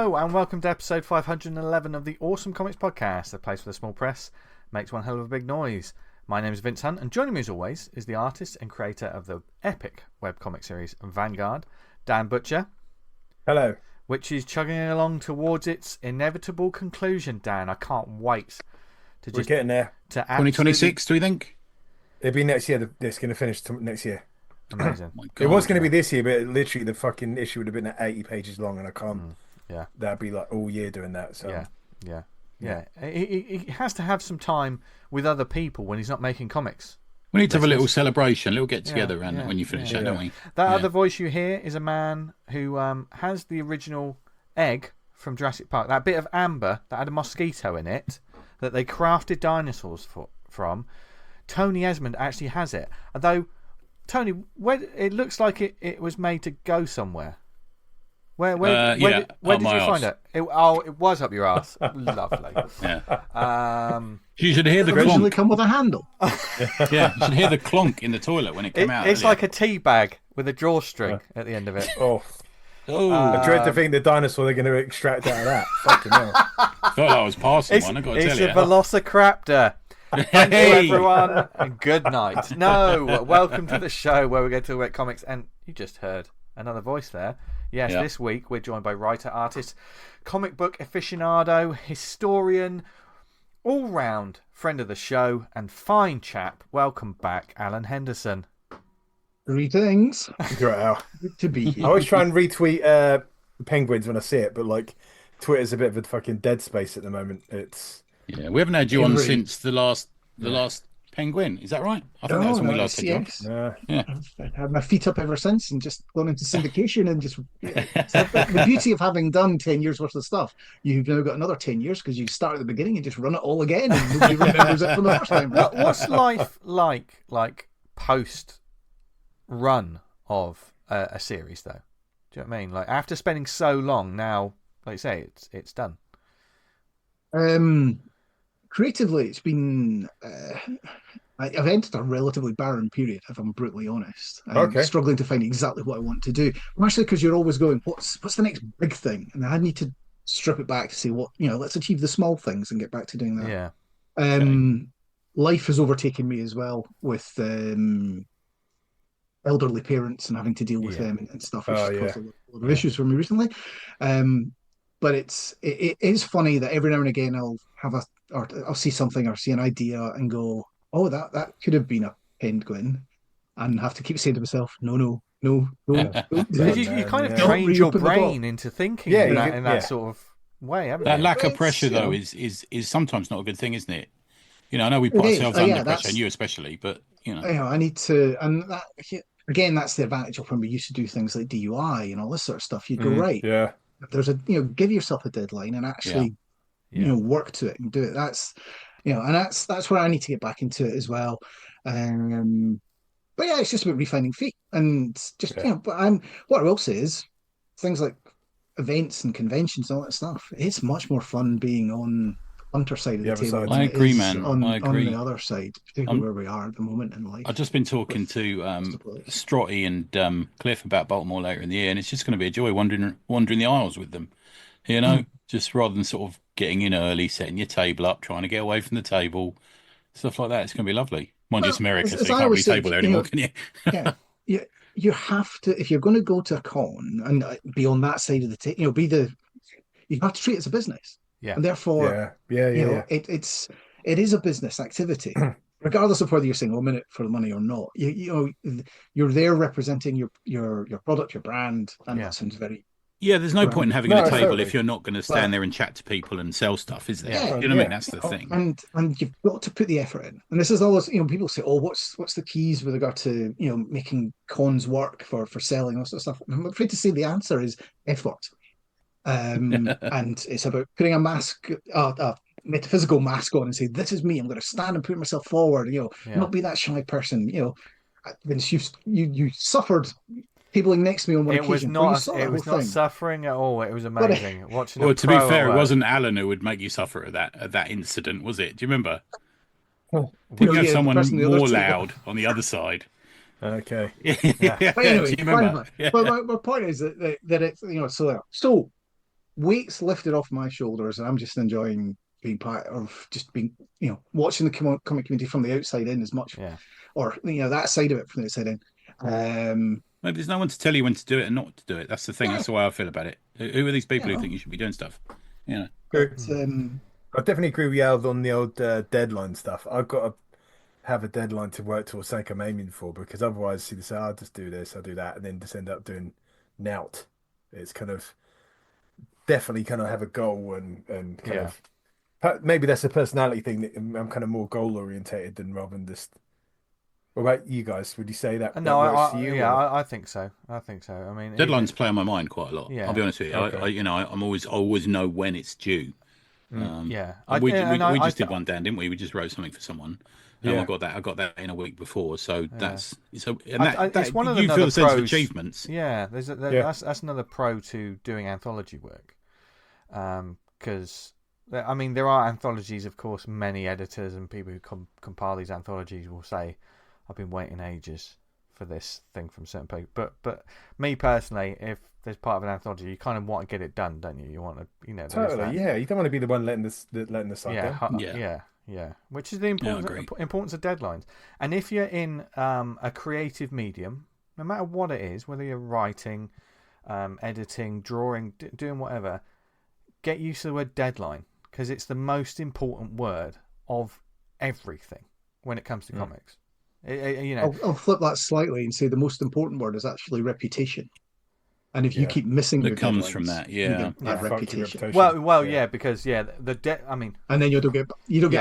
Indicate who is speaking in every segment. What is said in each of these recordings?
Speaker 1: Hello and welcome to episode 511 of the Awesome Comics Podcast, a place where the small press makes one hell of a big noise. My name is Vince Hunt, and joining me as always is the artist and creator of the epic webcomic series Vanguard, Dan Butcher.
Speaker 2: Hello.
Speaker 1: Which is chugging along towards its inevitable conclusion, Dan. I can't wait to just...
Speaker 2: We're getting there.
Speaker 1: To
Speaker 3: 2026, do we think?
Speaker 2: It'll be next year. It's going to finish next year.
Speaker 1: Amazing.
Speaker 2: It was going to be this year, but literally the fucking issue would have been 80 pages long, and I can't.
Speaker 1: Yeah.
Speaker 2: That'd be like all year doing that. So.
Speaker 1: Yeah. He has to have some time with other people when he's not making comics.
Speaker 3: We need to have a little celebration, a little get together when you finish that, don't we?
Speaker 1: That other voice you hear is a man who has the original egg from Jurassic Park, that bit of amber that had a mosquito in it that they crafted dinosaurs from. Tony Esmond actually has it. Although, Tony, it looks like it was made to go somewhere. Where did you find it? It was up your ass. Lovely.
Speaker 3: Yeah. You should hear the
Speaker 4: originally
Speaker 3: clonk.
Speaker 4: Come with a handle.
Speaker 3: Yeah, you should hear the clonk in the toilet when it came out.
Speaker 1: It's like a tea bag with a drawstring at the end of it.
Speaker 2: I dread to think the dinosaur they're going to extract out of that. Fucking hell.
Speaker 3: I felt like I was passing one. I got to tell you.
Speaker 1: It's a Velociraptor. Thank you, everyone, and good night. No, welcome to the show where we're going to talk about comics, and you just heard another voice there. Yes, This week we're joined by writer, artist, comic book aficionado, historian, all-round friend of the show, and fine chap. Welcome back, Alan Henderson.
Speaker 4: Greetings.
Speaker 2: Good
Speaker 4: to be here.
Speaker 2: I always try and retweet Penned Guins when I see it, but like Twitter's a bit of a fucking dead space at the moment.
Speaker 3: Yeah, we haven't had you on since the last Penguin. Is that right? I think that was when we last had you on.
Speaker 4: Yeah. I've had my feet up ever since and just gone into syndication and just... the beauty of having done 10 years worth of stuff, you've now got another 10 years because you start at the beginning and just run it all again and nobody remembers it from the first time.
Speaker 1: What's life like post-run of a series, though? Do you know what I mean? Like, after spending so long, now, like you say, it's done.
Speaker 4: Creatively, it's been... I've entered a relatively barren period, if I'm brutally honest. I'm struggling to find exactly what I want to do. Mostly because you're always going, what's the next big thing? And I need to strip it back to say, let's achieve the small things and get back to doing that.
Speaker 1: Yeah.
Speaker 4: Life has overtaken me as well with elderly parents and having to deal with them and stuff. Which has caused a lot of issues for me recently. But it is funny that every now and again I'll see something or see an idea and go, oh, that could have been a Penned Guin, and have to keep saying to myself, no. You
Speaker 1: kind of trained your brain into thinking in that sort of way, haven't you?
Speaker 3: That lack of pressure, though, is sometimes not a good thing, isn't it? You know, I know we put ourselves under pressure, and you especially, but you know,
Speaker 4: I need to, and that again, that's the advantage of when we used to do things like DUI and all this sort of stuff. You'd go there's give yourself a deadline and actually work to it and do it. That's and that's where I need to get back into it as well. But it's just about refining feet and just but what I will say is things like events and conventions and all that stuff, it's much more fun being on the hunter side of the table.
Speaker 3: I agree, man.
Speaker 4: I agree. On the other side, particularly where we are at the moment in life.
Speaker 3: I've just been talking to Strotty and Cliff about Baltimore later in the year, and it's just going to be a joy wandering the aisles with them. You know, just rather than sort of getting in early, setting your table up, trying to get away from the table, stuff like that. It's going to be lovely. Mind you, it's America, so you can't really table there anymore, can you?
Speaker 4: You have to, if you're going to go to a con and be on that side of the table, you have to treat it as a business.
Speaker 1: Yeah.
Speaker 4: And therefore, it is a business activity, regardless of whether you're saying, I'm in it for the money or not. You're there representing your product, your brand, and that sounds very...
Speaker 3: Yeah, there's no point in having a table if you're not going to stand there and chat to people and sell stuff, is there? You know what I mean? That's the thing.
Speaker 4: And you've got to put the effort in. And this is always, people say, what's the keys with regard to, making cons work for selling, all sorts of stuff. I'm afraid to say the answer is effort. And it's about putting a mask, a metaphysical mask on and say, this is me. I'm going to stand and put myself forward, not be that shy person. Vince, you suffered tabling next to me on one occasion.
Speaker 1: It was not suffering at all. It was amazing. Watching
Speaker 3: to be fair, it wasn't Alan who would make you suffer at that incident, was it? Do you remember? Did you have someone more loud on the other side?
Speaker 2: Okay.
Speaker 4: But anyway, my point is that it's so Weights lifted off my shoulders, and I'm just enjoying being part of just being, watching the comic community from the outside in as much,
Speaker 1: Yeah.
Speaker 4: or that side of it from the outside in.
Speaker 3: Maybe there's no one to tell you when to do it and not to do it. That's the thing.
Speaker 4: Yeah.
Speaker 3: That's the way I feel about it. Who are these people
Speaker 4: Yeah.
Speaker 3: who think you should be doing stuff?
Speaker 4: But,
Speaker 2: I definitely agree with Al on the old deadline stuff. I've got to have a deadline to work towards something I'm aiming for, because otherwise you say, I'll just do this, I'll do that, and then just end up doing nout. It's kind of definitely kind of have a goal and kind of maybe that's a personality thing that I'm kind of more goal orientated than rather than just. What about you guys? Would you say that?
Speaker 1: No,
Speaker 2: works for you,
Speaker 1: I think so. I think so. I mean,
Speaker 3: Deadlines play on my mind quite a lot.
Speaker 1: Yeah.
Speaker 3: I'll be honest with you.
Speaker 2: Okay.
Speaker 3: I'm always know when it's due.
Speaker 1: Yeah.
Speaker 3: We just did one, Dan, didn't we? We just wrote something for someone.
Speaker 2: Yeah.
Speaker 3: I got that in a week before. So that's so.
Speaker 1: It's one of the
Speaker 3: you feel a sense of
Speaker 1: pros.
Speaker 3: achievements.
Speaker 1: Yeah, that's another pro to doing anthology work, because I mean there are anthologies, of course. Many editors and people who compile these anthologies will say, "I've been waiting ages for this thing from certain people." But me personally, if there's part of an anthology, you kind of want to get it done, don't you? You want to,
Speaker 2: Totally, yeah. You don't want to be the one letting the side down.
Speaker 1: Yeah. Which is the importance of deadlines. And if you're in a creative medium, no matter what it is, whether you're writing, editing, drawing, doing whatever, get used to the word deadline, because it's the most important word of everything when it comes to comics.
Speaker 4: I'll flip that slightly and say the most important word is actually reputation. And if you keep missing your
Speaker 3: It comes
Speaker 4: deadlines,
Speaker 3: from that,
Speaker 4: reputation.
Speaker 1: Well, because I mean,
Speaker 4: and then you don't get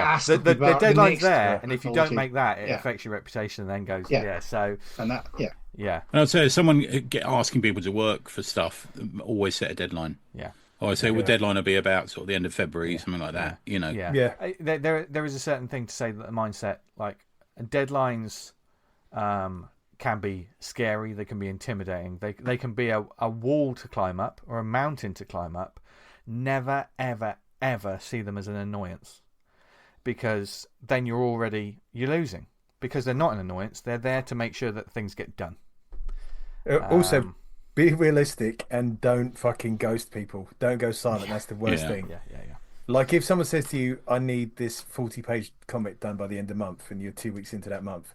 Speaker 4: asked.
Speaker 1: The deadline's
Speaker 4: next
Speaker 1: there, and if you don't
Speaker 4: anthology.
Speaker 1: make that, it affects your reputation, and then goes So
Speaker 4: and that
Speaker 3: And I'd say someone asking people to work for stuff, always set a deadline.
Speaker 1: Yeah.
Speaker 3: Or I say, deadline will be about sort of the end of February, something like that.
Speaker 1: There is a certain thing to say that the mindset, like deadlines, can be scary. They can be intimidating. They can be a wall to climb up or a mountain to climb up. Never, ever, ever see them as an annoyance, because then you're losing, because they're not an annoyance. They're there to make sure that things get done.
Speaker 2: Also, be realistic and don't fucking ghost people. Don't go silent. That's the worst thing.
Speaker 1: Yeah.
Speaker 2: Like if someone says to you, I need this 40-page comic done by the end of the month, and you're 2 weeks into that month,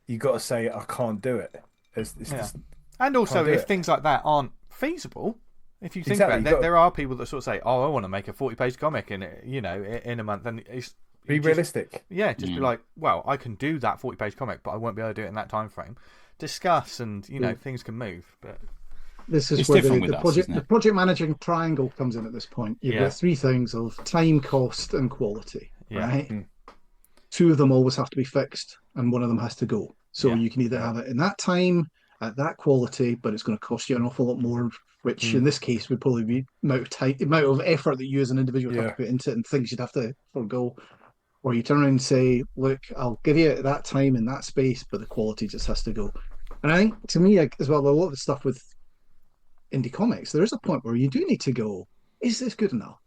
Speaker 2: you got to say, I can't do it. Just,
Speaker 1: and also, if things like that aren't feasible, if you think about it, there are people that sort of say, I want to make a 40-page comic in a month. And
Speaker 2: be realistic.
Speaker 1: Yeah, just be like, well, I can do that 40-page comic, but I won't be able to do it in that time frame. Discuss, and things can move. But
Speaker 4: this is where the project managing triangle comes in at this point. You've got three things of time, cost, and quality. Right? Two of them always have to be fixed, and one of them has to go. So you can either have it in that time, at that quality, but it's going to cost you an awful lot more, which in this case would probably be amount of effort that you as an individual have to put into it, and things you'd have to forego. Or you turn around and say, look, I'll give you at that time in that space, but the quality just has to go. And I think, to me, as well, a lot of the stuff with indie comics, there is a point where you do need to go, is this good enough?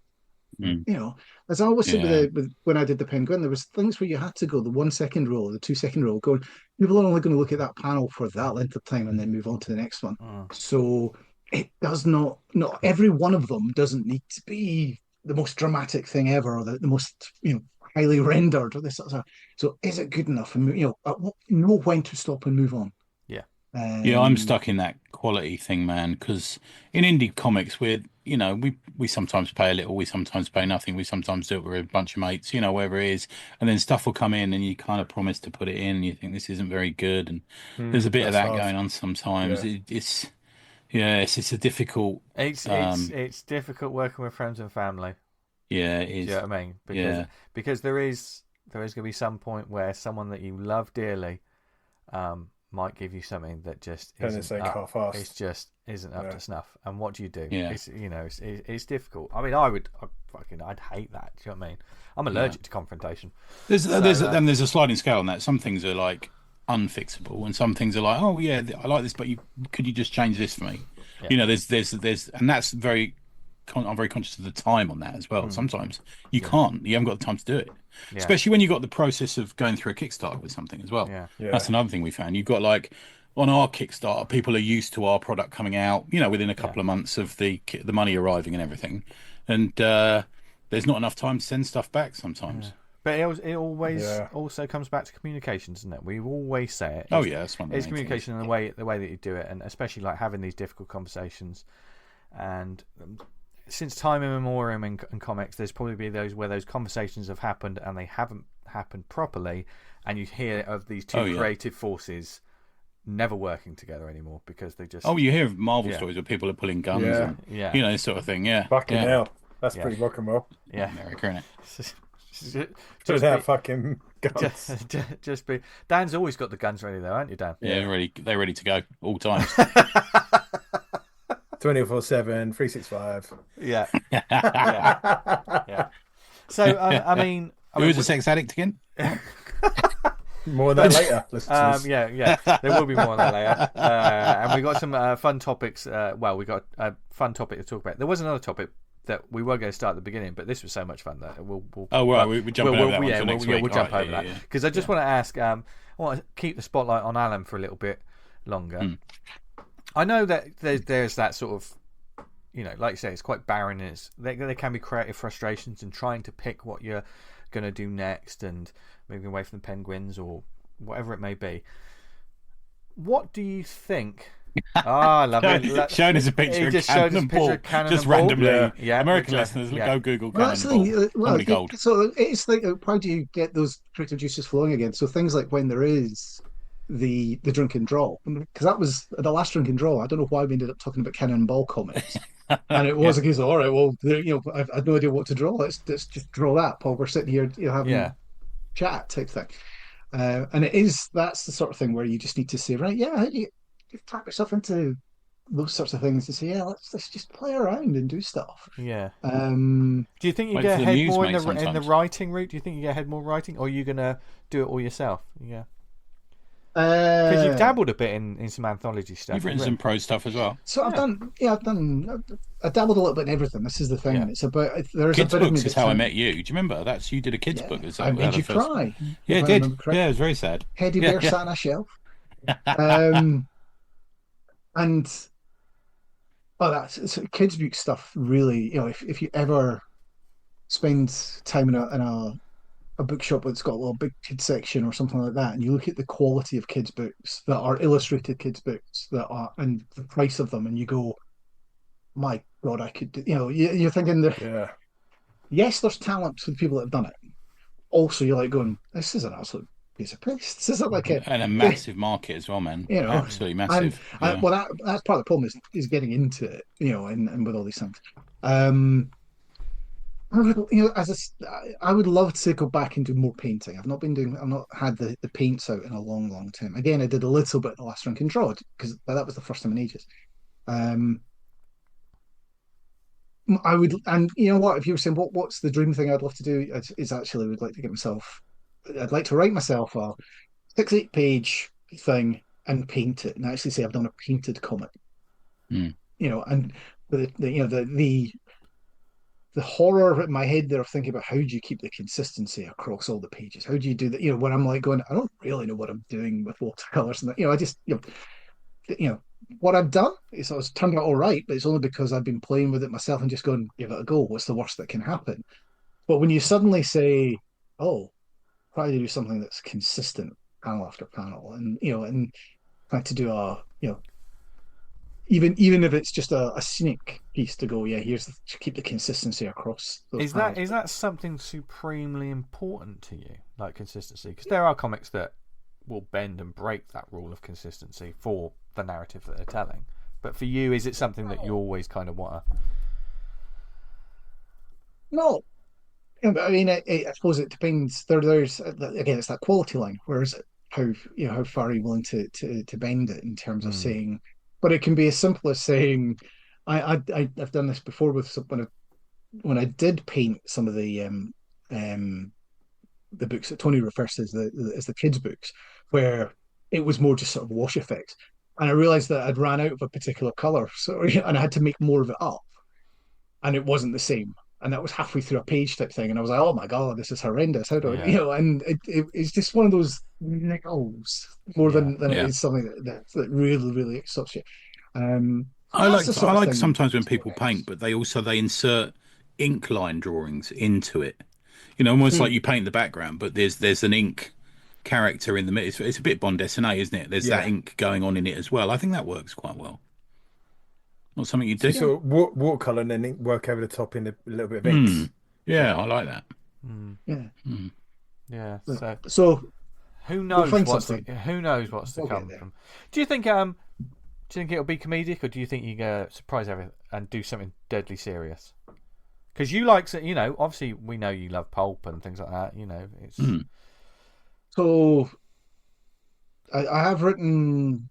Speaker 4: As I always said with when I did the Penned Guins, there was things where you had to go the 1 second roll, the 2 second roll, going, people are only going to look at that panel for that length of time and then move on to the next one. So it does not every one of them doesn't need to be the most dramatic thing ever, or the most highly rendered, or this sort of. So is it good enough? And know when to stop and move on.
Speaker 3: I'm stuck in that quality thing, man, because in indie comics we sometimes pay a little, we sometimes pay nothing, we sometimes do it with a bunch of mates, wherever it is, and then stuff will come in and you kind of promise to put it in and you think this isn't very good, and there's a bit of that going on sometimes. It's a difficult
Speaker 1: it's difficult working with friends and family.
Speaker 3: It is.
Speaker 1: Do you know what I mean? Because there is going to be some point where someone that you love dearly might give you something that just isn't up to snuff. And what do you do? It's difficult. I mean, I'd hate that. Do you know what I mean? I'm allergic to confrontation.
Speaker 3: There's a sliding scale on that. Some things are like unfixable, and some things are like, oh yeah, I like this, but could you just change this for me? There's and that's very. I'm very conscious of the time on that as well. Sometimes you haven't got the time to do it, especially when you've got the process of going through a Kickstarter with something as well. That's another thing we found. You've got on our Kickstarter, people are used to our product coming out, within a couple of months of the money arriving and everything, and there's not enough time to send stuff back sometimes.
Speaker 1: But it always also comes back to communication, doesn't it? We always say it.
Speaker 3: That's one.
Speaker 1: It's communication and the way that you do it, and especially like having these difficult conversations. And since time immemorial in comics, there's probably been those where those conversations have happened and they haven't happened properly, and you hear of these two creative forces never working together anymore because they just.
Speaker 3: Oh, you hear of Marvel stories where people are pulling guns, and sort of thing. Yeah,
Speaker 2: fucking hell, that's pretty rock and roll.
Speaker 3: Yeah, America, isn't it?
Speaker 2: Just have fucking guns.
Speaker 1: Just be. Dan's always got the guns ready, though, aren't you, Dan?
Speaker 3: Yeah, they're ready to go all times.
Speaker 2: 24/7, 365.
Speaker 1: Yeah. So I mean,
Speaker 3: who is a sex addict again?
Speaker 2: More of that later.
Speaker 1: Yeah. There will be more of that later. And we got some fun topics. We got a fun topic to talk about. There was another topic that we were going to start at the beginning, but this was so much fun that we'll
Speaker 3: jump over that one till next week.
Speaker 1: We'll jump over that because I just want to ask. I want to keep the spotlight on Alan for a little bit longer. I know that there's that sort of, like you say, it's quite barren. There can be creative frustrations in trying to pick what you're going to do next and moving away from the Penned Guins or whatever it may be. What do you think? I love it.
Speaker 3: Showing us a picture of Cannon and Ball, just randomly. Yeah. American listeners, go Google Cannon and Ball. Comedy gold.
Speaker 4: So it's like, how do you get those creative juices flowing again? So things like when there is the drunken draw, because that was the last drunken draw. I don't know why we ended up talking about Cannon and Ball comics, and it was a case of, all right, well, I've had no idea what to draw. Let's just draw that while we're sitting here, having chat type thing. And that's the sort of thing where you just need to say, right, you tap yourself into those sorts of things to say, let's just play around and do stuff.
Speaker 1: Yeah. Do you think you get ahead more in the writing route? Do you think you get ahead more writing, or are you gonna do it all yourself? Yeah. Because you've dabbled a bit in some anthology stuff.
Speaker 3: You've written some prose stuff as well.
Speaker 4: So I dabbled a little bit in everything. This is the thing. Yeah. It's about there's
Speaker 3: kids
Speaker 4: a bit
Speaker 3: books
Speaker 4: of me
Speaker 3: is how I met you. Do you remember? You did a kids book.
Speaker 4: I made you cry.
Speaker 3: Yeah, it did. Yeah, it was very sad.
Speaker 4: Teddy bear sat on a shelf. And that's kids book stuff. Really, if you ever spend time in a bookshop that's got a little big kids section or something like that, and you look at the quality of kids books that are illustrated kids books and the price of them, and you go, my God, I could do, you're thinking that yes, there's talent for the people that have done it. Also, you're like going, this is an absolute piece of piss. This isn't like
Speaker 3: a massive market as well, man. Absolutely massive.
Speaker 4: That's part of the problem is getting into it, and with all these things. I would love to go back and do more painting. I've not had the paints out in a long, long time. Again, I did a little bit in the last Drunken Draw because that was the first time in ages. I would, and you know what? If you were saying what's the dream thing I'd love to do, is actually would like to get myself. I'd like to write myself a 6-8 page thing and paint it, and actually say I've done a painted comic. And the horror in my head there of thinking about how do you keep the consistency across all the pages? How do you do that? When I'm like going, I don't really know what I'm doing with watercolors, and I just, what I've done is it's turned out all right, but it's only because I've been playing with it myself and just going, give it a go. What's the worst that can happen? But when you suddenly say, oh, try to do something that's consistent panel after panel, and and try to do even if it's just a scenic piece to go, here's to keep the consistency across those panels.
Speaker 1: Is that something supremely important to you, like consistency? Because there are comics that will bend and break that rule of consistency for the narrative that they're telling. But for you, is it something that you always kind of want to?
Speaker 4: No. I mean, I suppose it depends. There's again, it's that quality line. Where is it? How far are you willing to bend it in terms of saying? But it can be as simple as saying, I've done this before with when I did paint some of the books that Tony refers to as the kids' books, where it was more just sort of wash effects, and I realised that I'd ran out of a particular colour, and I had to make more of it up, and it wasn't the same. and that was halfway through a page type thing, and I was like, oh my god, this is horrendous. How do I,
Speaker 1: Yeah.
Speaker 4: and it's just one of those niggles more than it is something that really really excites you.
Speaker 3: I
Speaker 4: That's the
Speaker 3: like
Speaker 4: sort of thing.
Speaker 3: sometimes when people paint, but they insert ink line drawings into it. Almost like you paint the background, but there's an ink character in the middle. It's a bit bande dessinée, isn't it? There's that ink going on in it as well. I think that works quite well. Not something you do.
Speaker 2: So watercolor and then ink work over the top in a little bit of inks.
Speaker 3: Yeah, I like that.
Speaker 1: Yeah.
Speaker 4: So
Speaker 1: who knows
Speaker 4: we'll
Speaker 1: what's to come from? Do you think it'll be comedic, or do you think you surprise everything and do something deadly serious? Because you like, obviously we know you love pulp and things like that. It's.
Speaker 4: So I have written.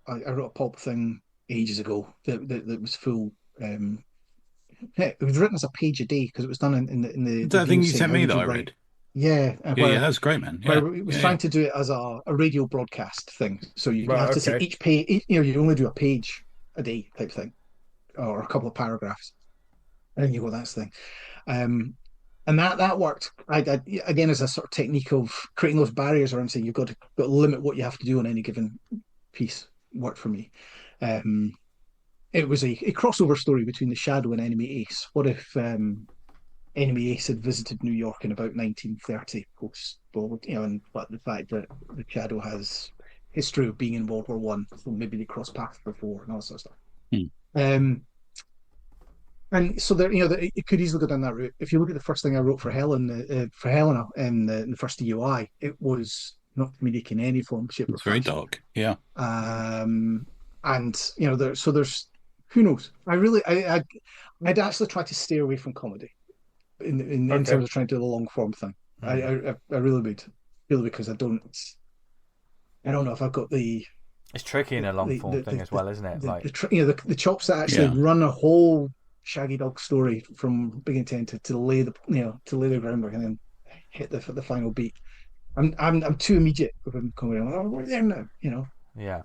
Speaker 4: I wrote a pulp thing ages ago that was full. It was written as a page a day because it was done in the.
Speaker 3: That thing you sent me that I read.
Speaker 4: Yeah,
Speaker 3: yeah, that was great, man.
Speaker 4: Yeah, where it was trying to do it as a radio broadcast thing, so you have to say each page. You only do a page a day type thing, or a couple of paragraphs, and then you go that's the thing. And that worked. I again as a sort of technique of creating those barriers around saying you've got to limit what you have to do on any given piece. Worked for me. It was a crossover story between the Shadow and Enemy Ace. What if Enemy Ace had visited New York in about 1930 post, and but the fact that the Shadow has history of being in World War One, so maybe they crossed paths before and all that sort of stuff. And so there, it could easily go down that route. If you look at the first thing I wrote for Helena in the first UI, it was not comedic in any form, shape, or fashion.
Speaker 3: It's very dark, yeah.
Speaker 4: And there's who knows? I'd actually try to stay away from comedy in terms of trying to do the long form thing. I really would, purely because I don't know if I've got the.
Speaker 1: It's tricky in a long form thing as well, isn't it?
Speaker 4: The chops that actually run a whole Shaggy Dog story from beginning to end to lay the groundwork and then hit the final beat. I'm too immediate with him coming in. We're there now,
Speaker 1: Yeah.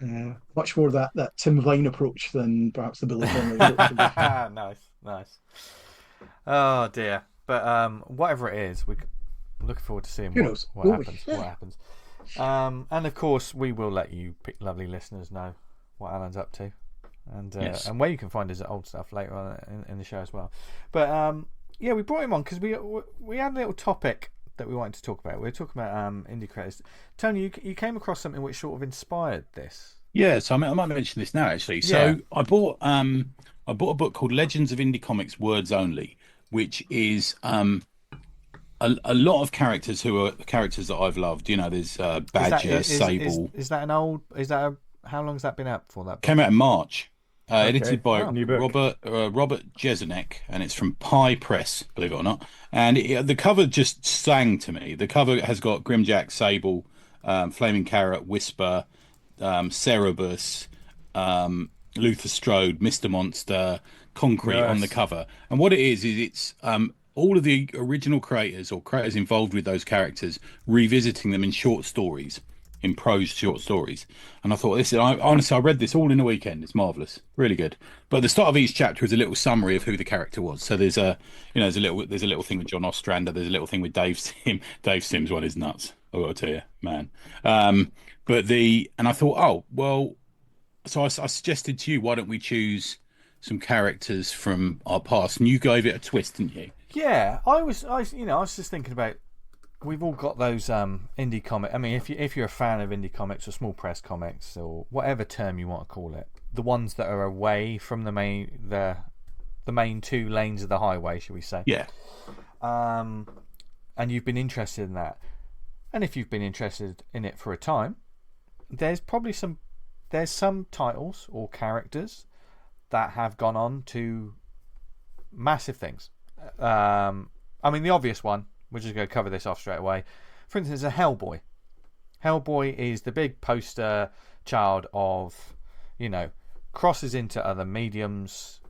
Speaker 4: Much more that Tim Vine approach than perhaps the Billy Connolly approach.
Speaker 1: Nice. Oh dear, but whatever it is, we're looking forward to seeing what happens. And of course, we will let you lovely listeners know what Alan's up to, and where you can find his old stuff later on in the show as well. But we brought him on because we had a little topic that we wanted to talk about. We were talking about indie creators. Tony, you came across something which sort of inspired this.
Speaker 3: Yeah, so I might mention this now actually. So I bought a book called Legends of Indie Comics Words Only, which is a lot of characters who are characters that I've loved. There's Badger, Sable.
Speaker 1: How long has that been out for? That book?
Speaker 3: Came out in March. Edited by Robert Jesenek, and it's from Pie Press, believe it or not. And the cover just sang to me. The cover has got Grimjack, Sable, Flaming Carrot, Whisper, Cerebus, Luther Strode, Mr. Monster, Concrete on the cover. And what it is it's all of the original creators or creators involved with those characters revisiting them in short stories. In prose short stories, and I thought honestly I read this all in a weekend. It's marvelous, really good. But the start of each chapter is a little summary of who the character was. So there's a little thing with John Ostrander. There's a little thing with Dave Sim. Dave Sim's one is nuts. I've got to tell you, man. And I thought, so I suggested to you, why don't we choose some characters from our past, and you gave it a twist, didn't you?
Speaker 1: Yeah, I was just thinking about. We've all got those indie comics. I mean, if you're a fan of indie comics or small press comics or whatever term you want to call it, the ones that are away from the main two lanes of the highway, shall we say?
Speaker 3: Yeah.
Speaker 1: And you've been interested in that, and if you've been interested in it for a time, there's some titles or characters that have gone on to massive things. I mean, the obvious one. We're just going to cover this off straight away. For instance, a Hellboy. Hellboy is the big poster child of, crosses into other mediums,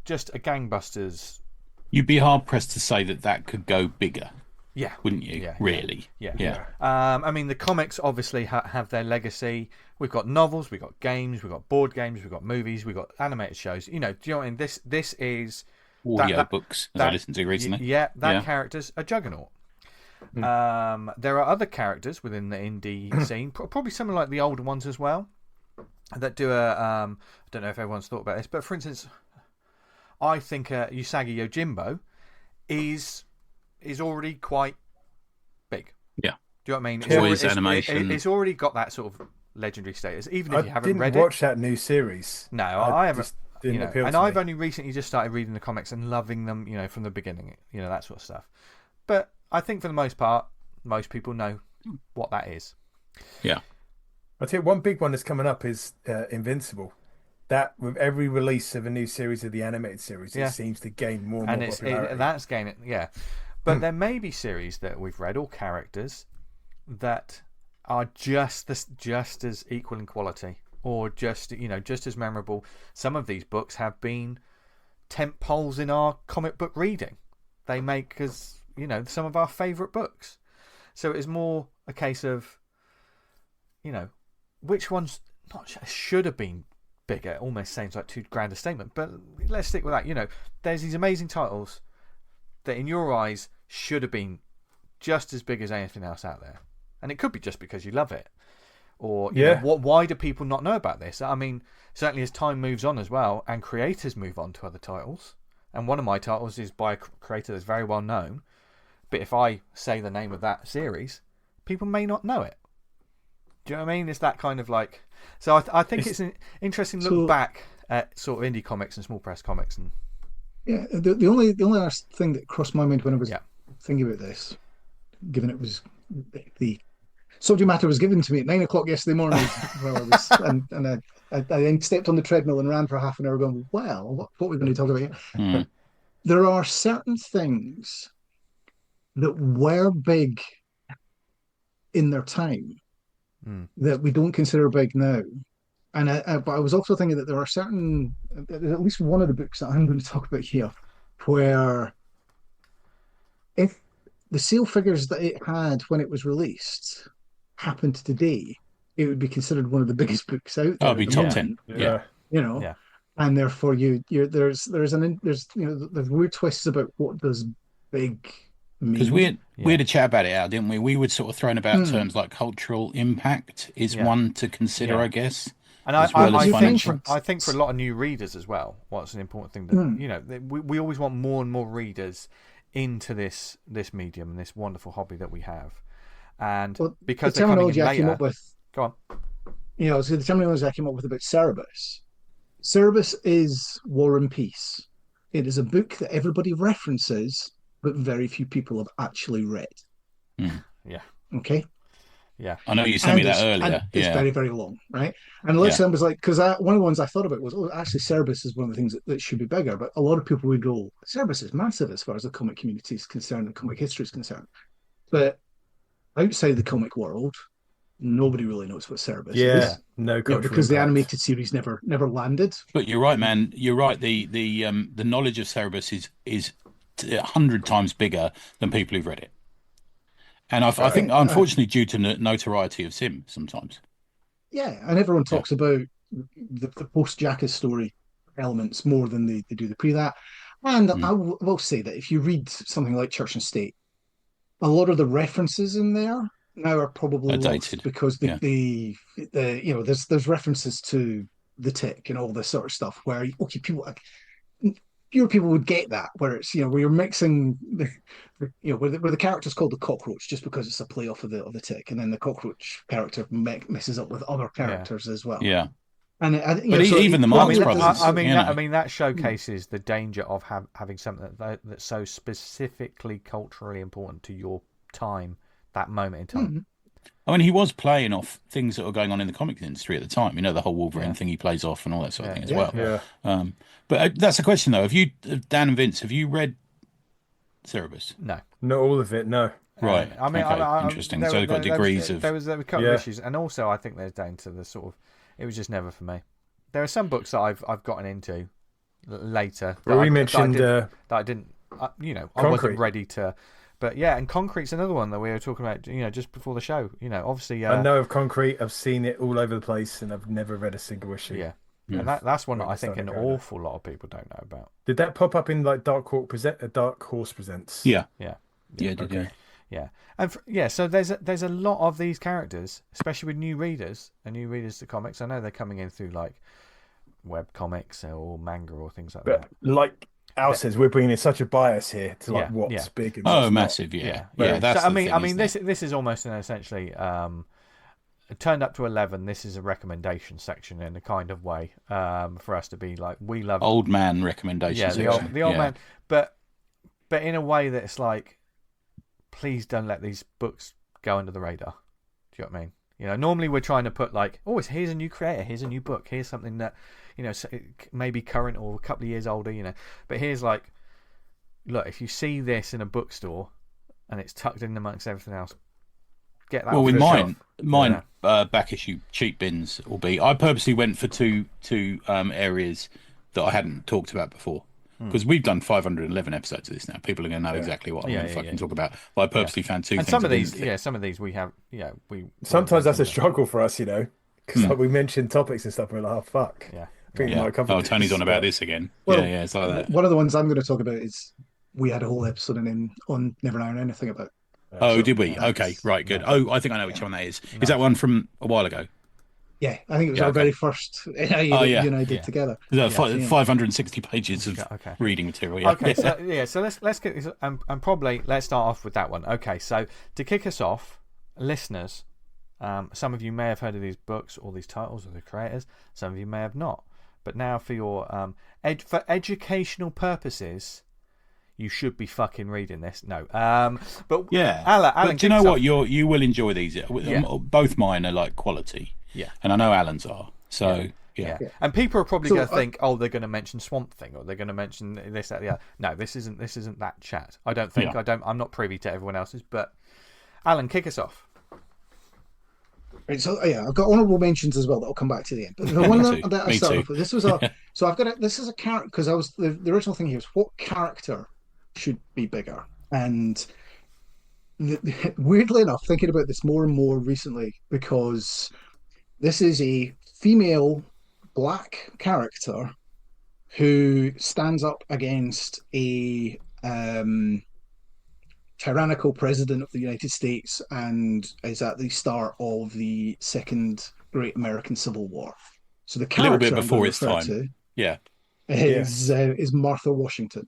Speaker 1: just a gangbusters.
Speaker 3: You'd be hard pressed to say that could go bigger.
Speaker 1: Yeah.
Speaker 3: Wouldn't you?
Speaker 1: Yeah.
Speaker 3: Really?
Speaker 1: Yeah. I mean, the comics obviously have their legacy. We've got novels, we've got games, we've got board games, we've got movies, we've got animated shows. Do you know what I mean? This is
Speaker 3: audio books that I listened to recently.
Speaker 1: That character's a juggernaut. There are other characters within the indie scene, probably some of like the older ones as well, that do a. I don't know if everyone's thought about this, but for instance, I think Usagi Yojimbo is already quite big.
Speaker 3: Yeah.
Speaker 1: Do you know what I mean?
Speaker 3: Toys, animation.
Speaker 1: It's already got that sort of legendary status, even if you haven't read it.
Speaker 2: I didn't watch that new series.
Speaker 1: No, I haven't.
Speaker 2: And
Speaker 1: I've only recently just started reading the comics and loving them, from the beginning, that sort of stuff. But I think for the most part, most people know what that is.
Speaker 3: Yeah.
Speaker 2: I tell you, one big one that's coming up is Invincible. That with every release of a new series of the animated series, it seems to gain more and more popularity.
Speaker 1: That's gaining, But there may be series that we've read or characters that are just as equal in quality, or just as memorable. Some of these books have been tent poles in our comic book reading. They make us, some of our favourite books. So it is more a case of, which ones should have been bigger. It almost seems like too grand a statement, but let's stick with that. There's these amazing titles that in your eyes should have been just as big as anything else out there. And it could be just because you love it. Or, why do people not know about this? I mean, certainly as time moves on as well, and creators move on to other titles. And one of my titles is by a creator that's very well known. But if I say the name of that series, people may not know it. Do you know what I mean? It's that kind of like... So I think it's an interesting look back at sort of indie comics and small press comics. And
Speaker 4: yeah, the only other thing that crossed my mind when I was thinking about this, given it was the subject matter was given to me at 9 o'clock yesterday morning, while I was, and I then stepped on the treadmill and ran for half an hour, going, "Well, what we're going to talk about here?" There are certain things that were big in their time that we don't consider big now. And but I was also thinking that there are certain, at least one of the books that I'm going to talk about here, where if the sale figures that it had when it was released happened today, it would be considered one of the biggest books out there.
Speaker 3: Oh, it'd be top 10.
Speaker 2: Yeah.
Speaker 4: And therefore there's weird twists about what does big mean.
Speaker 3: Because we had a chat about it out, didn't we? We were sort of throwing about terms like cultural impact is one to consider, I guess.
Speaker 1: And I think for a lot of new readers as well, what's an important thing that we always want more and more readers into this medium and this wonderful hobby that we have. And because
Speaker 4: the terminology I came up with,
Speaker 1: go on.
Speaker 4: So the terminology I came up with about Cerebus. Cerebus is War and Peace. It is a book that everybody references, but very few people have actually read.
Speaker 1: Yeah.
Speaker 4: Okay.
Speaker 1: Yeah.
Speaker 3: I know you sent me that earlier.
Speaker 4: It's very, very long, right? And Lizzie was like, because one of the ones I thought about was, actually, Cerebus is one of the things that should be bigger. But a lot of people would go, Cerebus is massive as far as the comic community is concerned and comic history is concerned. But outside the comic world, nobody really knows what Cerebus is.
Speaker 2: No,
Speaker 4: because the animated series never landed.
Speaker 3: But you're right, man. You're right. The knowledge of Cerebus is 100 times bigger than people who've read it. And I think, unfortunately, due to notoriety of Sim sometimes.
Speaker 4: Yeah, and everyone talks about the post-Jackass story elements more than they do the pre that. And I will say that if you read something like Church and State, a lot of the references in there now are probably
Speaker 3: dated
Speaker 4: because there's references to the Tick and all this sort of stuff where fewer people would get that, where it's where you're mixing where the character's called the Cockroach just because it's a play off of the Tick, and then the Cockroach character messes up with other characters as well.
Speaker 3: Yeah,
Speaker 4: and
Speaker 3: even the Marx Brothers.
Speaker 1: I mean that showcases the danger of having something that's so specifically culturally important to your time, that moment in time.
Speaker 3: I mean, he was playing off things that were going on in the comic industry at the time. The whole Wolverine thing he plays off and all that sort of thing as well.
Speaker 2: Yeah.
Speaker 3: But that's a question, though. Have you, Dan and Vince, have you read Cerebus?
Speaker 1: No.
Speaker 2: Not all of it, no.
Speaker 3: Right.
Speaker 1: I mean,
Speaker 3: interesting. So they've got degrees of...
Speaker 1: There was a couple of issues. And also, I think there's down to the sort of... It was just never for me. There are some books that I've gotten into later.
Speaker 2: Well, we mentioned...
Speaker 1: that I didn't... I wasn't ready to... But yeah, and Concrete's another one that we were talking about, just before the show. Obviously...
Speaker 2: I know of Concrete. I've seen it all over the place, and I've never read a single issue.
Speaker 1: Yeah. And that's one that I think an
Speaker 2: Starting to go
Speaker 1: awful lot of people don't know about.
Speaker 2: Did that pop up in like Dark Horse Presents?
Speaker 3: Yeah,
Speaker 1: Yeah.
Speaker 3: yeah, did
Speaker 2: Okay.
Speaker 1: Yeah, and so there's a lot of these characters, especially with new readers to comics. I know they're coming in through like web comics or manga or things like
Speaker 2: But
Speaker 1: that.
Speaker 2: like Al says, we're bringing in such a bias here to like
Speaker 1: Yeah,
Speaker 2: what's
Speaker 1: yeah.
Speaker 2: big and what's not.
Speaker 3: massive, yeah.
Speaker 1: Yeah.
Speaker 3: That's
Speaker 1: So,
Speaker 3: the thing,
Speaker 1: I mean,
Speaker 3: isn't it?
Speaker 1: this is almost an essentially turned up to 11. This is a recommendation section in a kind of way for us to be like, we love
Speaker 3: Old man recommendations.
Speaker 1: yeah, the old man, but in a way that it's like, please don't let these books go under the radar. Do you know what I mean? You know, normally we're trying to put like, oh, here's a new creator, here's a new book, here's something that, you know, maybe current or a couple of years older, you know. But here's like, look, if you see this in a bookstore and it's tucked in amongst everything else, get that.
Speaker 3: Well, with
Speaker 1: off.
Speaker 3: mine back issue cheap bins will be. I purposely went for two areas that I hadn't talked about before. Because we've done 511 episodes of this now. People are going to know exactly what I'm going to fucking talk about. But I purposely found two
Speaker 1: and
Speaker 3: things.
Speaker 1: some of these we have, we.
Speaker 2: Sometimes that's a struggle for us, you know, because like we mentioned topics and stuff, and we're like, oh fuck.
Speaker 1: Yeah.
Speaker 2: I think we might cover this,
Speaker 3: Tony's on about
Speaker 2: but-
Speaker 3: this again.
Speaker 4: Well,
Speaker 3: yeah, it's like that.
Speaker 4: One of the ones I'm going to talk about is we had a whole episode on Never Knowing Anything about.
Speaker 3: Oh,
Speaker 4: So
Speaker 3: did we?
Speaker 4: that's-
Speaker 3: Okay, right, good. Oh, I think I know which one that is. Is that one from a while ago?
Speaker 4: Yeah, I think it was
Speaker 3: Yeah,
Speaker 4: our
Speaker 3: okay.
Speaker 4: very first you and I did together.
Speaker 3: 560 pages of
Speaker 1: Okay.
Speaker 3: reading material. Yeah.
Speaker 1: Okay, so let's get this, and probably let's start off with that one. Okay, so to kick us off, listeners, some of you may have heard of these books or these titles or the creators. Some of you may have not. But now, for your for educational purposes, you should be fucking reading this. No, but
Speaker 3: Yeah,
Speaker 1: Alan,
Speaker 3: but do you know
Speaker 1: kick us
Speaker 3: what? You will enjoy these.
Speaker 1: Yeah.
Speaker 3: Both mine are like quality.
Speaker 1: Yeah.
Speaker 3: And I know Alan's are. So yeah.
Speaker 1: Yeah. And people are probably
Speaker 4: So,
Speaker 1: going to think, oh, they're going to mention Swamp Thing, or they're going to mention this, that, the other. No, this isn't that chat. I don't think.
Speaker 3: Yeah.
Speaker 1: I'm not privy to everyone else's. But Alan, kick us off.
Speaker 4: Right, so I've got honourable mentions as well that I'll come back to the end. But the one that I
Speaker 3: Me
Speaker 4: started
Speaker 3: too.
Speaker 4: off with, this was so I've got this is a character because I was the original thing here is what character should be bigger, and weirdly enough, thinking about this more and more recently because this is a female black character who stands up against a tyrannical president of the United States and is at the start of the Second Great American Civil War. So the
Speaker 3: A little
Speaker 4: character
Speaker 3: bit
Speaker 4: I'm
Speaker 3: before
Speaker 4: going
Speaker 3: its
Speaker 4: to refer
Speaker 3: time.
Speaker 4: to
Speaker 3: Yeah.
Speaker 4: is Martha Washington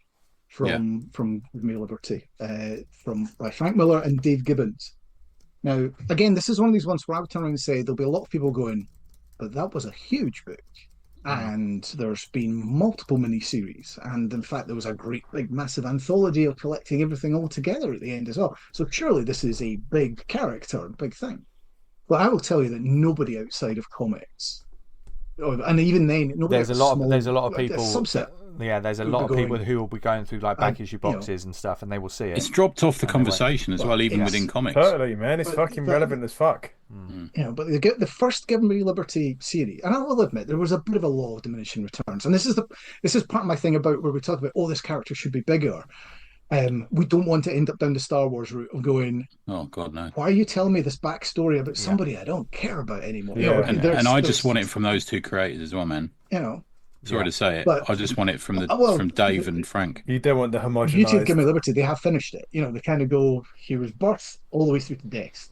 Speaker 4: from May Liberty, by Frank Miller and Dave Gibbons. Now, again, this is one of these ones where I would turn around and say there'll be a lot of people going, but that was a huge book. And there's been multiple miniseries. And in fact, there was a great, big, massive anthology of collecting everything all together at the end as well. So surely this is a big character, big thing. But I will tell you that nobody outside of comics, and even then, nobody
Speaker 1: There's a lot of
Speaker 4: like,
Speaker 1: people.
Speaker 4: subset.
Speaker 1: There's a
Speaker 4: Who'll
Speaker 1: lot
Speaker 4: be
Speaker 1: of people
Speaker 4: going,
Speaker 1: who will be going through like back issue
Speaker 4: you know,
Speaker 1: boxes and stuff, and they will see it.
Speaker 3: It's dropped off the
Speaker 1: And they went,
Speaker 3: conversation as well, even
Speaker 4: yes.
Speaker 3: within comics.
Speaker 2: Totally, man. It's
Speaker 4: But-
Speaker 2: fucking
Speaker 4: but-
Speaker 2: relevant as fuck.
Speaker 4: But the first Give Me Liberty series, and I will admit there was a bit of a law of diminishing returns, and this is part of my thing about where we talk about this character should be bigger. We don't want to end up down the Star Wars route of going,
Speaker 3: Oh God, no.
Speaker 4: why are you telling me this backstory about somebody I don't care about anymore?
Speaker 2: Yeah.
Speaker 3: And I just want it from those two creators as well, man.
Speaker 4: you know.
Speaker 3: Sorry to say it.
Speaker 4: But-
Speaker 3: I just want it from
Speaker 4: well,
Speaker 3: Dave and Frank.
Speaker 2: You don't want the
Speaker 4: Beauty of Give Me
Speaker 2: homogenized.
Speaker 4: Liberty, they have finished it. You know, they kind of go, here's birth all the way through to death.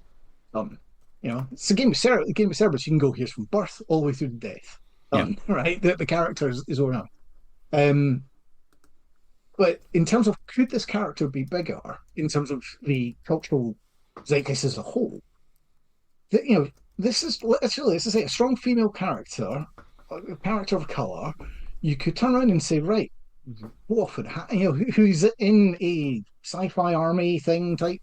Speaker 4: You know, it's a game of Cerebus. You can go here's from birth all the way through to death. Right? The character is over now. But in terms of could this character be bigger in terms of the cultural zeitgeist as a whole? You know, this is a strong female character, a character of color. You could turn around and say, right, who's in a sci-fi army thing type,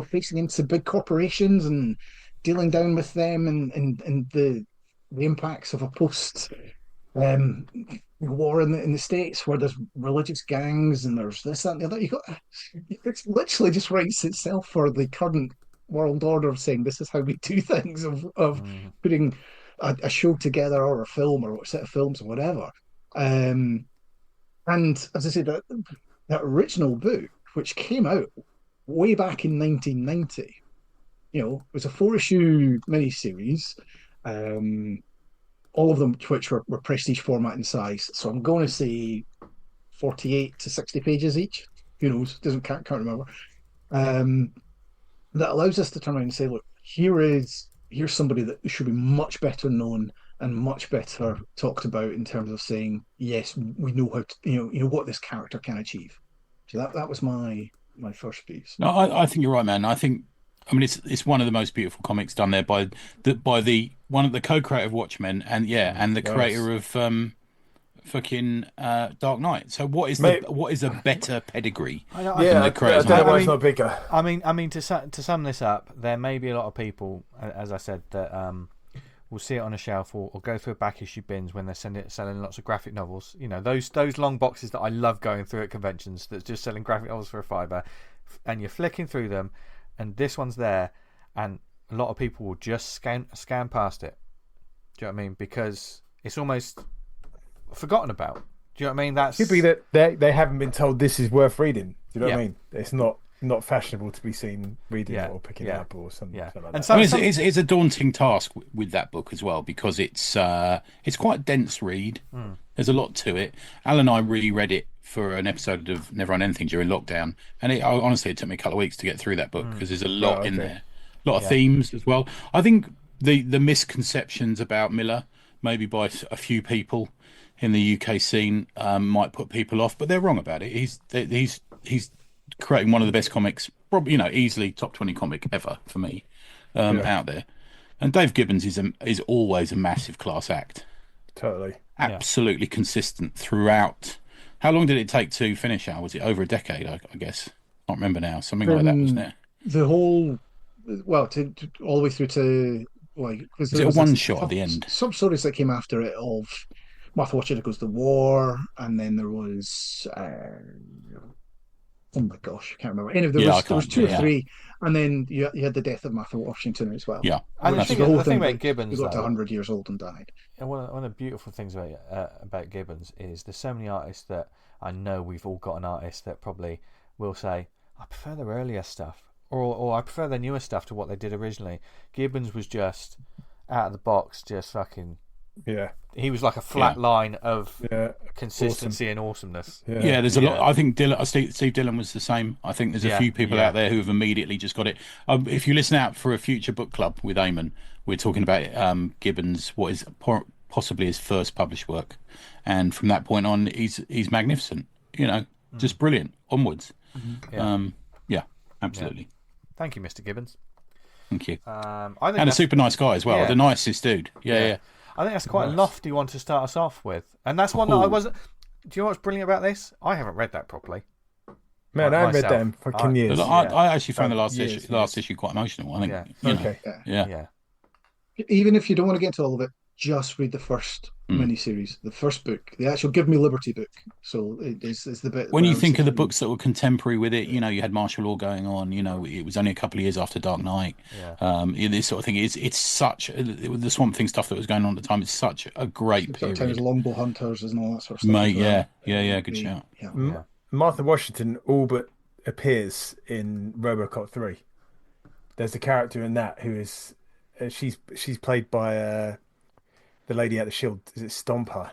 Speaker 4: facing into big corporations and dealing down with them and the impacts of a post war in the States where there's religious gangs and there's this, that, and the other. It literally just writes itself for the current world order of saying this is how we do things, of putting a show together or a film or a set of films or whatever. And as I said, that original book, which came out way back in 1990, it was a 4-issue miniseries. all of them which were prestige format in size. So I'm going to say 48 to 60 pages each. Who knows? Can't remember. That allows us to turn around and say, look, here's somebody that should be much better known and much better talked about in terms of saying, yes, we know how to, you know what this character can achieve. So that was my first piece.
Speaker 3: No, I think you're right, man. I mean, it's one of the most beautiful comics done there by one of the co-creator of Watchmen, and the creator of fucking Dark Knight. So what is a better pedigree than the creators?
Speaker 2: I don't know why it's not bigger.
Speaker 1: I mean to sum this up, there may be a lot of people, as I said, that will see it on a shelf or go through a back issue bins when they're selling lots of graphic novels. You know, those long boxes that I love going through at conventions that's just selling graphic novels for a fiver, and you're flicking through them, and this one's there, and a lot of people will just scan past it. Do you know what I mean? Because it's almost forgotten about. Do you know what I mean? That's
Speaker 2: could be that they haven't been told this is worth reading. Do you know what I mean? It's not fashionable to be seen reading it or picking it up or something like that.
Speaker 1: And
Speaker 3: it's a daunting task with that book as well, because it's quite a dense read. There's a lot to it. Alan and I reread it for an episode of Never on Anything during lockdown, and honestly it took me a couple of weeks to get through that book because there's a lot in there, a lot of themes as well. I think the misconceptions about Miller, maybe by a few people in the UK scene, might put people off, but they're wrong about it. He's creating one of the best comics, probably, easily top 20 comic ever for me, out there. And Dave Gibbons is always a massive class act.
Speaker 2: Totally.
Speaker 3: Absolutely consistent throughout. How long did it take to finish, Al? Was it over a decade, I guess? I can't remember now. Something like that, wasn't it?
Speaker 4: The whole, to all the way through to,
Speaker 3: was it a one-shot at the end?
Speaker 4: Some stories that came after it of Martha Washington Goes to War, and then there was... oh my gosh, I can't remember. Anyway, there was two or three, and then you had the death of Martha Washington as well.
Speaker 1: Yeah, and the thing about Gibbons,
Speaker 4: he got to 100 years old and died.
Speaker 1: And one of the beautiful things about Gibbons is there's so many artists that I know we've all got an artist that probably will say, I prefer their earlier stuff, or I prefer their newer stuff to what they did originally. Gibbons was just out of the box, just fucking.
Speaker 2: Yeah.
Speaker 1: He was like a flat line of consistency and awesomeness.
Speaker 3: Yeah, there's a lot. I think Steve Dillon was the same. I think there's a few people out there who have immediately just got it. If you listen out for a future book club with Eamon, we're talking about Gibbons, what is possibly his first published work, and from that point on, he's magnificent. Just brilliant. Onwards. Absolutely.
Speaker 1: Thank you, Mr. Gibbons.
Speaker 3: Thank you.
Speaker 1: And
Speaker 3: a super nice guy as well. The nicest dude. Yeah.
Speaker 1: I think that's quite a lofty one to start us off with, and that's one that I wasn't. Do you know what's brilliant about this? I haven't read that properly.
Speaker 2: Man, I haven't read them for fucking years.
Speaker 3: I actually found the last issue quite emotional. I think.
Speaker 1: Yeah.
Speaker 4: Even if you don't want to get into all of it, just read the first miniseries, the first book, the actual Give Me Liberty book. So it's the bit.
Speaker 3: When you think of the books that were contemporary with it, you had martial law going on. It was only a couple of years after Dark Knight. This sort of thing it's such the Swamp Thing stuff that was going on at the time. It's such a great period.
Speaker 4: Sometimes Longbow Hunters and all that sort of stuff.
Speaker 3: Mate, good shout.
Speaker 2: Martha Washington all but appears in RoboCop 3. There's a character in that who is she's played by the lady at the Shield. Is it Stomper?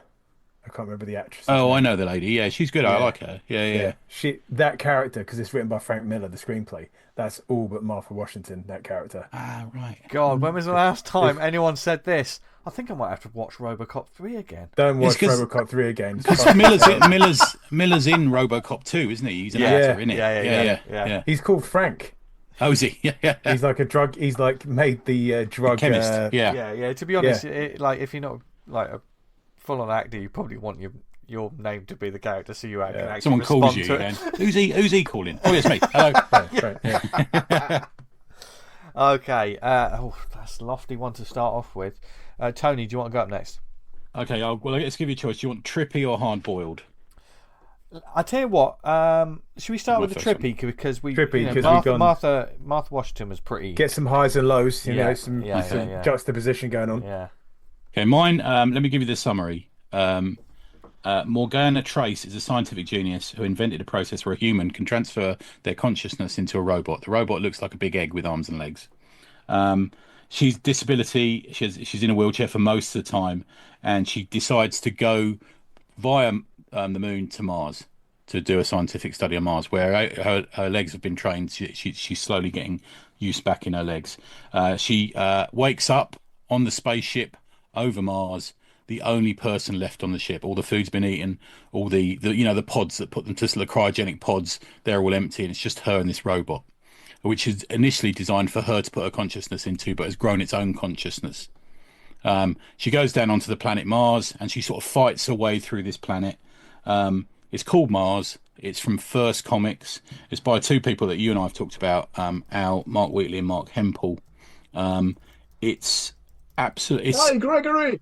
Speaker 2: I can't remember the actress.
Speaker 3: Oh, I know the lady. Yeah, she's good. I like her. Yeah.
Speaker 2: That character, because it's written by Frank Miller, the screenplay. That's all but Martha Washington. That character.
Speaker 3: Ah, right.
Speaker 1: God, when was the last time anyone said this? I think I might have to watch RoboCop 3 again.
Speaker 2: Don't watch RoboCop 3 again.
Speaker 3: Because Miller's in RoboCop 2, isn't he? He's an actor, isn't he?
Speaker 1: Yeah.
Speaker 2: He's called Frank.
Speaker 3: Oh, is he? Yeah.
Speaker 2: He's like a drug. He's like made the drug
Speaker 3: chemist.
Speaker 1: Yeah. To be honest, if you're not like a full-on actor, you probably want your name to be the character, so you can actually
Speaker 3: someone calls you. Then. Who's he calling? Oh, it's me. Hello.
Speaker 2: Right.
Speaker 1: Okay. That's a lofty one to start off with. Tony, do you want to go up next?
Speaker 3: Okay. Let's give you a choice. Do you want trippy or hard-boiled?
Speaker 1: I tell you what. Should we start with the trippy because Martha Washington was pretty.
Speaker 2: Get some highs and lows. Some juxtaposition going on.
Speaker 1: Yeah.
Speaker 3: Okay, mine. Let me give you the summary. Morgana Trace is a scientific genius who invented a process where a human can transfer their consciousness into a robot. The robot looks like a big egg with arms and legs. she's disability. She's in a wheelchair for most of the time, and she decides to go via the moon to Mars to do a scientific study on Mars, where her legs have been trained. She's slowly getting use back in her legs. She wakes up on the spaceship over Mars, the only person left on the ship. All the food's been eaten. All the pods that put them to the cryogenic pods, they're all empty, and it's just her and this robot, which is initially designed for her to put her consciousness into, but has grown its own consciousness. She goes down onto the planet Mars, and she sort of fights her way through this planet. It's called Mars. It's from First Comics. It's by two people that you and I have talked about, Mark Wheatley and Mark Hempel. It's absolutely...
Speaker 4: Hi, Gregory!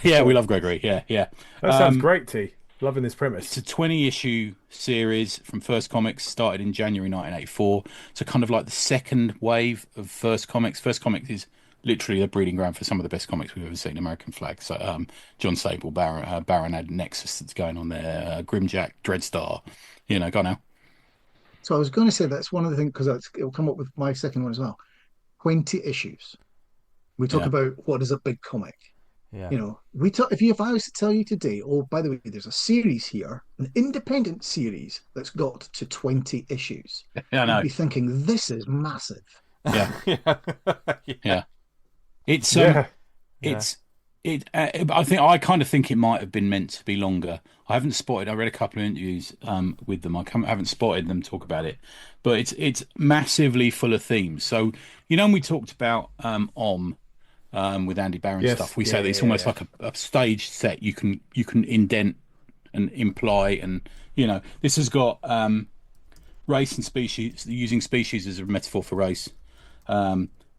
Speaker 3: Yeah, we love Gregory. Yeah.
Speaker 2: That sounds great, T. Loving this premise.
Speaker 3: It's a 20-issue series from First Comics, started in January 1984. So kind of like the second wave of First Comics. First Comics is literally a breeding ground for some of the best comics we've ever seen. American Flag, so John Sable, Baron had Nexus that's going on there, Grimjack, Dreadstar. Go now.
Speaker 4: So I was going to say that's one of the things, because it'll come up with my second one as well. 20 issues. We talk about what is a big comic.
Speaker 1: Yeah.
Speaker 4: We talk. If I was to tell you today, oh, by the way, there's a series here, an independent series that's got to 20 issues.
Speaker 3: Yeah, I know.
Speaker 4: You'd be thinking this is massive.
Speaker 3: Yeah. Yeah. It's I kind of think it might have been meant to be longer. I haven't spotted. I read a couple of interviews with them. I haven't spotted them talk about it, but it's massively full of themes. So when we talked about with Andy Barron stuff, we say that it's almost like a stage set. You can indent and imply, and this has got race and species, using species as a metaphor for race,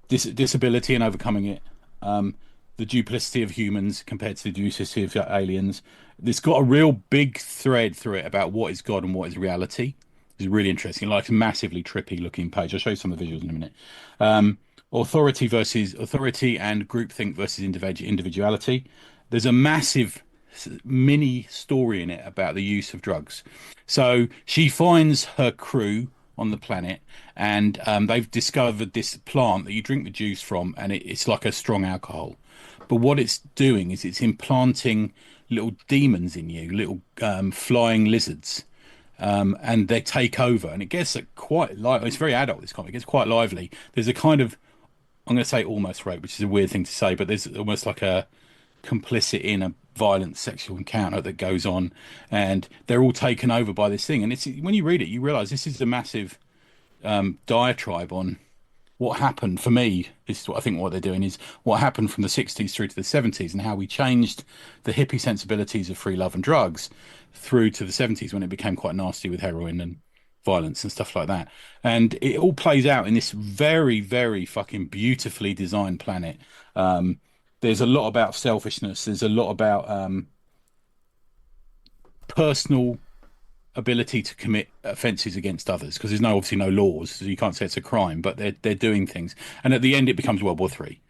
Speaker 3: disability and overcoming it, the duplicity of humans compared to the duplicity of aliens. It's got a real big thread through it about what is God and what is reality. It's really interesting, like a massively trippy looking page. I'll show you some of the visuals in a minute. Authority and groupthink versus individuality. There's a massive mini story in it about the use of drugs. So she finds her crew on the planet, and they've discovered this plant that you drink the juice from, and it's like a strong alcohol. But what it's doing is it's implanting little demons in you, little flying lizards. And they take over, and it gets quite lively. It's very adult, this comic. It gets quite lively. There's a kind of, I'm going to say almost rape, which is a weird thing to say, but there's almost like a complicit in a violent sexual encounter that goes on, and they're all taken over by this thing. And it's, when you read it, you realise this is a massive diatribe on what happened. For me, this is what I think what they're doing is what happened from the 60s through to the 70s, and how we changed the hippie sensibilities of free love and drugs through to the 70s, when it became quite nasty with heroin and violence and stuff like that. And it all plays out in this very, very fucking beautifully designed planet. There's a lot about selfishness. There's a lot about personal ability to commit offences against others, because there's obviously no laws, so you can't say it's a crime, but they're doing things. And at the end, it becomes World War III.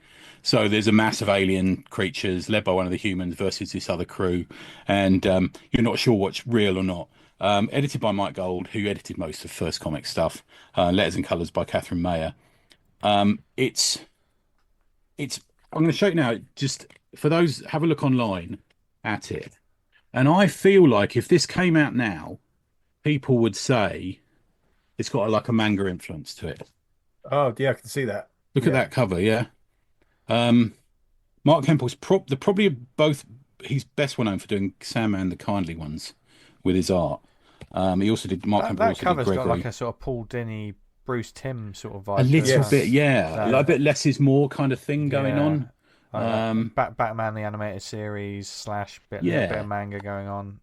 Speaker 3: So there's a mass of alien creatures led by one of the humans versus this other crew, and you're not sure what's real or not. Edited by Mike Gold, who edited most of First Comic stuff. Letters and colours by Catherine Mayer. It's. I'm going to show you now. Just for those, have a look online at it, and I feel like if this came out now, people would say it's got like a manga influence to it.
Speaker 2: Oh yeah, I can see that.
Speaker 3: Look at that cover, yeah. Mark Hempel's probably both. He's best well known for doing Sandman the Kindly ones with his art. He also did
Speaker 1: that cover's got like a sort of Paul Dini, Bruce Timm sort of vibe.
Speaker 3: A little bit, yeah, like a bit less is more kind of thing going on.
Speaker 1: Batman the animated series / bit of manga going on.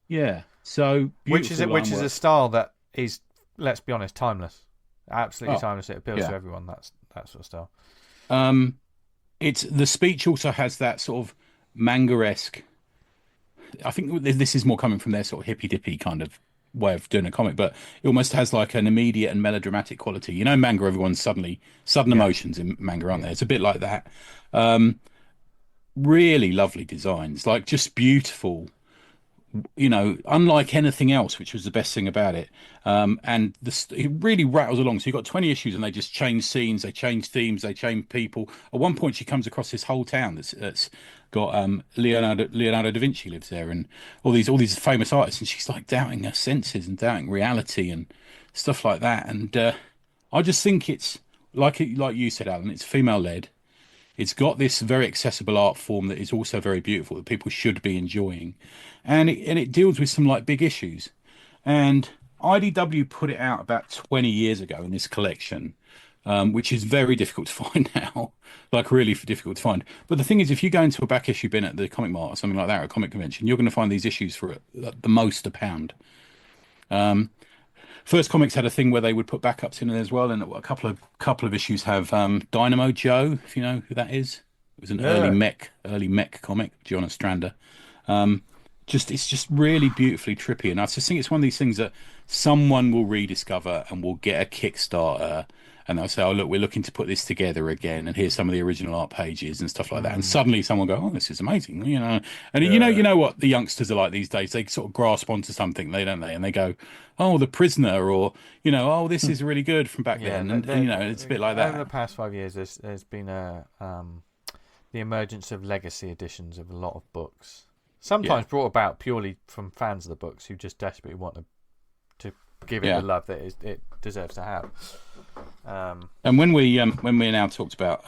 Speaker 3: Yeah. So
Speaker 1: which is a style that is, let's be honest, timeless. Absolutely timeless. It appeals to everyone. That sort of style.
Speaker 3: It's the speech also has that sort of manga-esque. I think this is more coming from their sort of hippy dippy kind of way of doing a comic, but it almost has like an immediate and melodramatic quality. Manga, everyone's sudden emotions in manga, aren't there? It's a bit like that. Really lovely designs, like just beautiful unlike anything else, which was the best thing about it. And it really rattles along. So you've got 20 issues, and they just change scenes, they change themes, they change people. At one point, she comes across this whole town that's got Leonardo da Vinci lives there, and all these famous artists, and she's like doubting her senses and doubting reality and stuff like that. And I just think it's like you said, Alan. It's female led. It's got this very accessible art form that is also very beautiful that people should be enjoying, and it deals with some like big issues. And IDW put it out about 20 years ago in this collection, which is very difficult to find now, like really difficult to find. But the thing is, if you go into a back issue bin at the Comic Mart or something like that, or a comic convention, you're going to find these issues for at the most £1. First Comics had a thing where they would put backups in there as well, and a couple of issues have Dynamo Joe, if you know who that is. It was an early mech comic, John Ostrander. It's just really beautifully trippy, and I just think it's one of these things that someone will rediscover and will get a Kickstarter, and they'll say, "Oh, look, we're looking to put this together again, and here's some of the original art pages and stuff like that." And suddenly, someone will go, "Oh, this is amazing," And you know what the youngsters are like these days. They sort of grasp onto something, don't they? And they go, "Oh, The Prisoner," or "Oh, this is really good from back then," and it's a bit like that.
Speaker 1: Over the past 5 years, there's been the emergence of legacy editions of a lot of books. Sometimes brought about purely from fans of the books who just desperately want to give it the love that it deserves to have.
Speaker 3: And when we now talked about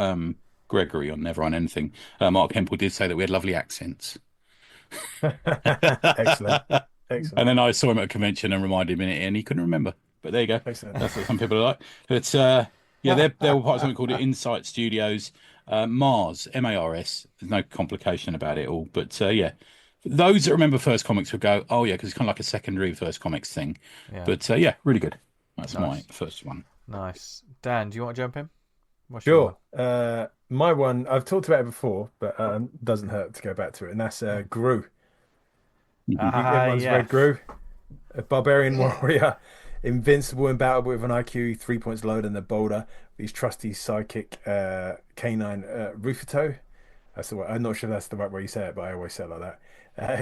Speaker 3: Gregory on Never on Anything, Mark Hempel did say that we had lovely accents.
Speaker 2: Excellent.
Speaker 3: And then I saw him at a convention and reminded him and he couldn't remember. But there you go.
Speaker 2: Excellent.
Speaker 3: That's what some people are like. But they're all part of something called Insight Studios. Mars, Mars. There's no complication about it all. But those that remember First Comics would go, oh yeah, because it's kind of like a secondary First Comics thing. Yeah. But really good. That's my first one.
Speaker 1: Nice. Dan, do you want to jump in? What's
Speaker 2: Sure. My one, I've talked about it before, but doesn't hurt to go back to it, and that's Groo. Everyone's read Groo, a barbarian warrior, invincible in battle with an IQ 3 points lower than the boulder. His trusty sidekick, canine Rufito. That's the way. I'm not sure that's the right way you say it, but I always say it like that.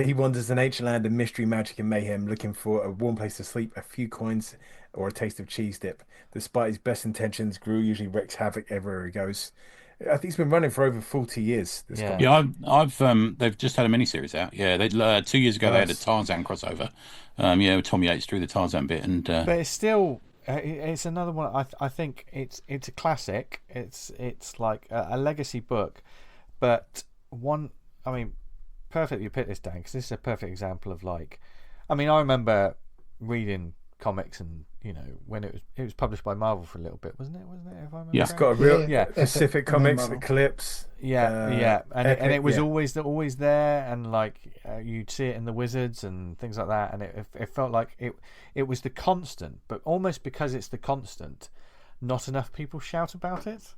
Speaker 2: He wanders an ancient land of mystery, magic, and mayhem, looking for a warm place to sleep, a few coins, or a taste of cheese dip. Despite his best intentions, Groo usually wreaks havoc everywhere he goes. I think it's been running for over 40 years.
Speaker 3: I've they've just had a miniseries out. Yeah, they 2 years ago they had a Tarzan crossover. Tom Yates drew the Tarzan bit, and
Speaker 1: but it's still it's another one. I think it's a classic. It's like a legacy book, but one. I mean, perfect you picked this, Dan, because this is a perfect example of I remember reading comics and when it was published by Marvel for a little bit, wasn't it? If I remember
Speaker 2: it's got a real Pacific Comics, Eclipse.
Speaker 1: And it was always there, and you'd see it in the Wizards and things like that, and it felt like it was the constant, but almost because it's the constant, not enough people shout about it.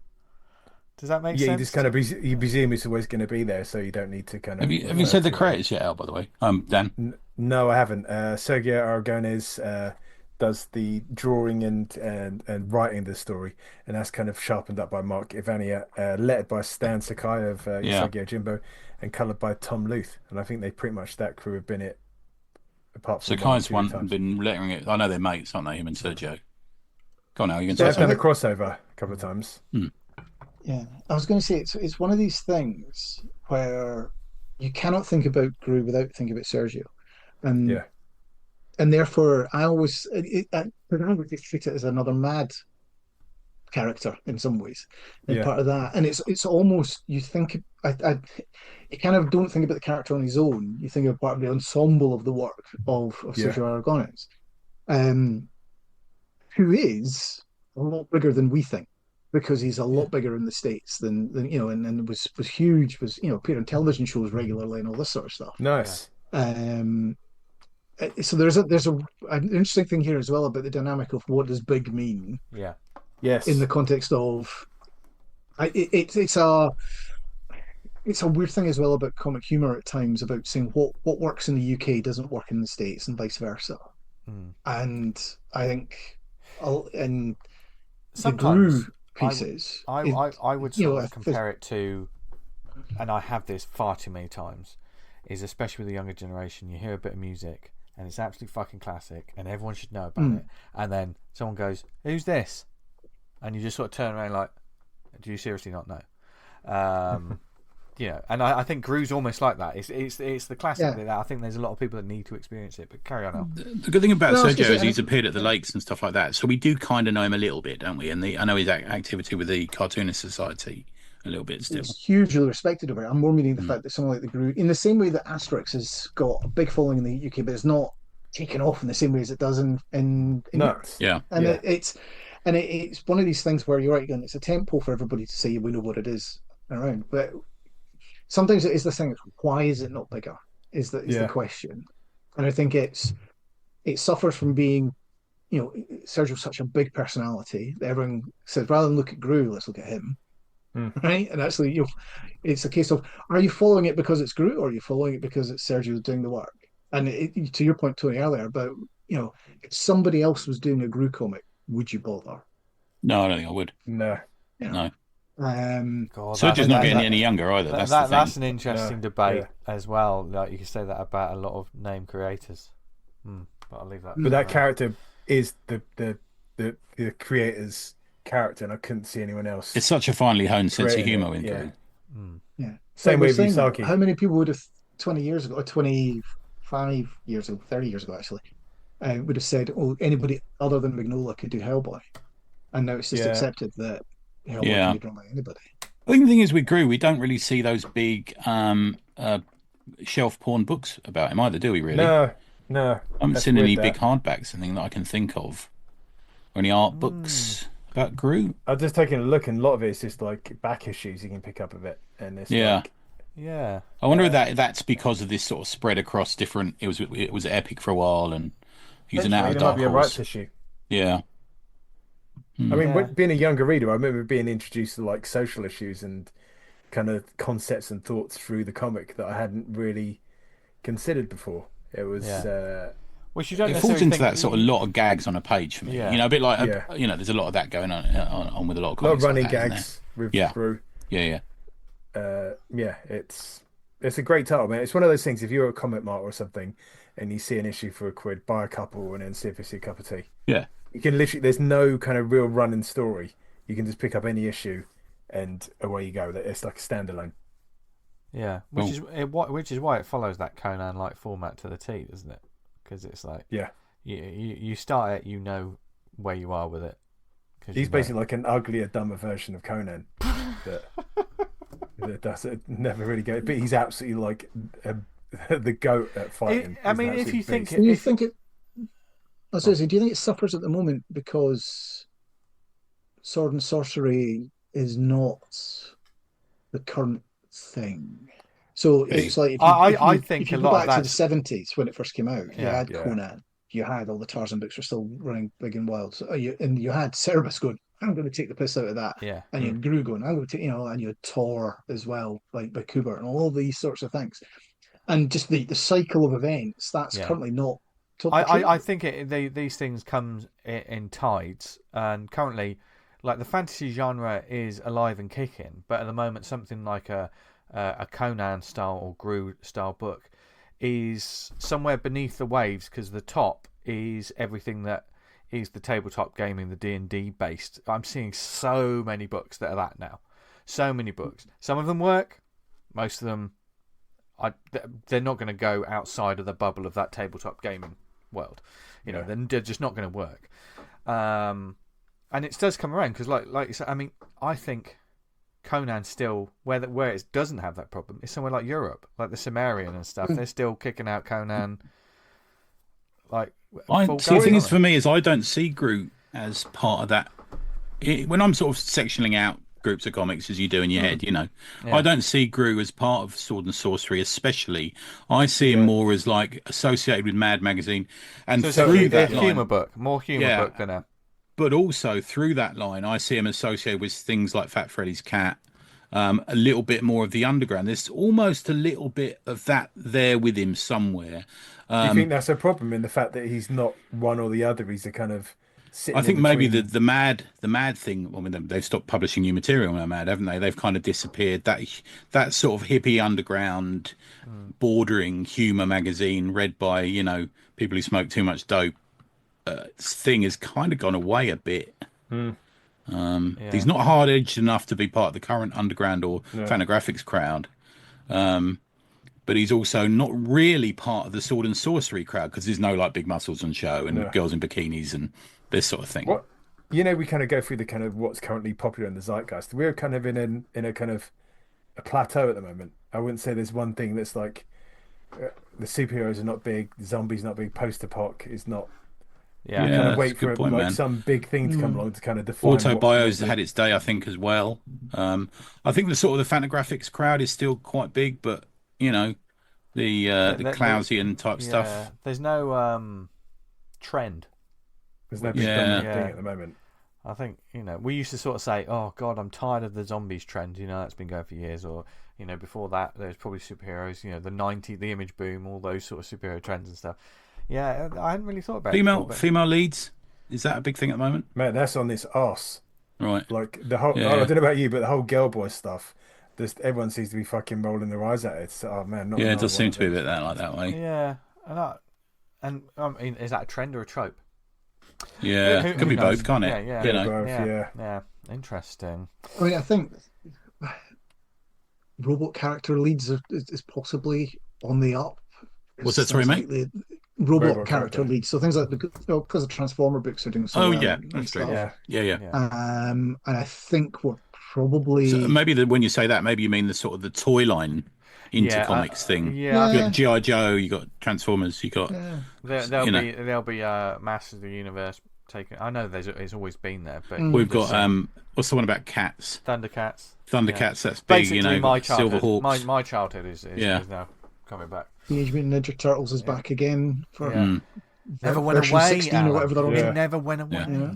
Speaker 1: Does that make sense?
Speaker 2: You just kind of you presume it's always going to be there, so you don't need to kind of.
Speaker 3: Have you said the creators yet, Al? By the way, Dan.
Speaker 2: No, I haven't. Sergio Aragones does the drawing and writing the story, and that's kind of sharpened up by Mark Ivania, lettered by Stan Sakai of Usagi Jimbo, and coloured by Tom Luth. And I think they pretty much that crew have been it. Apart from
Speaker 3: Sakai's been lettering it. I know they're mates, aren't they? Him and Sergio. Go on now. You can say
Speaker 2: they've done a crossover a couple of times.
Speaker 4: Yeah, I was going to say it's one of these things where you cannot think about Groo without thinking about Sergio, and therefore I always treat it as another mad character in some ways, and part of that, and it's almost you think you kind of don't think about the character on his own. You think of part of the ensemble of the work of Sergio Aragones, who is a lot bigger than we think. Because he's a lot bigger in the States than and was huge, appeared on television shows regularly and all this sort of stuff.
Speaker 2: Nice.
Speaker 4: So there's an interesting thing here as well about the dynamic of what does big mean.
Speaker 1: Yeah.
Speaker 2: Yes.
Speaker 4: In the context of, it's a weird thing as well about comic humor at times about saying what works in the UK doesn't work in the States and vice versa. And I think in
Speaker 1: sometimes.
Speaker 4: The Groo pieces.
Speaker 1: I would sort of compare it to, and I have this far too many times. is, especially with the younger generation, you hear a bit of music and it's absolutely fucking classic and everyone should know about it, and then someone goes, "Who's this?" and you just sort of turn around like, "Do you seriously not know?" And I think Groo's almost like that. It's the classic that I think there's a lot of people that need to experience it. But carry on now.
Speaker 3: The good thing about Sergio is he's appeared at the lakes and stuff like that, so we do kind of know him a little bit, don't we? And I know his activity with the Cartoonist Society a little bit still.
Speaker 4: It's hugely respected over it. I'm more meaning the fact that someone like the Groo, in the same way that Asterix has got a big following in the UK, but it's not taken off in the same way as it does in Europe.
Speaker 3: Yeah.
Speaker 4: And it's one of these things where you're right, again, it's a template for everybody to say we know what it is around. But sometimes it is the thing, why is it not bigger? Is the question. And I think it suffers from being, Sergio's such a big personality that everyone says, rather than look at Groo, let's look at him. Right? And actually, it's a case of, are you following it because it's Groo, or are you following it because it's Sergio doing the work? And to your point, Tony, earlier about, if somebody else was doing a Groo comic, would you bother?
Speaker 3: No, I don't think I would.
Speaker 2: No.
Speaker 3: No.
Speaker 1: God,
Speaker 3: Sergio's not getting any younger either. That's
Speaker 1: an interesting debate as well. Like, you can say that about a lot of name creators. But I'll leave that.
Speaker 2: But that character is the creator's character, and I couldn't see anyone else.
Speaker 3: It's such a finely honed sense of humour in Groo.
Speaker 4: Yeah.
Speaker 2: Same way with Usagi.
Speaker 4: How many people would have 20 years ago, or 25 years ago, 30 years ago actually, would have said, "Oh, anybody other than Mignola could do Hellboy," and now it's just accepted that Hellboy can be drawn by anybody.
Speaker 3: I think the thing is with Groo, we don't really see those big shelf porn books about him either, do we? Really?
Speaker 2: No.
Speaker 3: I haven't seen any big hardbacks, anything that I can think of, or any art books about Groo.
Speaker 2: I've just taken a look, and a lot of it is just like back issues you can pick up of it, and it's
Speaker 1: I
Speaker 3: wonder if that's because of this sort of spread across different. It was Epic for a while, and he's an out of Dark
Speaker 2: Horse. Might be a rights issue.
Speaker 3: Yeah.
Speaker 2: I mean, being a younger reader, I remember being introduced to like social issues and kind of concepts and thoughts through the comic that I hadn't really considered before. It was.
Speaker 1: Which you don't.
Speaker 3: It falls into that sort of lot of gags on a page for me.
Speaker 1: Yeah.
Speaker 3: A bit like there's a lot of that going on with a lot of comics.
Speaker 2: A lot of running
Speaker 3: like that,
Speaker 2: gags with Groo. It's a great title, man. It's one of those things. If you're a comic mart or something, and you see an issue for £1, buy a couple and then see if it's your cup of tea.
Speaker 3: Yeah.
Speaker 2: You can literally. There's no kind of real running story. You can just pick up any issue, and away you go. It's like a standalone.
Speaker 1: Yeah, which is why it follows that Conan-like format to the T, doesn't it? Because it's like you start it, you know where you are with it.
Speaker 2: He's basically like an uglier, dumber version of Conan. that does it never really go, but he's absolutely like the goat at fighting.
Speaker 1: I mean, if you think,
Speaker 4: do you think it suffers at the moment because sword and sorcery is not the current thing? So it's like
Speaker 1: I think
Speaker 4: if you
Speaker 1: a
Speaker 4: go
Speaker 1: lot
Speaker 4: back
Speaker 1: of
Speaker 4: to the 70s when it first came out, you had
Speaker 2: Yeah.
Speaker 4: Conan, you had all the Tarzan books were still running big and wild, so you had Cerebus going, I'm going to take the piss out of that, and you had Groo going, I'm going to take, and you had Tor as well, like by Kubert, and all these sorts of things, and just the cycle of events that's currently not.
Speaker 1: I think these things come in tides, and currently, like, the fantasy genre is alive and kicking, but at the moment something like a Conan style or Groo style book is somewhere beneath the waves, because the top is everything that is the tabletop gaming, the D&D based. I'm seeing so many books that are that now. So many books. Some of them work. Most of them, they're not going to go outside of the bubble of that tabletop gaming world. They're just not going to work. And it does come around because, like you said, I mean, I think Conan still, where it doesn't have that problem, is somewhere like Europe, like the Cimmerian and stuff. They're still kicking out Conan. Like,
Speaker 3: the thing is, for me, is I don't see Groo as part of that. When I'm sort of sectioning out groups of comics, as you do in your head, I don't see Groo as part of Sword and Sorcery, especially. I see him more as like associated with Mad Magazine, and
Speaker 1: so
Speaker 3: through that
Speaker 1: humour book, more humour book than a.
Speaker 3: But also through that line, I see him associated with things like Fat Freddy's Cat, a little bit more of the underground. There's almost a little bit of that there with him somewhere.
Speaker 2: Do you think that's a problem in the fact that he's not one or the other? He's a kind of sitting
Speaker 3: I think
Speaker 2: in
Speaker 3: maybe
Speaker 2: between.
Speaker 3: the mad thing. I mean, they've stopped publishing new material on Mad, haven't they? They've kind of disappeared. That sort of hippie underground, bordering humor magazine, read by people who smoke too much dope, thing has kind of gone away a bit. He's not hard edged enough to be part of the current underground or
Speaker 2: No.
Speaker 3: Fantagraphics crowd. But he's also not really part of the sword and sorcery crowd because there's no like big muscles on show and girls in bikinis and this sort of thing.
Speaker 2: What we kind of go through the kind of what's currently popular in the zeitgeist. We're kind of in a kind of a plateau at the moment. I wouldn't say there's one thing that's like the superheroes are not big, the zombies not big, post-apoc is not.
Speaker 1: Yeah,
Speaker 2: We kind of
Speaker 3: that's
Speaker 2: wait
Speaker 3: a
Speaker 2: for
Speaker 3: good point, man.
Speaker 2: some big thing to come along to kind of define.
Speaker 3: Autobios had its day, I think, as well. I think the sort of the Fantagraphics crowd is still quite big, but the Klausian type stuff.
Speaker 1: There's no trend.
Speaker 2: There's no big thing at the moment.
Speaker 1: I think we used to sort of say, "Oh God, I'm tired of the zombies trend." That's been going for years. Or before that, there's probably superheroes. The '90s, the image boom, all those sort of superhero trends and stuff. Yeah, I hadn't really thought about
Speaker 3: female leads. Is that a big thing at the moment?
Speaker 2: Man, that's on this arse.
Speaker 3: Right.
Speaker 2: Like the whole. I don't know about you, but the whole girl boy stuff. Just everyone seems to be fucking rolling their eyes at it. So, oh man, not
Speaker 3: it does seem to be a bit that way.
Speaker 1: Yeah, and I mean, is that a trend or a trope?
Speaker 3: Yeah, it could be both, can't it?
Speaker 1: Yeah. Interesting.
Speaker 4: I mean, I think robot character leads is possibly on the up.
Speaker 3: What's that, sorry, mate?
Speaker 4: Like robot character leads. So things like because the Transformer books are doing so well.
Speaker 3: That's true. Yeah.
Speaker 4: And I think we're probably
Speaker 3: maybe when you say that, maybe you mean the sort of the toy line into comics thing. You got G.I. Joe, you got Transformers, you got
Speaker 1: there'll be Masters of the Universe taken. I know it's always been there, but
Speaker 3: we've got what's the one about cats?
Speaker 1: Thundercats.
Speaker 3: That's big.
Speaker 1: Basically, my childhood.
Speaker 3: Silverhawks.
Speaker 1: My childhood is now coming back.
Speaker 4: Teenage Mutant Ninja Turtles is back again for
Speaker 1: never went
Speaker 4: version
Speaker 1: away.
Speaker 4: 16 or whatever they're on.
Speaker 1: It never went away.
Speaker 4: Yeah.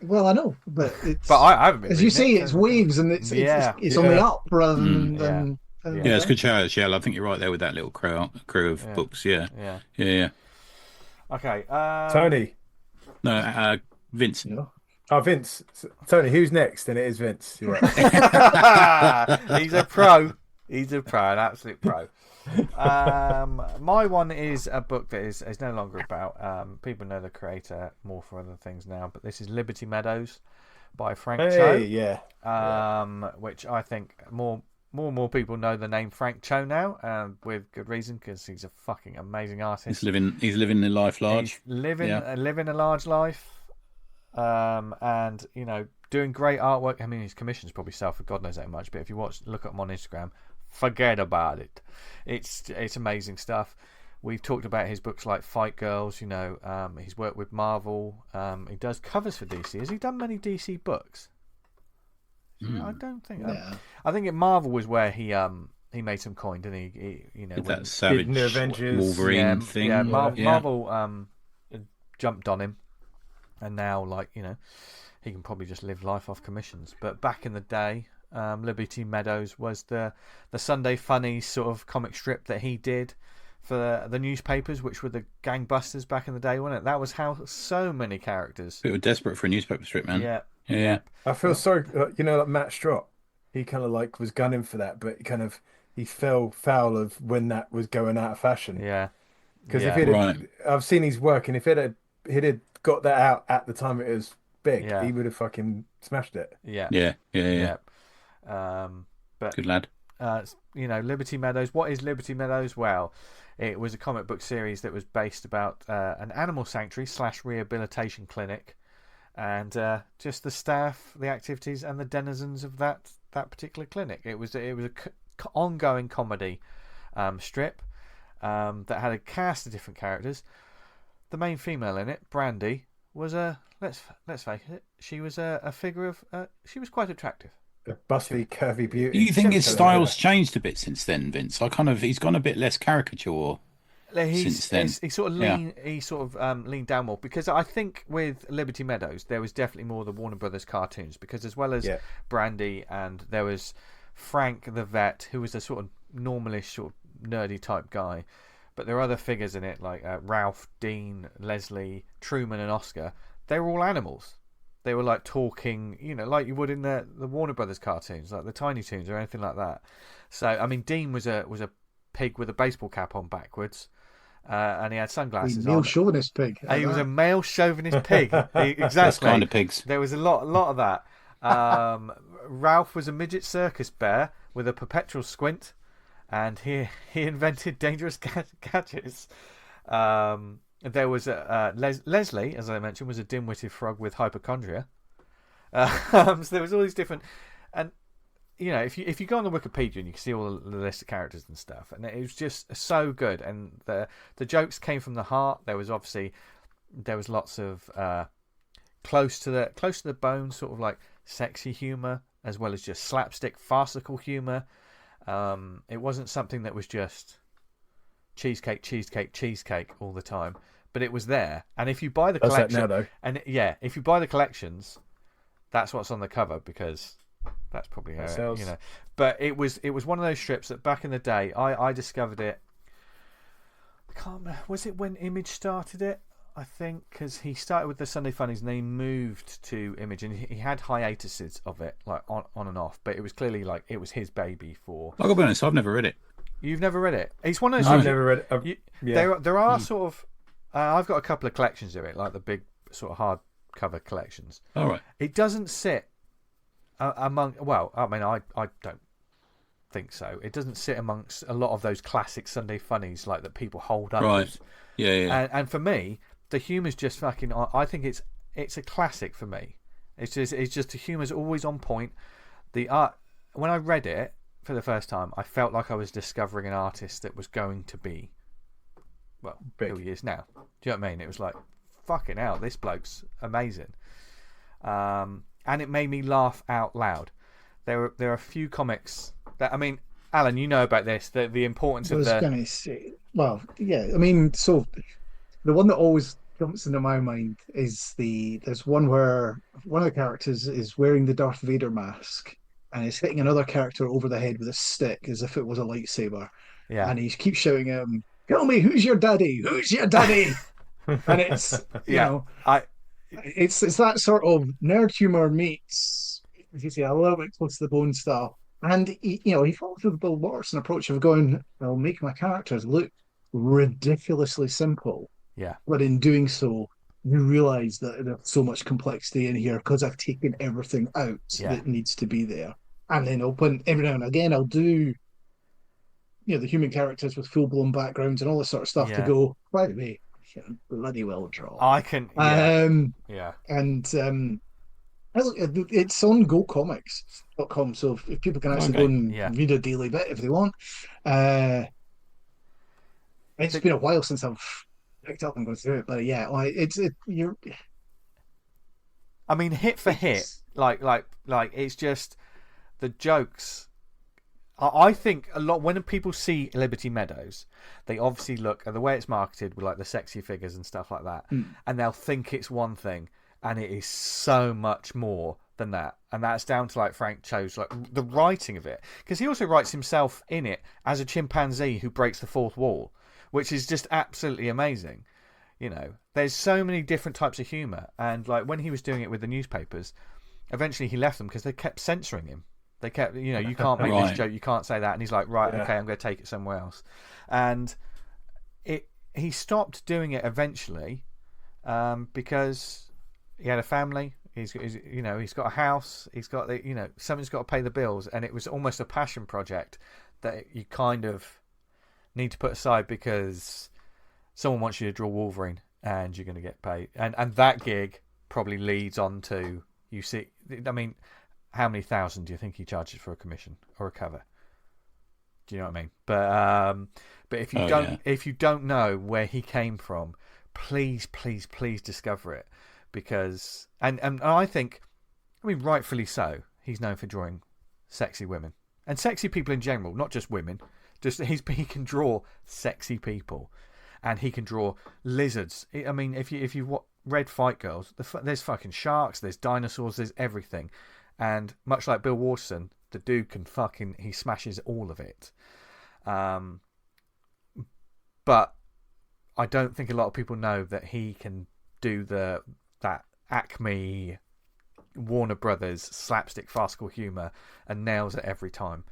Speaker 4: Well, I know, but it's.
Speaker 1: But I haven't been.
Speaker 4: As you say, it's waves and it's on the up rather than.
Speaker 3: It's a good show, Shell. I think you're right there with that little crew of books. Yeah.
Speaker 1: Okay.
Speaker 2: Tony.
Speaker 3: No, Vince.
Speaker 4: Yeah.
Speaker 2: Oh, Vince. Tony, who's next? And it is Vince. You're right.
Speaker 1: He's a pro. He's an absolute pro. My one is a book that is no longer about. People know the creator more for other things now, but this is Liberty Meadows by Frank Cho. Which I think more people know the name Frank Cho now, with good reason, because he's a fucking amazing artist.
Speaker 3: He's living the life large.
Speaker 1: He's living a large life, and doing great artwork. I mean, his commissions probably sell for God knows how much, but if you look at him on Instagram, forget about it. It's amazing stuff. We've talked about his books like Fight Girls. He's worked with Marvel. He does covers for DC. Has he done many DC books? I don't think. I think Marvel was where he made some coin, didn't he?
Speaker 3: That Savage Wolverine thing.
Speaker 1: Yeah, Marvel jumped on him, and now he can probably just live life off commissions. But back in the day, Liberty Meadows was the Sunday Funnies sort of comic strip that he did for the newspapers, which were the gangbusters back in the day, wasn't it? That was how so many characters.
Speaker 3: We were desperate for a newspaper strip, man.
Speaker 1: Yeah.
Speaker 2: I feel sorry, like Matt Strott. He kind of was gunning for that, but he fell foul of when that was going out of fashion.
Speaker 1: Yeah.
Speaker 2: Because I've seen his work, and if he'd got that out at the time it was big, he would have fucking smashed it.
Speaker 3: Yeah.
Speaker 1: But
Speaker 3: good lad.
Speaker 1: Liberty Meadows. What is Liberty Meadows? Well, it was a comic book series that was based about an animal sanctuary / rehabilitation clinic, and just the staff, the activities, and the denizens of that particular clinic. It was a ongoing comedy strip that had a cast of different characters. The main female in it, Brandy, was let's face it, she was a figure of she was quite attractive.
Speaker 2: A busty, curvy beauty.
Speaker 3: Do you think his style's changed a bit since then, Vince? He's gone a bit less caricature since then.
Speaker 1: He sort of leaned down more, because I think with Liberty Meadows there was definitely more the Warner Brothers cartoons, because as well as Brandy, and there was Frank the vet, who was a sort of normalish, sort of nerdy type guy, but there are other figures in it like Ralph, Dean, Leslie, Truman, and Oscar. they were all animals. They were like talking, like you would in the Warner Brothers cartoons, like the Tiny Toons or anything like that. So I mean, Dean was a pig with a baseball cap on backwards, and he had sunglasses
Speaker 4: male
Speaker 1: on.
Speaker 4: chauvinist pig.
Speaker 1: He was a male chauvinist pig. Exactly.
Speaker 3: Best kind of pigs.
Speaker 1: There was a lot of that. Ralph was a midget circus bear with a perpetual squint, and he invented dangerous gadgets. There was Leslie, as I mentioned, was a dim-witted frog with hypochondria. So there was all these different, and if you go on the Wikipedia and you can see all the list of characters and stuff, and it was just so good, and the jokes came from the heart. There was lots of close to the bone, sort of like sexy humor, as well as just slapstick farcical humor. It wasn't something that was just cheesecake all the time, but it was there. And if you buy the collection,
Speaker 2: now, though.
Speaker 1: And if you buy the collections, that's what's on the cover, because that's probably how
Speaker 2: sells.
Speaker 1: But it was one of those strips that back in the day I discovered it. I can't remember, was it when Image started it? I think because he started with the Sunday Funnies and then he moved to Image, and he had hiatuses of it, like on and off. But it was clearly like it was his baby for.
Speaker 3: I'll be honest, I've never read it.
Speaker 1: You've never read it? It's one of those.
Speaker 2: I've never read it.
Speaker 1: There are sort of. I've got a couple of collections of it, like the big sort of hardcover collections.
Speaker 3: All right.
Speaker 1: It doesn't sit among. Well, I mean, I don't think so. It doesn't sit amongst a lot of those classic Sunday Funnies like that people hold up.
Speaker 3: Right. Yeah.
Speaker 1: And for me, the humour's just fucking. I think it's a classic for me. It's just the humour's always on point. The art. When I read it for the first time, I felt like I was discovering an artist that was going to be, well,
Speaker 2: big.
Speaker 1: Who he is now. Do you know what I mean? It was like, fucking hell, this bloke's amazing. And it made me laugh out loud. There are a few comics that, I mean, Alan, you know about this, the importance of the...
Speaker 4: I was going to say, well, yeah, I mean, so the one that always jumps into my mind is there's one where one of the characters is wearing the Darth Vader mask and is hitting another character over the head with a stick as if it was a lightsaber.
Speaker 1: Yeah.
Speaker 4: And he keeps shouting at him, "Tell me, who's your daddy? Who's your daddy?" And it's, it's that sort of nerd humor meets, as you say, a little bit close to the bone style. And he follows with Bill Watterson approach of going, "I'll make my characters look ridiculously simple."
Speaker 1: Yeah.
Speaker 4: But in doing so, you realise that there's so much complexity in here because I've taken everything out that needs to be there. And then every now and again, I'll do, the human characters with full-blown backgrounds and all this sort of stuff to go, by the way, I can bloody well draw.
Speaker 1: I can,
Speaker 4: And it's on GoComics.com, so if people can actually go and read a daily bit if they want. It's been a while since I've picked up and gone through it, but you're.
Speaker 1: I mean, hit for hit, like it's just the jokes. I think a lot when people see Liberty Meadows, they obviously look at the way it's marketed with like the sexy figures and stuff like that, and they'll think it's one thing, and it is so much more than that. And that's down to like Frank Cho's like the writing of it, because he also writes himself in it as a chimpanzee who breaks the fourth wall, which is just absolutely amazing. There's so many different types of humour, and like when he was doing it with the newspapers, eventually he left them because they kept censoring him. They kept, you can't make this joke, you can't say that, and he's like, right, okay, I'm going to take it somewhere else. And he stopped doing it eventually because he had a family. He's got a house. He's got something's got to pay the bills, and it was almost a passion project that you kind of need to put aside because someone wants you to draw Wolverine and you're going to get paid, and that gig probably leads on to how many thousand do you think he charges for a commission or a cover? Do you know what I mean? But if you don't know where he came from, please discover it, because and I think, rightfully so, he's known for drawing sexy women and sexy people in general, not just women. Just he can draw sexy people, and he can draw lizards. I mean, if you read Fight Girls, there's fucking sharks, there's dinosaurs, there's everything. And much like Bill Watterson, the dude can he smashes all of it. But I don't think a lot of people know that he can do that Acme, Warner Brothers slapstick farcical humour and nails it every time.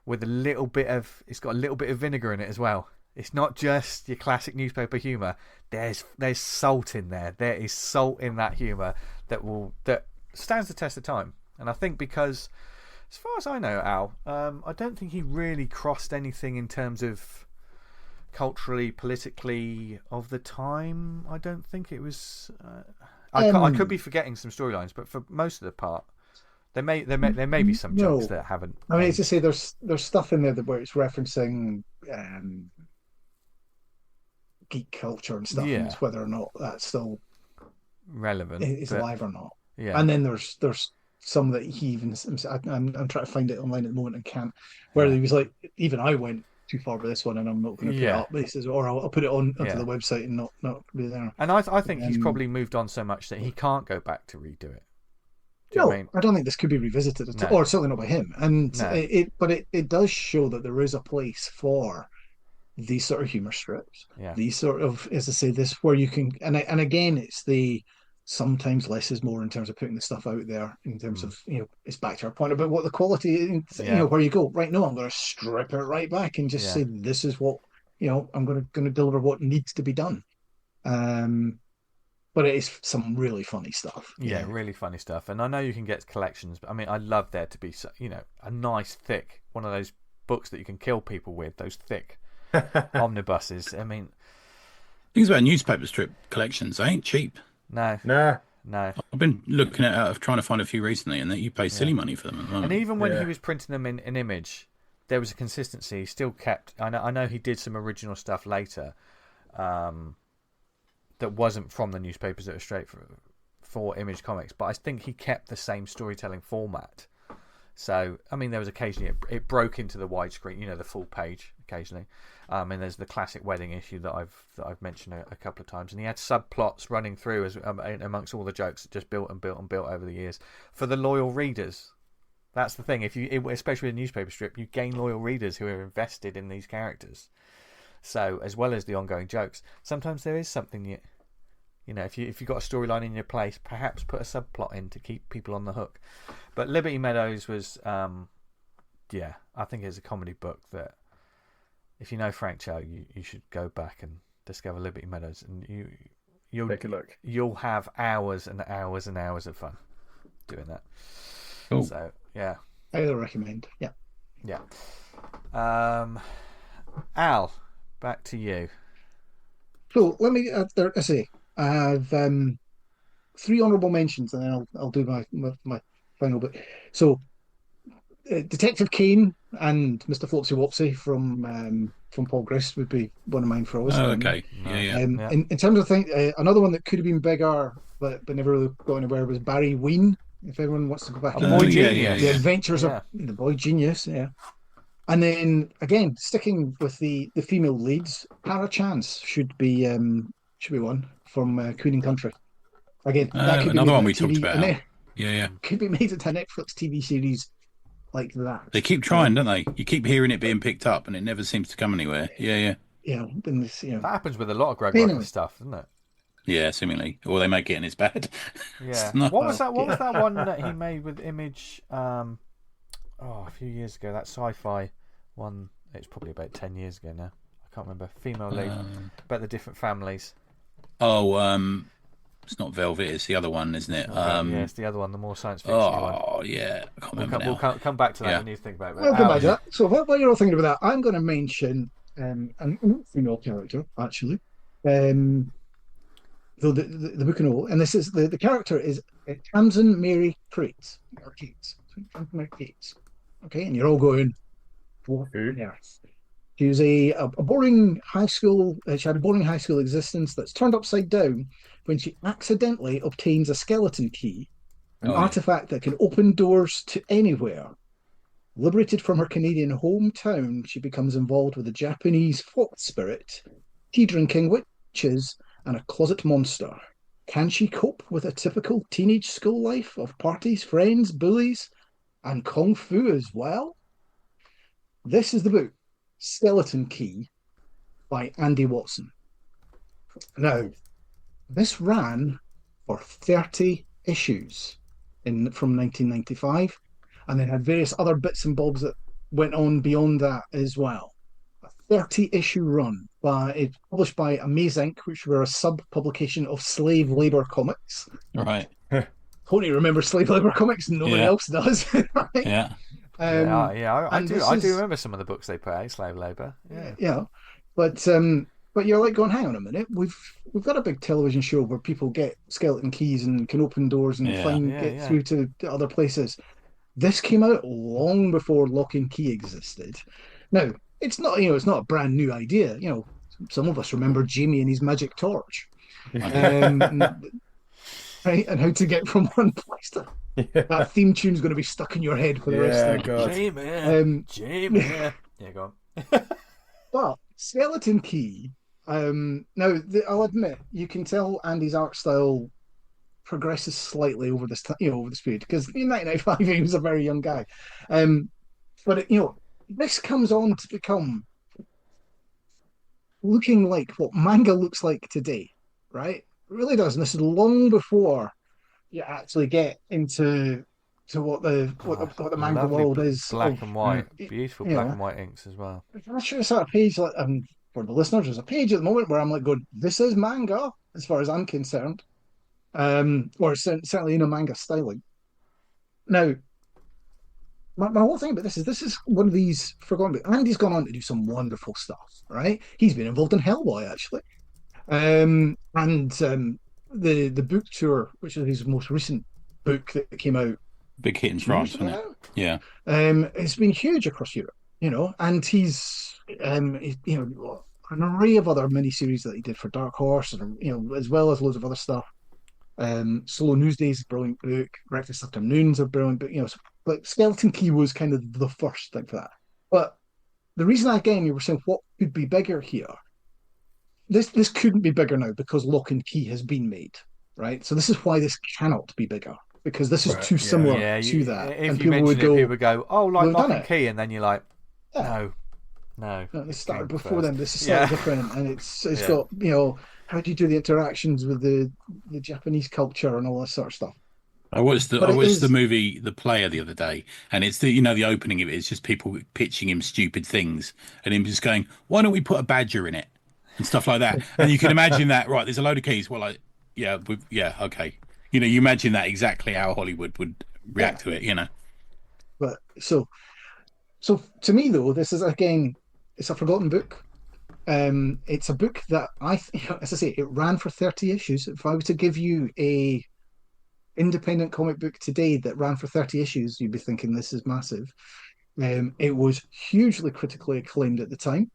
Speaker 1: With it's got a little bit of vinegar in it as well. It's not just your classic newspaper humour. There's salt in there. There is salt in that humour that stands the test of time. And I think because, as far as I know, Al, I don't think he really crossed anything in terms of culturally, politically of the time. I don't think it was. I could be forgetting some storylines, but for most of the part, there may be some jokes that haven't.
Speaker 4: I mean, it's to say there's stuff in there where it's referencing geek culture and stuff, and it's whether or not that's still
Speaker 1: relevant,
Speaker 4: is alive or not.
Speaker 1: Yeah.
Speaker 4: And then there's some that he even, I'm trying to find it online at the moment and can't, where he was like, even I went too far with this one and I'm not going to put it up. But he says, or I'll put it onto the website and not be there.
Speaker 1: And I think he's probably moved on so much that he can't go back to redo it.
Speaker 4: I don't think this could be revisited at all, or certainly not by him. And it does show that there is a place for these sort of humor strips.
Speaker 1: Yeah.
Speaker 4: These sort of, as I say, this where you can, and again, it's the sometimes less is more in terms of putting the stuff out there. In terms of it's back to our point about what the quality, where you go. Right, no, I'm going to strip it right back and just say this is what I'm going to deliver what needs to be done. But it is some really funny stuff.
Speaker 1: Yeah, really funny stuff. And I know you can get collections, but I mean, I'd love there to be, a nice, thick, one of those books that you can kill people with, those thick omnibuses. I mean,
Speaker 3: things about newspaper strip collections, they ain't cheap.
Speaker 1: No.
Speaker 3: I've been looking at trying to find a few recently, and that you pay silly money for them at the moment.
Speaker 1: And even when he was printing them in an image, there was a consistency. He still kept. I know he did some original stuff later. That wasn't from the newspapers, that were straight for Image Comics, but I think he kept the same storytelling format. So, I mean, there was occasionally it broke into the widescreen, the full page occasionally. And there's the classic wedding issue that I've mentioned a couple of times, and he had subplots running through as amongst all the jokes that just built and built and built over the years for the loyal readers. That's the thing. Especially with a newspaper strip, you gain loyal readers who are invested in these characters. So, as well as the ongoing jokes, sometimes there is something if you've got a storyline in your place, perhaps put a subplot in to keep people on the hook. But Liberty Meadows was, I think it's a comedy book that, if you know Frank Cho, you should go back and discover Liberty Meadows, and you'll
Speaker 2: take a look.
Speaker 1: You'll have hours and hours and hours of fun doing that.
Speaker 3: Cool.
Speaker 1: So yeah,
Speaker 4: I recommend.
Speaker 1: Yeah. Al, back to you.
Speaker 4: So let me. I say I have 3 honourable mentions, and then I'll do my final bit. So, Detective Kane and Mr. Flopsy Wopsy from Paul Grist would be one of mine for always.
Speaker 3: Okay. Yeah.
Speaker 4: In terms of another one that could have been bigger, but never really got anywhere, was Barry Ween. If everyone wants to go back, the Adventures of the Boy Genius. Yeah. And then again, sticking with the female leads, Para Chance should be one from Queen and Country. Again, that could be
Speaker 3: another one we
Speaker 4: TV,
Speaker 3: talked about. Yeah.
Speaker 4: Could be made into a Netflix TV series like that.
Speaker 3: They keep trying, don't they? You keep hearing it being picked up, and it never seems to come anywhere. Yeah.
Speaker 4: Yeah,
Speaker 1: that happens with a lot of Greg Rucka stuff, doesn't it?
Speaker 3: Yeah, seemingly. Or they make it and it's bad.
Speaker 1: Yeah. What was that one that he made with Image a few years ago? That sci-fi one. It's probably about 10 years ago now. I can't remember. Female lead. About the different families.
Speaker 3: It's not Velvet, it's the other one, isn't it?
Speaker 1: It's the other one, the more science fiction one.
Speaker 3: Oh, yeah. I can't remember
Speaker 1: We'll come back to that when you think about it.
Speaker 4: We'll come back to that. So while you're all thinking about that, I'm going to mention a female character, actually. The book and all. And this is the character is Tamsin Mary Cates. Okay, and you're all going, what on earth? She was a boring high school. She had a boring high school existence that's turned upside down when she accidentally obtains a skeleton key, an artifact that can open doors to anywhere. Liberated from her Canadian hometown, she becomes involved with a Japanese folk spirit, tea-drinking witches, and a closet monster. Can she cope with a typical teenage school life of parties, friends, bullies, and kung fu as well? This is the book, Skeleton Key, by Andy Watson. Now, this ran for 30 issues from 1995, and then had various other bits and bobs that went on beyond that as well. A 30-issue run published by Amaze Inc., which were a sub-publication of Slave Labor Comics.
Speaker 3: Right.
Speaker 4: Tony remembers Slave Labor Comics, nobody else does. Right?
Speaker 3: Yeah.
Speaker 1: I do remember some of the books they put out, Slave Labor.
Speaker 4: Yeah. But you're like going, hang on a minute, we've got a big television show where people get skeleton keys and can open doors and get through to other places. This came out long before Lock and Key existed. Now, it's not a brand new idea. Some of us remember Jamie and his magic torch. Right, and how to get from one place to that theme tune's going to be stuck in your head for the rest of the
Speaker 1: night. Jamie. Yeah, go on.
Speaker 4: But Skeleton Key. Now, I'll admit, you can tell Andy's art style progresses slightly over this period, because in 1995 he was a very young guy. But this comes on to become looking like what manga looks like today, right? It really does, and this is long before you actually get into what the manga world is.
Speaker 1: Black and white, beautiful black and white inks as well.
Speaker 4: I'm sure it's a page for the listeners. There's a page at the moment where I'm like going, "This is manga," as far as I'm concerned, or certainly manga styling. Now, my whole thing about this is one of these forgotten. Andy's gone on to do some wonderful stuff, right? He's been involved in Hellboy actually. And the book tour, which is his most recent book that came out,
Speaker 3: big hit in France, wasn't it? Yeah.
Speaker 4: It's been huge across Europe, and he's an array of other miniseries that he did for Dark Horse, and as well as loads of other stuff. Solo Newsdays is a brilliant book. Breakfast Afternoons are brilliant, but Skeleton Key was kind of the first thing for that. But the reason, again, you were saying what could be bigger here. This couldn't be bigger now because Lock and Key has been made, right? So this is why this cannot be bigger, because this is too similar to that.
Speaker 1: If you mention it, people would go, "Oh, like Lock and Key," and then you're like, "No."
Speaker 4: This started before then. This is slightly different, and it's got how do you do the interactions with the Japanese culture and all that sort of stuff.
Speaker 3: I watched the movie The Player the other day, and it's the opening of it is just people pitching him stupid things, and him just going, "Why don't we put a badger in it?" and stuff like that. And you can imagine that, right? There's a load of keys. Well, okay. You imagine that exactly how Hollywood would react to it.
Speaker 4: But so to me though, this is again, it's a forgotten book. It's a book that as I say, it ran for 30 issues. If I were to give you a independent comic book today that ran for 30 issues, you'd be thinking this is massive. It was hugely critically acclaimed at the time.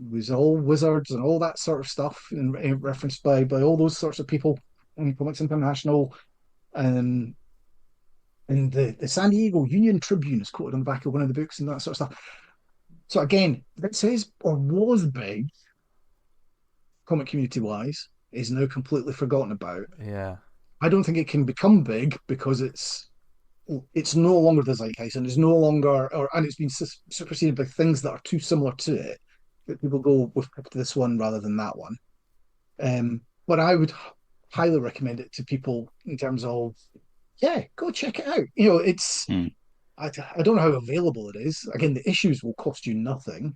Speaker 4: It was all wizards and all that sort of stuff, and referenced by all those sorts of people in Comics International. And the San Diego Union Tribune is quoted on the back of one of the books and that sort of stuff. So again, it says, or was big, comic community wise, is now completely forgotten about.
Speaker 1: Yeah.
Speaker 4: I don't think it can become big because it's no longer the zeitgeist, and it's no longer, and it's been superseded by things that are too similar to it. That people go, we've picked this one rather than that one. But I would highly recommend it to people in terms of, go check it out. It's I don't know how available it is. Again, the issues will cost you nothing.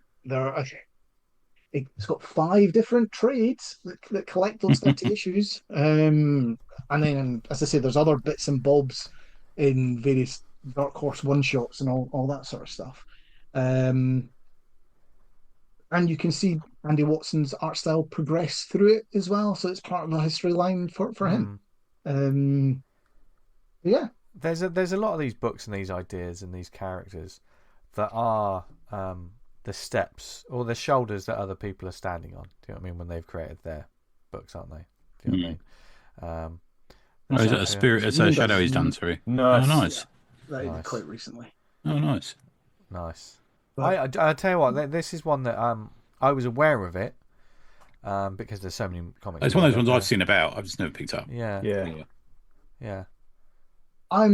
Speaker 4: It's got 5 different trades that collect those 30 issues. And then, as I say, there's other bits and bobs in various Dark Horse one-shots and all that sort of stuff. And you can see Andy Watson's art style progress through it as well. So it's part of the history line for him. Yeah.
Speaker 1: There's a lot of these books and these ideas and these characters that are the steps or the shoulders that other people are standing on. Do you know what I mean? When they've created their books, aren't they? Do you know what I mean?
Speaker 3: Is that a spirit? It's a shadow he's done, sorry.
Speaker 2: Nice.
Speaker 3: Oh, nice.
Speaker 4: That quite recently.
Speaker 3: Oh, nice.
Speaker 1: Nice. I tell you what, this is one that I was aware of it because there's so many comics.
Speaker 3: It's one of those ones I've seen about. I've just never picked up.
Speaker 1: Yeah.
Speaker 4: I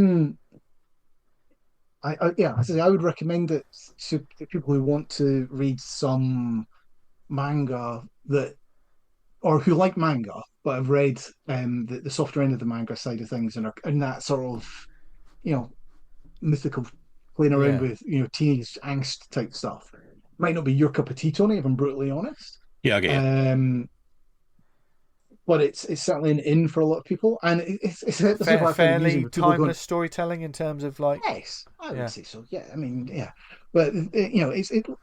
Speaker 4: would recommend it to people who want to read some manga that or who like manga but have read the softer end of the manga side of things and are in that sort of, you know, mythical playing around
Speaker 1: Yeah.
Speaker 4: with, you know, teenage angst type stuff. Might not be your cup of tea, Tony, if I'm brutally honest.
Speaker 3: Yeah, I get you.
Speaker 4: But it's certainly an in for a lot of people, and this is why I find it
Speaker 1: Fairly
Speaker 4: amusing with people
Speaker 1: timeless
Speaker 4: going,
Speaker 1: storytelling in terms of like.
Speaker 4: yes, I would
Speaker 1: Yeah.
Speaker 4: say so. Yeah, I mean, yeah, but you know,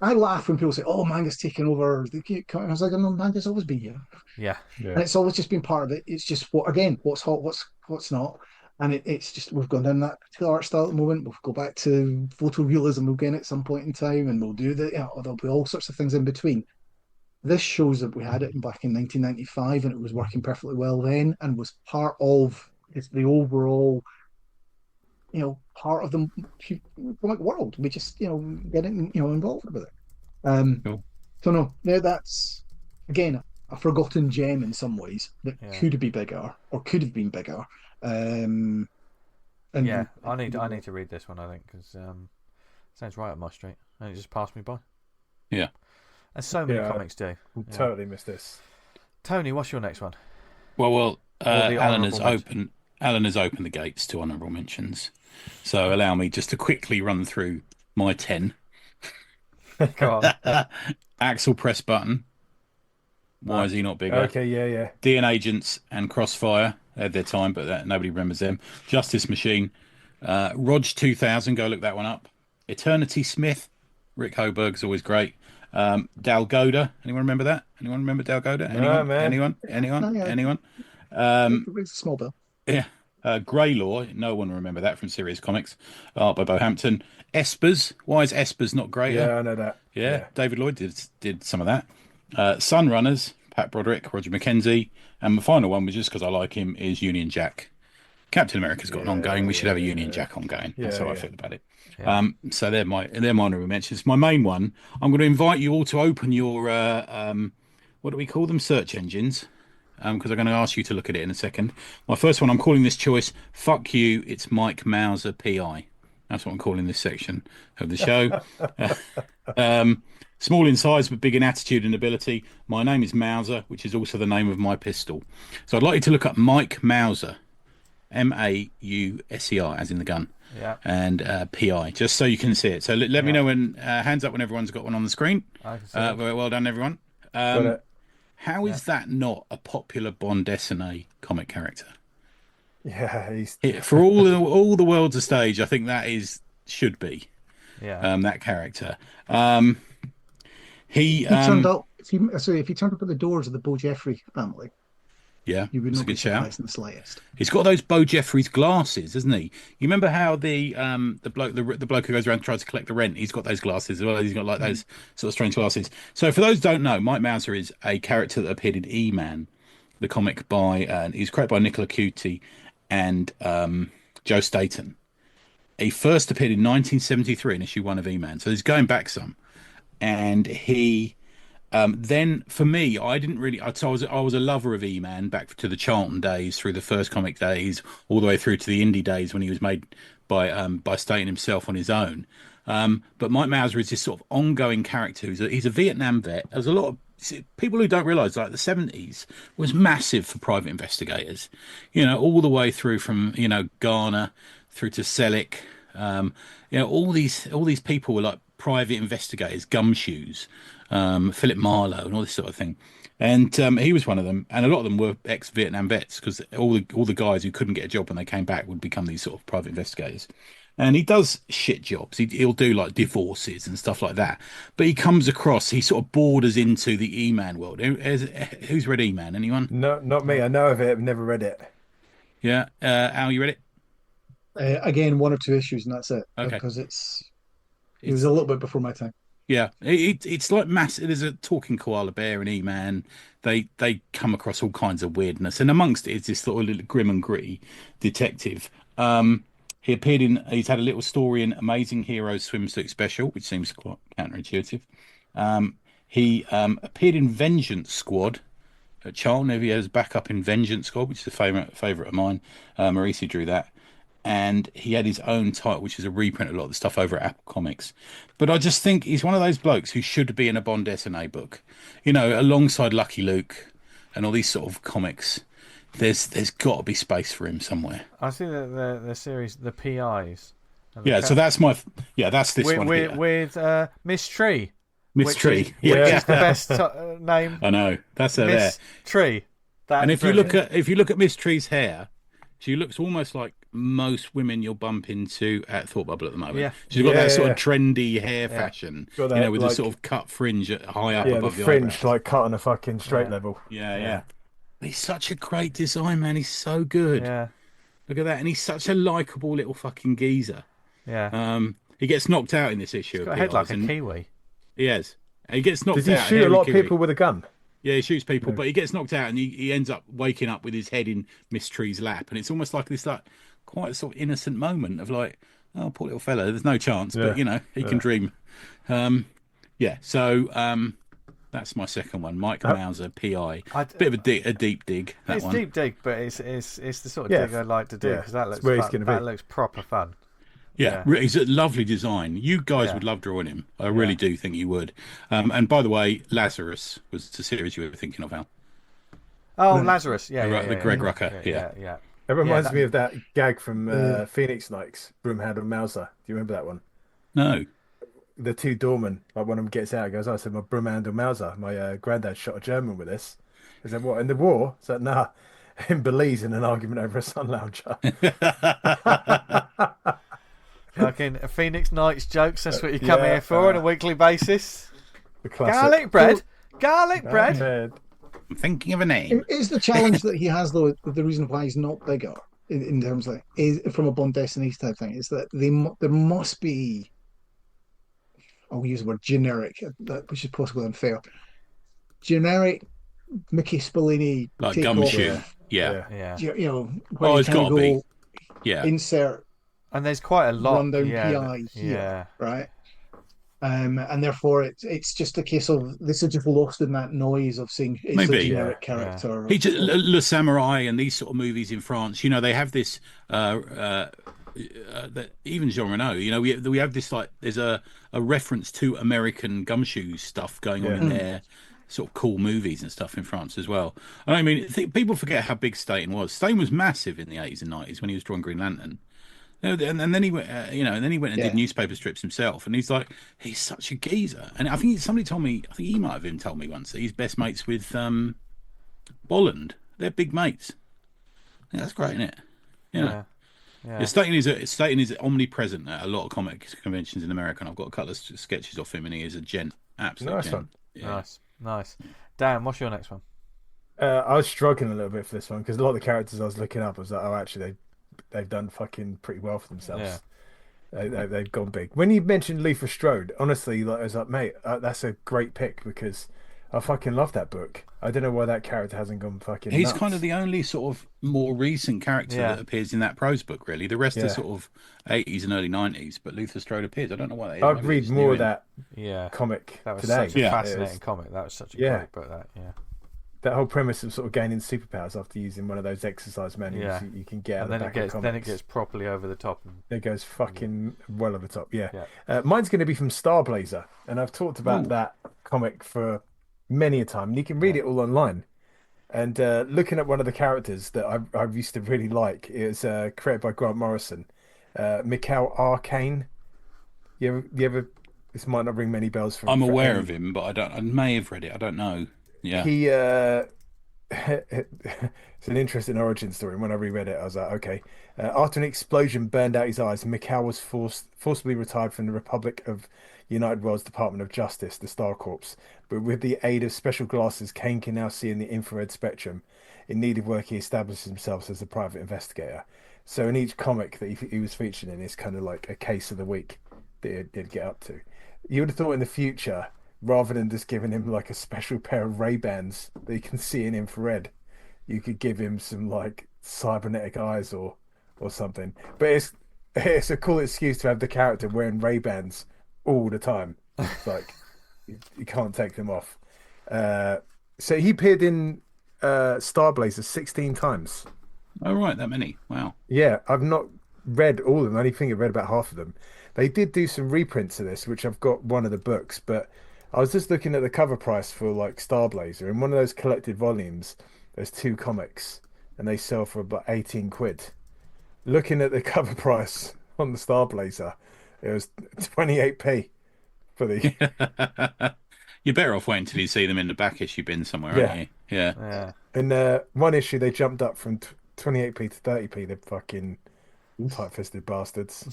Speaker 4: I laugh when people say, "Oh, manga's taken over." I was like, "No, manga's always been here,
Speaker 1: Yeah.
Speaker 4: and it's always just been part of it. It's just what's hot, what's not." And it's just we've gone down that particular art style at the moment. We'll go back to photorealism again at some point in time, and we'll do the, you know, there'll be all sorts of things in between. This shows that we had it back in 1995 and it was working perfectly well then and was part of it's the overall, you know, part of the comic world. We just, you know, get it, you know, involved with it.
Speaker 3: Cool.
Speaker 4: So no, now that's again a forgotten gem in some ways that could be bigger or could have been bigger. And
Speaker 1: yeah, I need to read this one, I think, because sounds right up my street, and it just passed me by.
Speaker 3: Yeah.
Speaker 1: As so many comics do.
Speaker 2: Totally missed this.
Speaker 1: Tony, what's your next one?
Speaker 3: Well, Alan has opened the gates to honourable mentions. So allow me just to quickly run through my 10.
Speaker 1: Go on.
Speaker 3: Axel Press Button. Why is he not bigger?
Speaker 2: Okay, yeah.
Speaker 3: DNA Agents and Crossfire had their time, but nobody remembers them. Justice Machine. Rog 2000, go look that one up. Eternity Smith. Rick Hoberg's always great. Dalgoda. Anyone remember that? Anyone remember Dalgoda? Anyone?
Speaker 2: Man.
Speaker 3: Anyone?
Speaker 4: It's a small bill.
Speaker 3: Yeah. Greylaw. No one will remember that from Serious Comics. Art by Bo Hampton. Espers. Why is Espers not greater?
Speaker 2: Yeah, I know that.
Speaker 3: Yeah. David Lloyd did some of that. Sunrunners. Pat Broderick, Roger McKenzie. And my final one was just because I like him is Union Jack. Captain America's got an ongoing. We should have a Union Jack ongoing. That's how I feel about it. Yeah. So they're my honorable mentions. My main one, I'm going to invite you all to open your what do we call them? Search engines. Because I'm going to ask you to look at it in a second. My first one, I'm calling this choice "Fuck You." It's Mike Mauser, PI. That's what I'm calling this section of the show. Small in size but big in attitude and ability. My name is Mauser, which is also the name of my pistol. So I'd like you to look up Mike Mauser, Mauser, as in the gun.
Speaker 1: Yeah.
Speaker 3: And PI, just so you can see it. So let me know when hands up when everyone's got one on the screen. Well done, everyone. How is that not a popular Bond Dessiné comic character?
Speaker 2: Yeah,
Speaker 3: for all the world's a stage. I think that should be.
Speaker 1: Yeah.
Speaker 3: That character.
Speaker 4: He turned up. If he turned up at the doors of the Bo Jeffrey family.
Speaker 3: Yeah,
Speaker 4: you would not be
Speaker 3: shout.
Speaker 4: surprised in the slightest.
Speaker 3: He's got those Bo Jeffries glasses, hasn't he? You remember how the bloke who goes around and tries to collect the rent? He's got those glasses as well. He's got like those sort of strange glasses. So for those who don't know, Mike Mauser is a character that appeared in E-Man, the comic by he's created by Nicola Cuti and Joe Staton. He first appeared in 1973 in issue 1 of E-Man, so he's going back some, and he. Then for me, I didn't really. I was a lover of E-Man back to the Charlton days, through the first comic days, all the way through to the indie days when he was made by Staton himself on his own. But Mike Mauser is this sort of ongoing character. He's a Vietnam vet. There's a lot of people who don't realise, like the 70s was massive for private investigators. You know, all the way through from Garner through to Selleck. All these people were like private investigators, gumshoes. Philip Marlowe and all this sort of thing, and he was one of them, and a lot of them were ex-Vietnam vets, because all the guys who couldn't get a job when they came back would become these sort of private investigators. And he does shit jobs. He'll do like divorces and stuff like that, but he sort of borders into the E-Man world. Who's read E-Man? Anyone?
Speaker 2: No, not me. I know of it. I've never read it.
Speaker 3: Yeah. Al, you read it?
Speaker 4: Again, 1 or 2 issues, and that's it.
Speaker 3: Okay.
Speaker 4: Because it was a little bit before my time.
Speaker 3: Yeah, it's like massive. There's a talking koala bear in E-Man. They come across all kinds of weirdness, and amongst it is this sort of little grim and gritty detective. He's had a little story in Amazing Heroes Swimsuit Special, which seems quite counterintuitive. He appeared in Vengeance Squad at Charlton. He has backup in Vengeance Squad, which is a favourite of mine. Marisi drew that. And he had his own title, which is a reprint of a lot of the stuff over at Apple Comics. But I just think he's one of those blokes who should be in a Bond Dessiné book, alongside Lucky Luke, and all these sort of comics. There's got to be space for him somewhere.
Speaker 1: I see the series, the PIs.
Speaker 3: Yeah, so that's that's this one here.
Speaker 1: With Miss Tree.
Speaker 3: Miss Tree.
Speaker 1: Which is the best name.
Speaker 3: I know. That's her there.
Speaker 1: Miss Tree.
Speaker 3: And if you look at Miss Tree's hair, she looks almost like most women you'll bump into at Thought Bubble at the moment.
Speaker 1: Yeah.
Speaker 3: She's got that sort of trendy hair fashion,
Speaker 2: got that,
Speaker 3: with a sort of cut fringe high up above
Speaker 2: the
Speaker 3: the
Speaker 2: fringe,
Speaker 3: eyebrows.
Speaker 2: like cut on a fucking straight level.
Speaker 3: Yeah. He's such a great design, man. He's so good.
Speaker 1: Yeah.
Speaker 3: Look at that, and he's such a likable little fucking geezer.
Speaker 1: Yeah.
Speaker 3: He gets knocked out in this issue.
Speaker 1: He's got a head like a kiwi.
Speaker 3: He has. He gets knocked out.
Speaker 2: Does he shoot a lot of people with a gun?
Speaker 3: Yeah, he shoots people, but he gets knocked out, and he ends up waking up with his head in Miss Tree's lap, and it's almost like this quite sort of innocent moment of like, oh, poor little fella. There's no chance, but he can dream. So that's my second one, Mike Mauser, PI. Bit of a deep dig.
Speaker 1: It's deep dig, but it's the sort of dig I like to do because that looks fun. That looks proper fun.
Speaker 3: Yeah, he's a lovely design. You guys would love drawing him. I really do think you would. And by the way, Lazarus was the series you were thinking of, Al.
Speaker 1: Oh, Lazarus.
Speaker 3: The Greg Rucker. Yeah.
Speaker 2: It reminds me of that gag from Phoenix Nights, Broomhound and Mauser. Do you remember that one?
Speaker 3: No.
Speaker 2: The two doormen, like one of them gets out and goes, I said, my Broomhound and Mauser, my granddad shot a German with this. I said, what, in the war? I said, nah, in Belize in an argument over a sun lounger.
Speaker 1: Fucking Phoenix Nights jokes, that's what you come here for on a weekly basis.
Speaker 2: The
Speaker 1: Garlic bread.
Speaker 3: I'm thinking of a name.
Speaker 4: Is the challenge that he has, though, the reason why he's not bigger, in terms of, is from a Bond Destinies type thing, is that there must be, I'll use the word generic, which is possibly unfair, generic Mickey Spillane
Speaker 3: like Gumshoe. Yeah.
Speaker 4: Where
Speaker 3: it's got to be. Yeah.
Speaker 4: Insert.
Speaker 1: And there's quite a lot.
Speaker 4: Rundown PI here, right? And therefore it's just a case of this is just lost in that noise of seeing it's a generic character.
Speaker 3: He just, Le Samurai and these sort of movies in France, they have this even Jean Reno, we have this, like, there's a reference to American Gumshoe stuff going on in their sort of cool movies and stuff in France as well. And I mean, people forget how big Staten was. Staten was massive in the 80s and 90s when he was drawing Green Lantern. And then he went, and did newspaper strips himself. And he's such a geezer. And I think somebody told me, I think he might have even told me once that he's best mates with Bolland. They're big mates. Yeah, that's great, isn't it? Yeah. Staten is omnipresent at a lot of comic conventions in America. And I've got a couple of sketches off him, and he is a gent. Absolutely.
Speaker 2: Nice one.
Speaker 3: Yeah.
Speaker 1: Nice. Dan, what's your next one?
Speaker 2: I was struggling a little bit for this one because a lot of the characters I was looking up, I was like, oh, actually, they've done fucking pretty well for themselves. Yeah. They've gone big. When you mentioned Leifer Strode, honestly, I was like, mate, that's a great pick because I fucking love that book. I don't know why that character hasn't gone fucking
Speaker 3: He's
Speaker 2: nuts.
Speaker 3: kind of the only sort of more recent character that appears in that prose book, really. The rest are sort of 80s and early 90s, but Luther Strode appears. I don't know why that is.
Speaker 2: I'd read more of that comic
Speaker 1: that was
Speaker 2: today.
Speaker 1: Such a fascinating comic. That was such a great book,
Speaker 2: that whole premise of sort of gaining superpowers after using one of those exercise manuals you can get out
Speaker 1: and
Speaker 2: the back of comics.
Speaker 1: Then it gets properly over the top.
Speaker 2: It goes fucking well over the top, mine's going to be from Starblazer, and I've talked about that comic for many a time, and you can read it all online. And looking at one of the characters that I used to really like is created by Grant Morrison, Mikhail R.Cane. You ever? This might not ring many bells.
Speaker 3: I'm aware of him, but I may have read it. I don't know. Yeah.
Speaker 2: He it's an interesting origin story. And when I reread it, I was like, okay. After an explosion burned out his eyes, Mikhail was forcibly retired from the Republic of United World's Department of Justice, the Star Corps. But with the aid of special glasses, Kane can now see in the infrared spectrum. In need of work, he establishes himself as a private investigator. So in each comic that he was featured in, it's kind of like a case of the week that he'd get up to. You would have thought in the future, rather than just giving him like a special pair of Ray-Bans that he can see in infrared, you could give him some like cybernetic eyes or something. But it's a cool excuse to have the character wearing Ray-Bans all the time. It's like you can't take them off. So he appeared in Starblazer 16 times.
Speaker 3: Oh right, that many. Wow.
Speaker 2: Yeah, I've not read all of them. I only think I've read about half of them. They did do some reprints of this, which I've got one of the books, but I was just looking at the cover price for like Starblazer. In one of those collected volumes, there's 2 comics, and they sell for about 18 quid. Looking at the cover price on the Starblazer, it was 28p for the.
Speaker 3: You're better off waiting until you see them in the back issue bin somewhere,
Speaker 2: Yeah.
Speaker 3: aren't you? Yeah.
Speaker 1: Yeah.
Speaker 2: In one issue, they jumped up from 28p to 30p. The fucking tight-fisted bastards.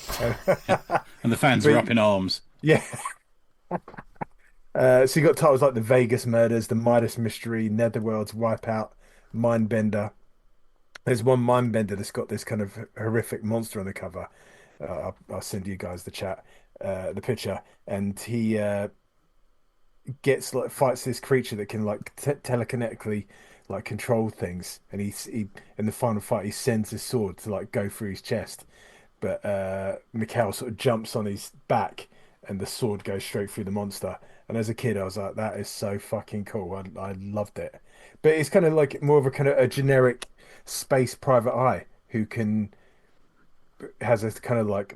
Speaker 3: And the fans are up in arms.
Speaker 2: Yeah. So you got titles like the Vegas Murders, the Midas Mystery, Netherworld's Wipeout, Mindbender. There's one Mindbender that's got this kind of horrific monster on the cover. I'll send you guys the picture, and he fights this creature that can like telekinetically like control things, and he in the final fight he sends his sword to like go through his chest, but Mikhail sort of jumps on his back, and the sword goes straight through the monster. And as a kid, I was like, that is so fucking cool. I loved it. But it's kind of like more of a kind of a generic space private eye who has a kind of like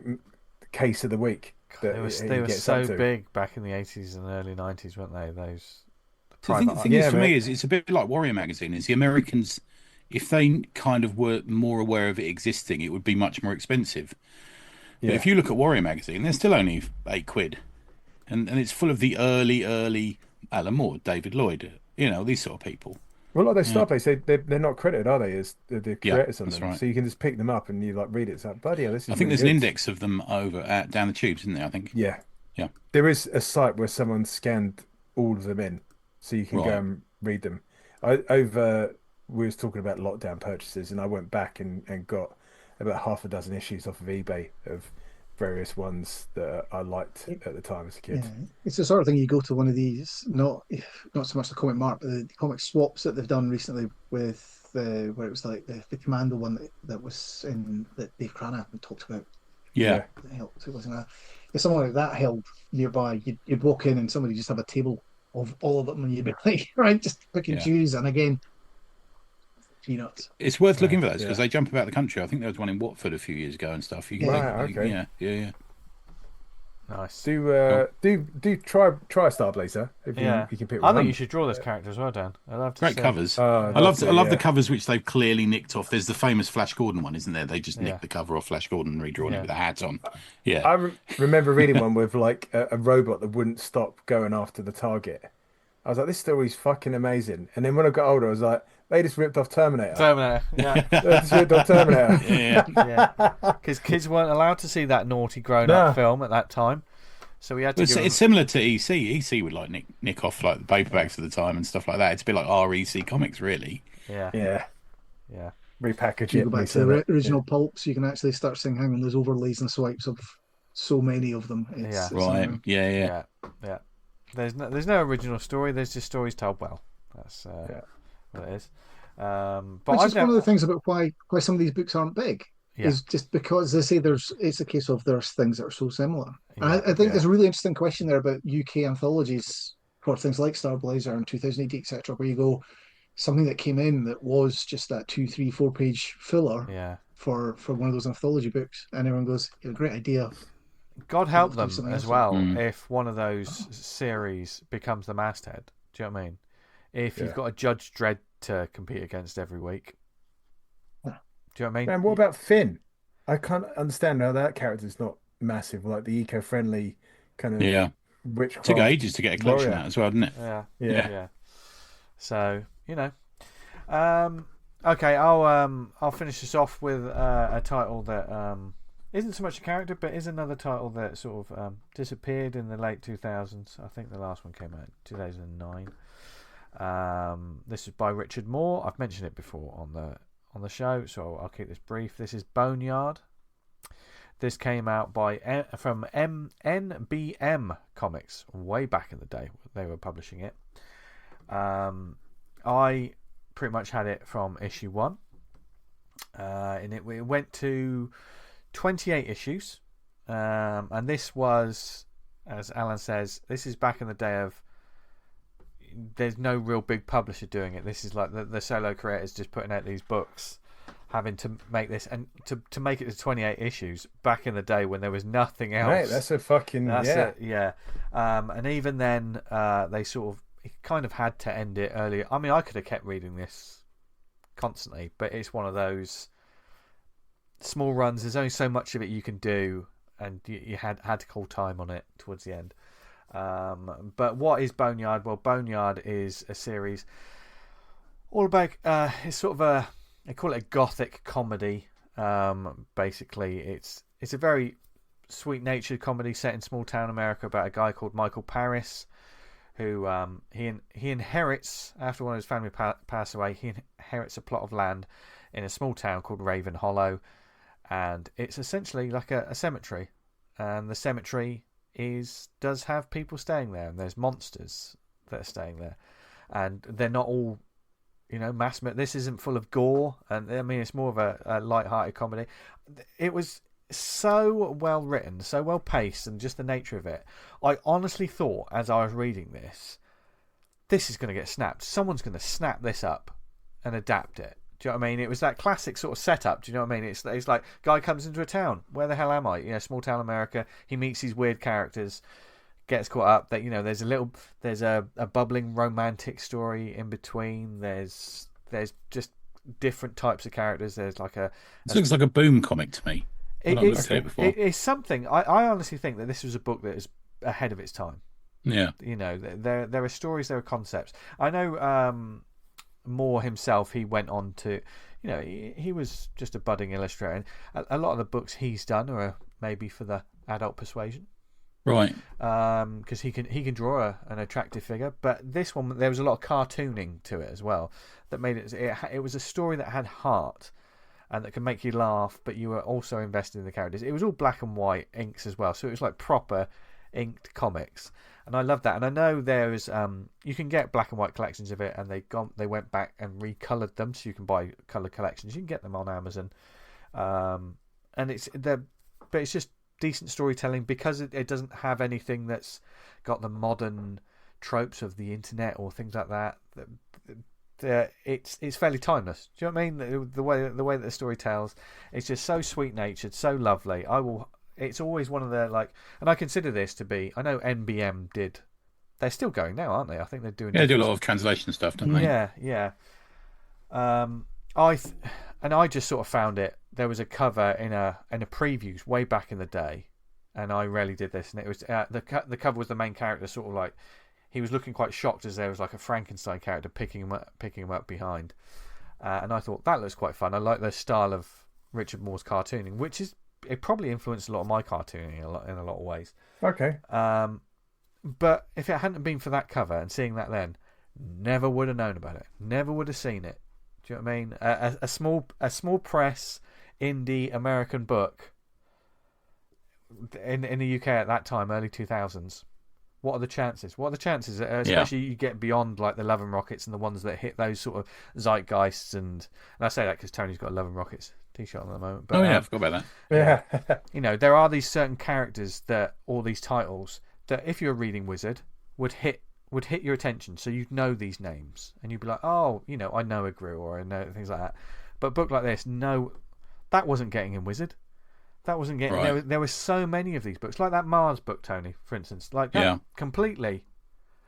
Speaker 2: case of the week.
Speaker 1: They were so big back in the 80s and early 90s, weren't they? Those.
Speaker 3: The thing is, for me, is it's a bit like Warrior Magazine. Is the Americans, if they kind of were more aware of it existing, it would be much more expensive. But if you look at Warrior Magazine, they're still only 8 quid. And it's full of the early Alan Moore, David Lloyd, these sort of people.
Speaker 2: Well, like those Starblazer, they're not credited, are they, as the creators on them?
Speaker 3: Right.
Speaker 2: So you can just pick them up and you like read it. It's like, bloody hell, this is
Speaker 3: I think
Speaker 2: really
Speaker 3: there's
Speaker 2: good.
Speaker 3: an index of them over down the tubes, isn't there? I think.
Speaker 2: Yeah.
Speaker 3: Yeah.
Speaker 2: There is a site where someone scanned all of them in, so you can go and read them. We was talking about lockdown purchases, and I went back and got about half a dozen issues off of eBay of various ones that I liked at the time as a kid.
Speaker 4: Yeah. It's the sort of thing you go to one of these, not so much the comic mart, but the comic swaps that they've done recently with where it was like the Commando one that was in that Dave Cranach talked about.
Speaker 3: Yeah.
Speaker 4: It helped. It wasn't if someone like that held nearby, you'd walk in and somebody just have a table of all of them, and you'd be like, right, just pick and choose. And again, peanuts.
Speaker 3: It's worth looking for those because they jump about the country. I think there was one in Watford a few years ago and stuff. You can
Speaker 2: okay.
Speaker 3: Yeah.
Speaker 1: Nice.
Speaker 2: Do try Starblazer if you can pick one.
Speaker 1: I think you should draw this character as well, Dan. I love to
Speaker 3: Great
Speaker 1: see.
Speaker 3: covers. I love the covers which they've clearly nicked off. There's the famous Flash Gordon one, isn't there? They just nicked the cover off Flash Gordon and redrawn it with a hat on. Yeah.
Speaker 2: I remember reading one with like a robot that wouldn't stop going after the target. I was like, this story's fucking amazing. And then when I got older, I was like, they just ripped off Terminator.
Speaker 1: Yeah.
Speaker 2: They just ripped off Terminator.
Speaker 1: Yeah. Because kids weren't allowed to see that naughty grown-up film at that time. So we had to.
Speaker 3: It's similar to EC. EC would like nick off like the paperbacks at the time and stuff like that. It's a bit like REC Comics, really.
Speaker 2: Yeah. Repackage
Speaker 4: You
Speaker 2: it.
Speaker 4: go back to the original pulp, so you can actually start seeing hang on those overlays and swipes of so many of them. It's
Speaker 3: Yeah.
Speaker 1: There's no original story. There's just stories told well. That's what it is. But
Speaker 4: Which is one of the things about why some of these books aren't big. Is just because they say it's a case of there's things that are so similar. And I think there's a really interesting question there about UK anthologies for things like Starblazer and 2000 AD, etc., where you go, something that came in that was just that 2, 3, 4 page filler for one of those anthology books, and everyone goes, great idea.
Speaker 1: God help them as well if one of those series becomes the masthead. Do you know what I mean? If you've got a Judge Dredd to compete against every week. Do you know what I mean?
Speaker 2: And what about Finn? I can't understand how that character's not massive, like the eco-friendly kind of witchcraft.
Speaker 3: Took ages to get a collection out as well, didn't it?
Speaker 1: Yeah. So okay, I'll finish this off with a title that isn't so much a character, but is another title that sort of disappeared in the late 2000s. I think the last one came out in 2009. This is by Richard Moore. I've mentioned it before on the show, so I'll keep this brief. This is Boneyard. This came out from NBM Comics way back in the day. They were publishing it. I pretty much had it from issue 1. And it went to 28 issues. And this was, as Alan says, this is back in the day of there's no real big publisher doing it. This is like the solo creators just putting out these books. having to make this and to make it to 28 issues back in the day when there was nothing else.
Speaker 2: Right, that's a fucking
Speaker 1: yeah. And even then, they sort of kind of had to end it earlier. I mean, I could have kept reading this constantly, but it's one of those small runs. There's only so much of it you can do, and you had to call time on it towards the end. But what is Boneyard? Well, Boneyard is a series all about. It's sort of they call it a gothic comedy. Basically, it's a very sweet-natured comedy set in small-town America about a guy called Michael Parris, who he inherits after one of his family pass away. He inherits a plot of land in a small town called Raven Hollow, and it's essentially like a cemetery. And the cemetery does have people staying there, and there's monsters that are staying there, and they're not all, mass. This isn't full of gore, and I mean it's more of a light-hearted comedy. It was so well written, so well paced, and just the nature of it. I honestly thought as I was reading this is going to get snapped. Someone's going to snap this up and adapt it. Do you know what I mean? It was that classic sort of setup. Do you know what I mean? It's like guy comes into a town. Where the hell am I? Small town America. He meets these weird characters, gets caught up. That there's a bubbling romantic story in between. There's just different types of characters. There's like
Speaker 3: This looks like a Boom comic to me.
Speaker 1: It's something. I honestly think that this was a book that is ahead of its time.
Speaker 3: Yeah.
Speaker 1: There are stories, there are concepts. I know Moore himself, he went on to, he was just a budding illustrator. And a lot of the books he's done are maybe for the adult persuasion.
Speaker 3: Right.
Speaker 1: Because he can draw an attractive figure. But this one, there was a lot of cartooning to it as well that made it was a story that had heart and that could make you laugh, but you were also invested in the characters. It was all black and white inks as well, so it was like proper inked comics, and I love that. And I know there's you can get black and white collections of it, and they went back and recolored them, so you can buy colored collections. You can get them on Amazon, and but it's just decent storytelling because it doesn't have anything that's got the modern tropes of the internet or things like that. It's fairly timeless. Do you know what I mean? The way that the story tells, it's just so sweet natured, so lovely. It's always one of the and I consider this to be. I know NBM did. They're still going now, aren't they? I think they're doing.
Speaker 3: Yeah, they do a lot of translation stuff, don't they?
Speaker 1: Yeah. I just sort of found it. There was a cover in a previews way back in the day, and I rarely did this. And it was the cover was the main character sort of like. He was looking quite shocked as there was like a Frankenstein character picking him up behind, and I thought that looks quite fun. I like the style of Richard Moore's cartooning, which it probably influenced a lot of my cartooning in a lot of ways.
Speaker 2: Okay.
Speaker 1: But if it hadn't been for that cover and seeing that, then never would have known about it. Never would have seen it. Do you know what I mean? A small press indie American book in the UK at that time, early 2000s. What are the chances? Especially you get beyond like the Love and Rockets and the ones that hit those sort of zeitgeists. And I say that because Tony's got a Love and Rockets t-shirt on at the moment. But,
Speaker 3: I forgot about that.
Speaker 2: Yeah.
Speaker 1: There are these certain characters all these titles that if you're a reading wizard would hit your attention. So you'd know these names and you'd be like, oh, I know a Groo or I know things like that. But a book like this, no, that wasn't getting in Wizard. That wasn't getting. Right. There were so many of these books, like that Mars book, Tony, for instance. Like that, completely.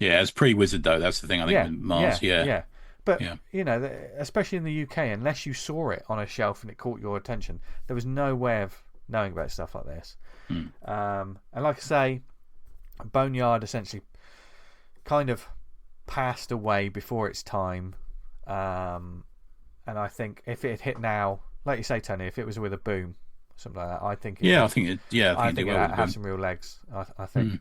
Speaker 3: Yeah, it's pre-Wizard though. That's the thing. I think with Mars. Yeah.
Speaker 1: But especially in the UK, unless you saw it on a shelf and it caught your attention, there was no way of knowing about stuff like this. And like I say, Boneyard essentially kind of passed away before its time. And I think if it had hit now, like you say, Tony, if it was with a boom. Something like that. I think. I think it has some real legs. I think.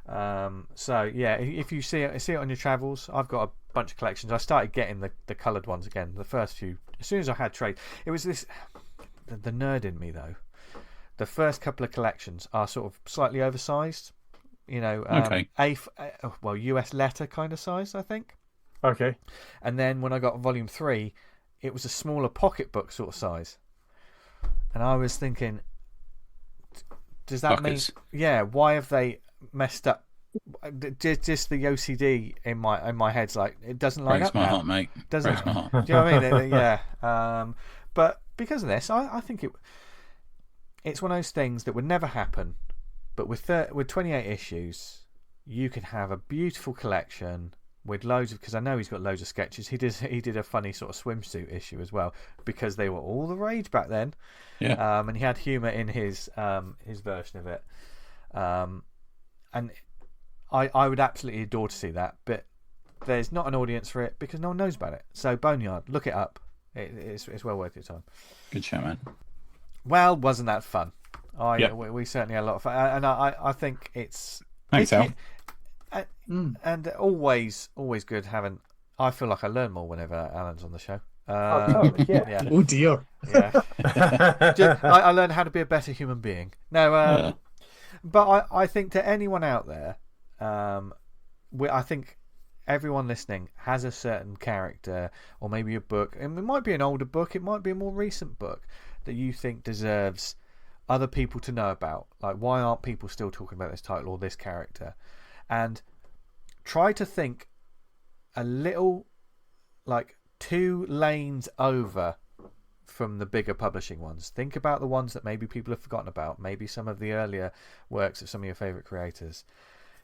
Speaker 1: So yeah, if you see it on your travels, I've got a bunch of collections. I started getting the coloured ones again. The first few, as soon as I had trade, it was this. The nerd in me though. The first couple of collections are sort of slightly oversized.
Speaker 3: Okay.
Speaker 1: US letter kind of size, I think.
Speaker 2: Okay.
Speaker 1: And then when I got volume 3, it was a smaller pocketbook sort of size. And I was thinking, does that mean? Yeah, why have they messed up? Just the OCD in my head's like it doesn't line up.
Speaker 3: Breaks my heart, mate.
Speaker 1: Doesn't.
Speaker 3: Breaks my heart.
Speaker 1: Do you know what I mean? Yeah. But because of this, I think it's one of those things that would never happen. But with 28 issues, you can have a beautiful collection with loads of, because I know he's got loads of sketches. He did a funny sort of swimsuit issue as well, because they were all the rage back then.
Speaker 3: Yeah.
Speaker 1: And he had humour in his version of it. And I would absolutely adore to see that, but there's not an audience for it because no one knows about it. So Boneyard, look it up. It's well worth your time.
Speaker 3: Good show, man.
Speaker 1: Well, wasn't that fun?
Speaker 3: Yep.
Speaker 1: We certainly had a lot of fun, and I think it's
Speaker 3: Thanks, Al.
Speaker 1: and always good having. I feel like I learn more whenever Alan's on the show.
Speaker 2: Totally, yeah.
Speaker 4: Oh dear.
Speaker 1: Yeah. I learned how to be a better human being. No, but I think to anyone out there, I think everyone listening has a certain character or maybe a book, and it might be an older book, it might be a more recent book that you think deserves other people to know about. Like, why aren't people still talking about this title or this character? And try to think a little, like, 2 lanes over from the bigger publishing ones. Think about the ones that maybe people have forgotten about, maybe some of the earlier works of some of your favourite creators.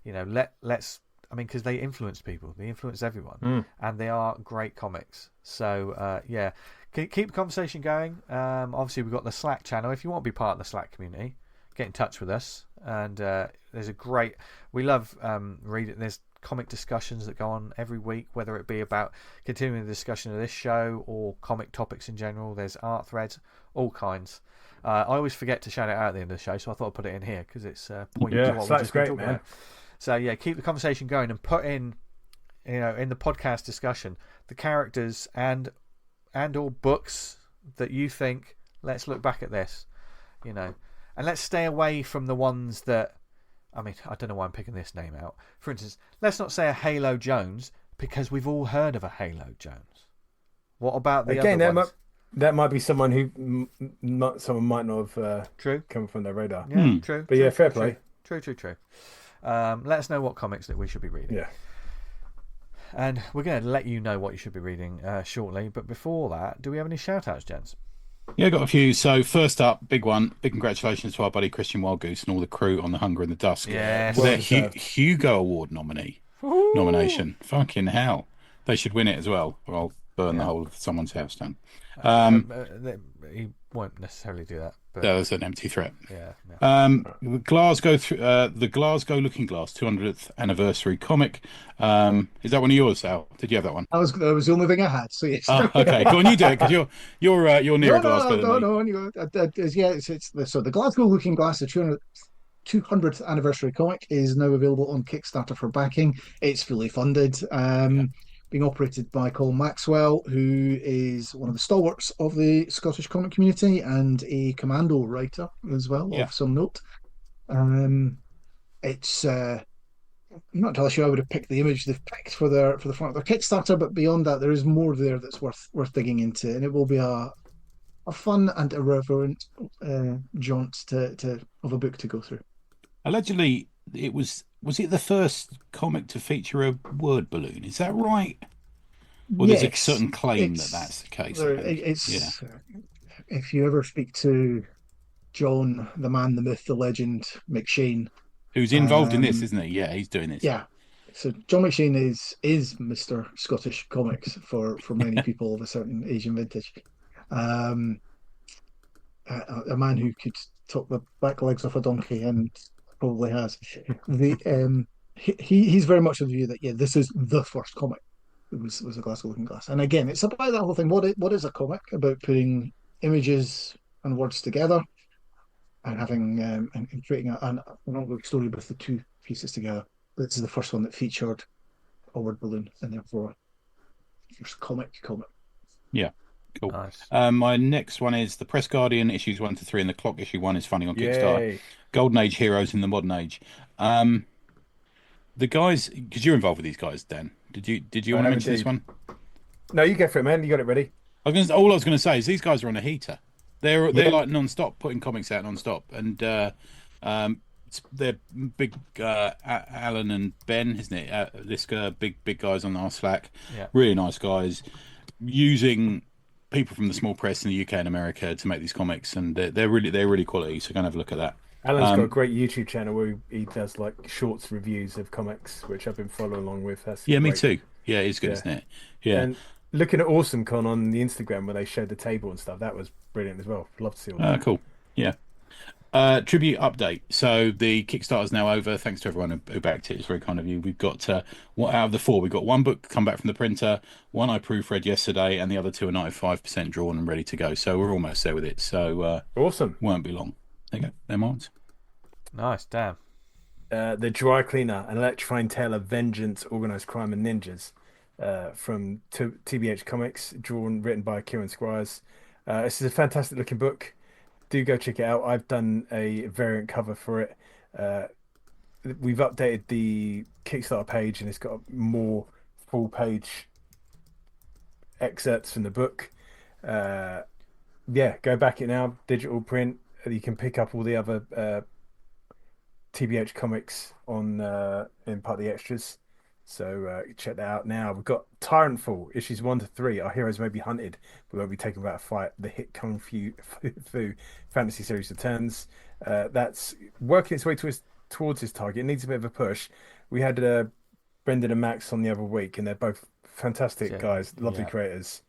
Speaker 1: You know, let's because they influence people, they influence everyone, and they are great comics. So yeah, keep the conversation going. Obviously we've got the Slack channel. If you want to be part of the Slack community, get in touch with us. And we love reading. There's comic discussions that go on every week, whether it be about continuing the discussion of this show or comic topics in general. There's art threads, all kinds. I always forget to shout it out at the end of the show, so I thought I'd put it in here because it's pointing to what we've just been talking about. So yeah, keep the conversation going and put in, in the podcast discussion, the characters and or books that you think, let's look back at this, and let's stay away from the ones that, I don't know why I'm picking this name out. For instance, let's not say a Halo Jones, because we've all heard of a Halo Jones. What about the other ones?
Speaker 2: That might be someone who someone might not have
Speaker 1: true
Speaker 2: come from their radar.
Speaker 1: Yeah, true.
Speaker 2: But yeah, fair play.
Speaker 1: True. Let us know what comics that we should be reading.
Speaker 2: Yeah.
Speaker 1: And we're going to let you know what you should be reading shortly. But before that, do we have any shout-outs, gents?
Speaker 3: Yeah, got a few. So first up, big one. Big congratulations to our buddy Christian Wildgoose and all the crew on The Hunger in the Dusk.
Speaker 1: Yes.
Speaker 3: For their Hugo Award nomination. Fucking hell. They should win it as well, or I'll burn the whole of someone's house down.
Speaker 1: He won't necessarily do that. But...
Speaker 3: That was an empty threat.
Speaker 1: Yeah.
Speaker 3: The Glasgow Looking Glass 200th anniversary comic. Is that one of yours, Al? Did you have that one?
Speaker 4: That was the only thing I had. So yes.
Speaker 3: Oh, okay, go on, you do it because you're nearer Glasgow than me.
Speaker 4: So the Glasgow Looking Glass, the 200th anniversary comic, is now available on Kickstarter for backing. It's fully funded. Being operated by Colin Maxwell, who is one of the stalwarts of the Scottish comic community and a commando writer as well, of some note. It's I'm not entirely sure I would have picked the image they've picked for the front of their Kickstarter, but beyond that, there is more there that's worth digging into, and it will be a fun and irreverent jaunt of a book to go through.
Speaker 3: Allegedly, was it the first comic to feature a word balloon? Is that right? Or there's a certain claim that's the case.
Speaker 4: If you ever speak to John, the man, the myth, the legend, McShane,
Speaker 3: who's involved in this, isn't he? Yeah, he's doing this.
Speaker 4: Yeah. So John McShane is Mr. Scottish Comics for many people of a certain age and vintage. A man who could talk the back legs off a donkey and probably has. He's very much of the view that this is the first comic. It was a Glasgow Looking Glass, and again, it's about that whole thing. What is a comic? About putting images and words together, and having and creating an ongoing story with the two pieces together. This is the first one that featured a word balloon, and therefore first comic.
Speaker 3: Yeah. Cool.
Speaker 1: Nice.
Speaker 3: My next one is the Press Guardian issues 1 to 3, and the Clock issue 1 is funding on Kickstarter. Golden Age heroes in the modern age. The guys, because you're involved with these guys, Dan. Did you want to mention this one?
Speaker 2: No, you go for it, man. You got it ready.
Speaker 3: All I was going to say is these guys are on a heater. They're like non-stop, putting comics out non-stop, and they're big. Alan and Ben, isn't it? Liska, big guys on our Slack.
Speaker 1: Yeah.
Speaker 3: Really nice guys, using people from the small press in the UK and America to make these comics, and they're really quality. So go and have a look at that.
Speaker 2: Alan's got a great YouTube channel where he does like shorts reviews of comics, which I've been following along with. That's
Speaker 3: Yeah, me
Speaker 2: great.
Speaker 3: too. Yeah, it's good, isn't it? Yeah.
Speaker 2: And looking at AwesomeCon on the Instagram where they showed the table and stuff, that was brilliant as well. Love to see all that.
Speaker 3: Cool. Yeah. Tribute update. So the Kickstarter's now over. Thanks to everyone who backed it. It's very kind of you. We've got out of the 4, we've got 1 book come back from the printer, 1 I proofread yesterday, and the other 2 are 95% drawn and ready to go. So we're almost there with it. So
Speaker 2: awesome.
Speaker 3: Won't be long. There you go. They're mine.
Speaker 1: Nice, damn.
Speaker 2: The Dry Cleaner, an electrifying tale of vengeance, organized crime, and ninjas, from TBH Comics, written by Kieran Squires. This is a fantastic looking book. Do go check it out. I've done a variant cover for it. We've updated the Kickstarter page, and it's got more full page excerpts from the book. Go back it now. Digital print. You can pick up all the other TBH comics on in part of the extras. So check that out now. We've got Tyrant issues 1 to 3. Our heroes may be hunted, but won't be taken without a fight. The hit Kung Fu fantasy series returns. That's working its way towards his target. It needs a bit of a push. We had Brendan and Max on the other week, and they're both fantastic guys, lovely creators.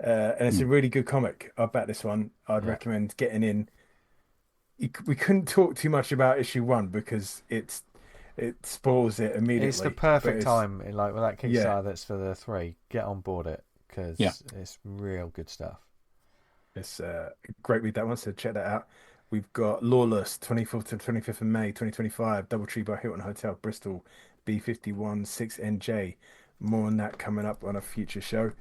Speaker 2: And it's a really good comic. I'll back this one. I'd recommend getting in. We couldn't talk too much about issue 1 because it spoils it immediately.
Speaker 1: It's the perfect time, like with that Kickstarter that's for the 3. Get on board it because it's real good stuff.
Speaker 2: It's great read that one, so check that out. We've got Lawless, 24th to 25th of May 2025, Doubletree by Hilton Hotel, Bristol, B51 6NJ. More on that coming up on a future show.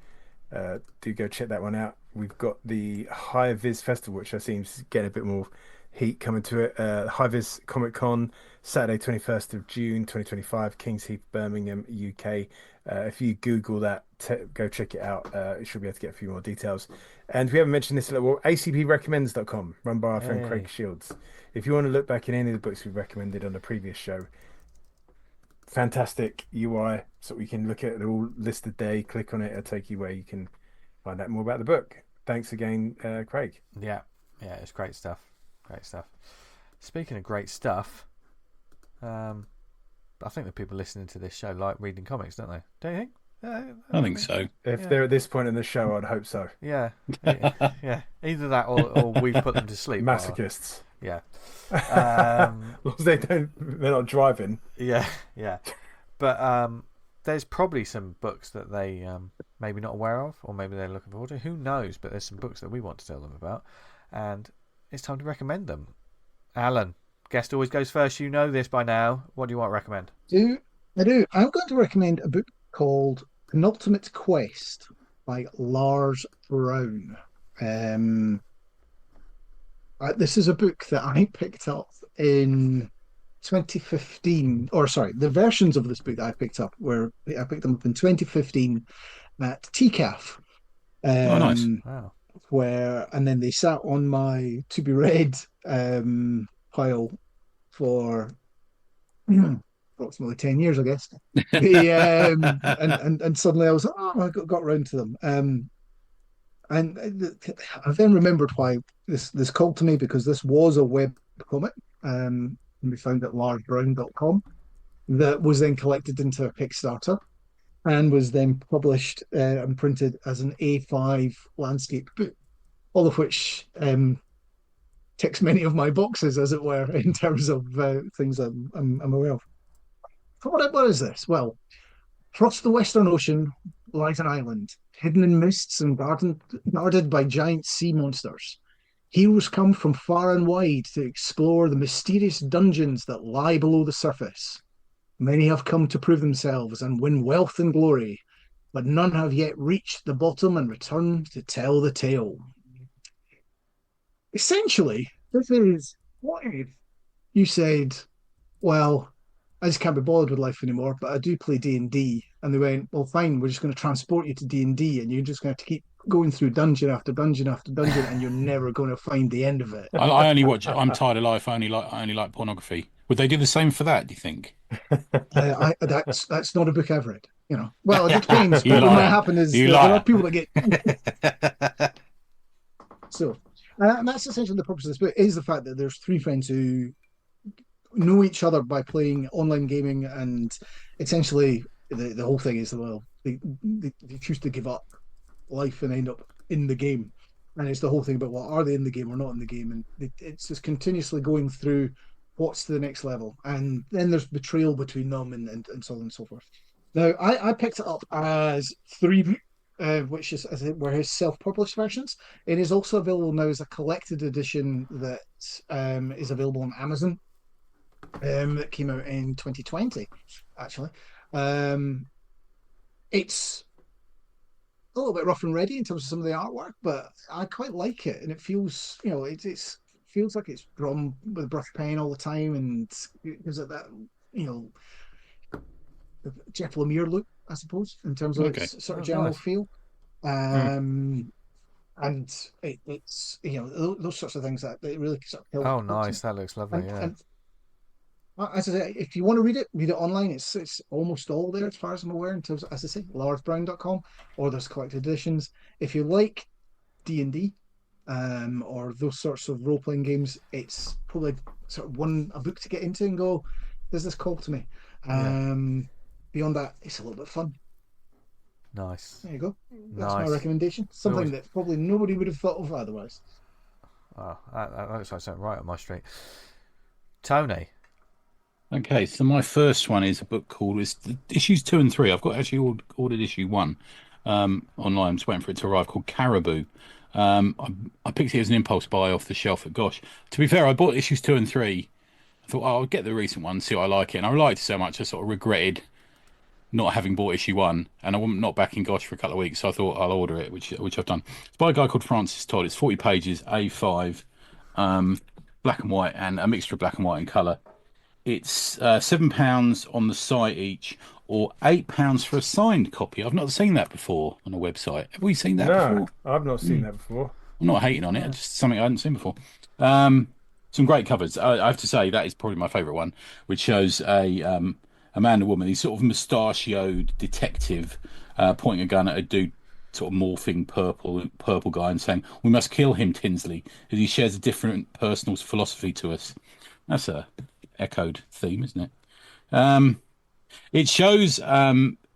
Speaker 2: Do go check that one out. We've got the High Viz Festival, which I seems getting a bit more heat coming to it. High Viz Comic Con, Saturday 21st of June 2025, Kings Heath, Birmingham, UK. If you Google that, go check it out. You should be able to get a few more details. And we haven't mentioned this, well, acprecommends.com, run by our friend Craig Shields. If you want to look back in any of the books we've recommended on the previous show, fantastic UI, so we can look at it all listed there. Click on it, it'll take you where you can find out more about the book. Thanks again, Craig.
Speaker 1: Yeah, it's great stuff. Great stuff. Speaking of great stuff, I think the people listening to this show like reading comics, don't they? Don't you think?
Speaker 3: I think so.
Speaker 2: If they're at this point in the show, I'd hope so.
Speaker 1: Yeah. Either that or we've put them to sleep.
Speaker 2: Masochists.
Speaker 1: Yeah.
Speaker 2: As long as they're not driving.
Speaker 1: Yeah. But there's probably some books that they maybe not aware of, or maybe they're looking forward to. Who knows? But there's some books that we want to tell them about, and it's time to recommend them. Alan, guest always goes first. You know this by now. What do you want to recommend?
Speaker 4: I do. I'm going to recommend a book called Penultimate Quest by Lars Brown. This is a book that I picked up in 2015, or sorry, the versions of this book that I picked up I picked them up in 2015 at TCAF.
Speaker 3: Oh, nice.
Speaker 1: Wow.
Speaker 4: And then they sat on my to be read pile for approximately 10 years, I guess. And suddenly I was I got around to them. And I then remembered why this called to me, because this was a web comic, can be found at larsbrown.com, that was then collected into a Kickstarter and was then published and printed as an A5 landscape book, all of which ticks many of my boxes, as it were, in terms of things I'm aware of. So what is this? Well, across the Western Ocean lies an island, hidden in mists and guarded by giant sea monsters. Heroes come from far and wide to explore the mysterious dungeons that lie below the surface. Many have come to prove themselves and win wealth and glory, but none have yet reached the bottom and returned to tell the tale. Essentially, this is, what if you said, well, I just can't be bothered with life anymore, but I do play D&D. And they went, well, fine, we're just going to transport you to D&D, and you're just going to have to keep going through dungeon after dungeon after dungeon, and you're never going to find the end of it.
Speaker 3: I only watch. I'm tired of life. I only like pornography. Would they do the same for that? Do you think?
Speaker 4: That's not a book I've read. Well, it depends. What might happen is there are people that get. And that's essentially the purpose of this book, is the fact that there's three friends who know each other by playing online gaming, and essentially the whole thing is, well, they choose to give up life and end up in the game. And it's the whole thing about, well, are they in the game or not in the game? And it's just continuously going through what's the next level. And then there's betrayal between them and so on and so forth. Now, I picked it up as three, which is, as it were, his self-published versions. It is also available now as a collected edition that is available on Amazon. That came out in 2020, actually. It's a little bit rough and ready in terms of some of the artwork, but I quite like it, and it feels, it's feels like it's drawn with a brush pen all the time, and it gives it that, Jeff Lemire look, I suppose, in terms of its sort of general feel. And it's those sorts of things that really sort of help.
Speaker 1: Oh, nice! That looks lovely.
Speaker 4: And as I say, if you want to read it online. It's almost all there, as far as I'm aware, in terms of, as I say, larsbrown.com, or there's collected editions. If you like D&D or those sorts of role-playing games, it's probably sort of a book to get into and go, there's this call to me. Beyond that, it's a little bit fun.
Speaker 1: Nice.
Speaker 4: There you go. That's my recommendation. Something that probably nobody would have thought of otherwise.
Speaker 1: Oh, that looks like something right on my street. Tony.
Speaker 3: Okay, so my first one is a book called issues 2 and 3. I've got actually ordered issue 1 online. I'm just waiting for it to arrive. Called Caribou. I picked it as an impulse buy off the shelf. But gosh, to be fair, I bought issues 2 and 3. I thought, I'll get the recent one, see what I like it, and I liked it so much I sort of regretted not having bought issue 1, and I'm not back in Gosh for a couple of weeks, so I thought I'll order it, which I've done. It's by a guy called Francis Todd. It's 40 pages, A5, black and white, and a mixture of black and white and colour. It's £7 on the site each, or £8 for a signed copy. I've not seen that before on a website. Have we seen that before?
Speaker 2: No, I've not seen that before.
Speaker 3: I'm not hating on it. It's just something I hadn't seen before. Some great covers. I have to say that is probably my favourite one, which shows a man and a woman. He's sort of mustachioed detective pointing a gun at a dude, sort of morphing purple guy, and saying, "We must kill him, Tinsley, as he shares a different personal philosophy to us." That's a echoed theme, isn't it? It shows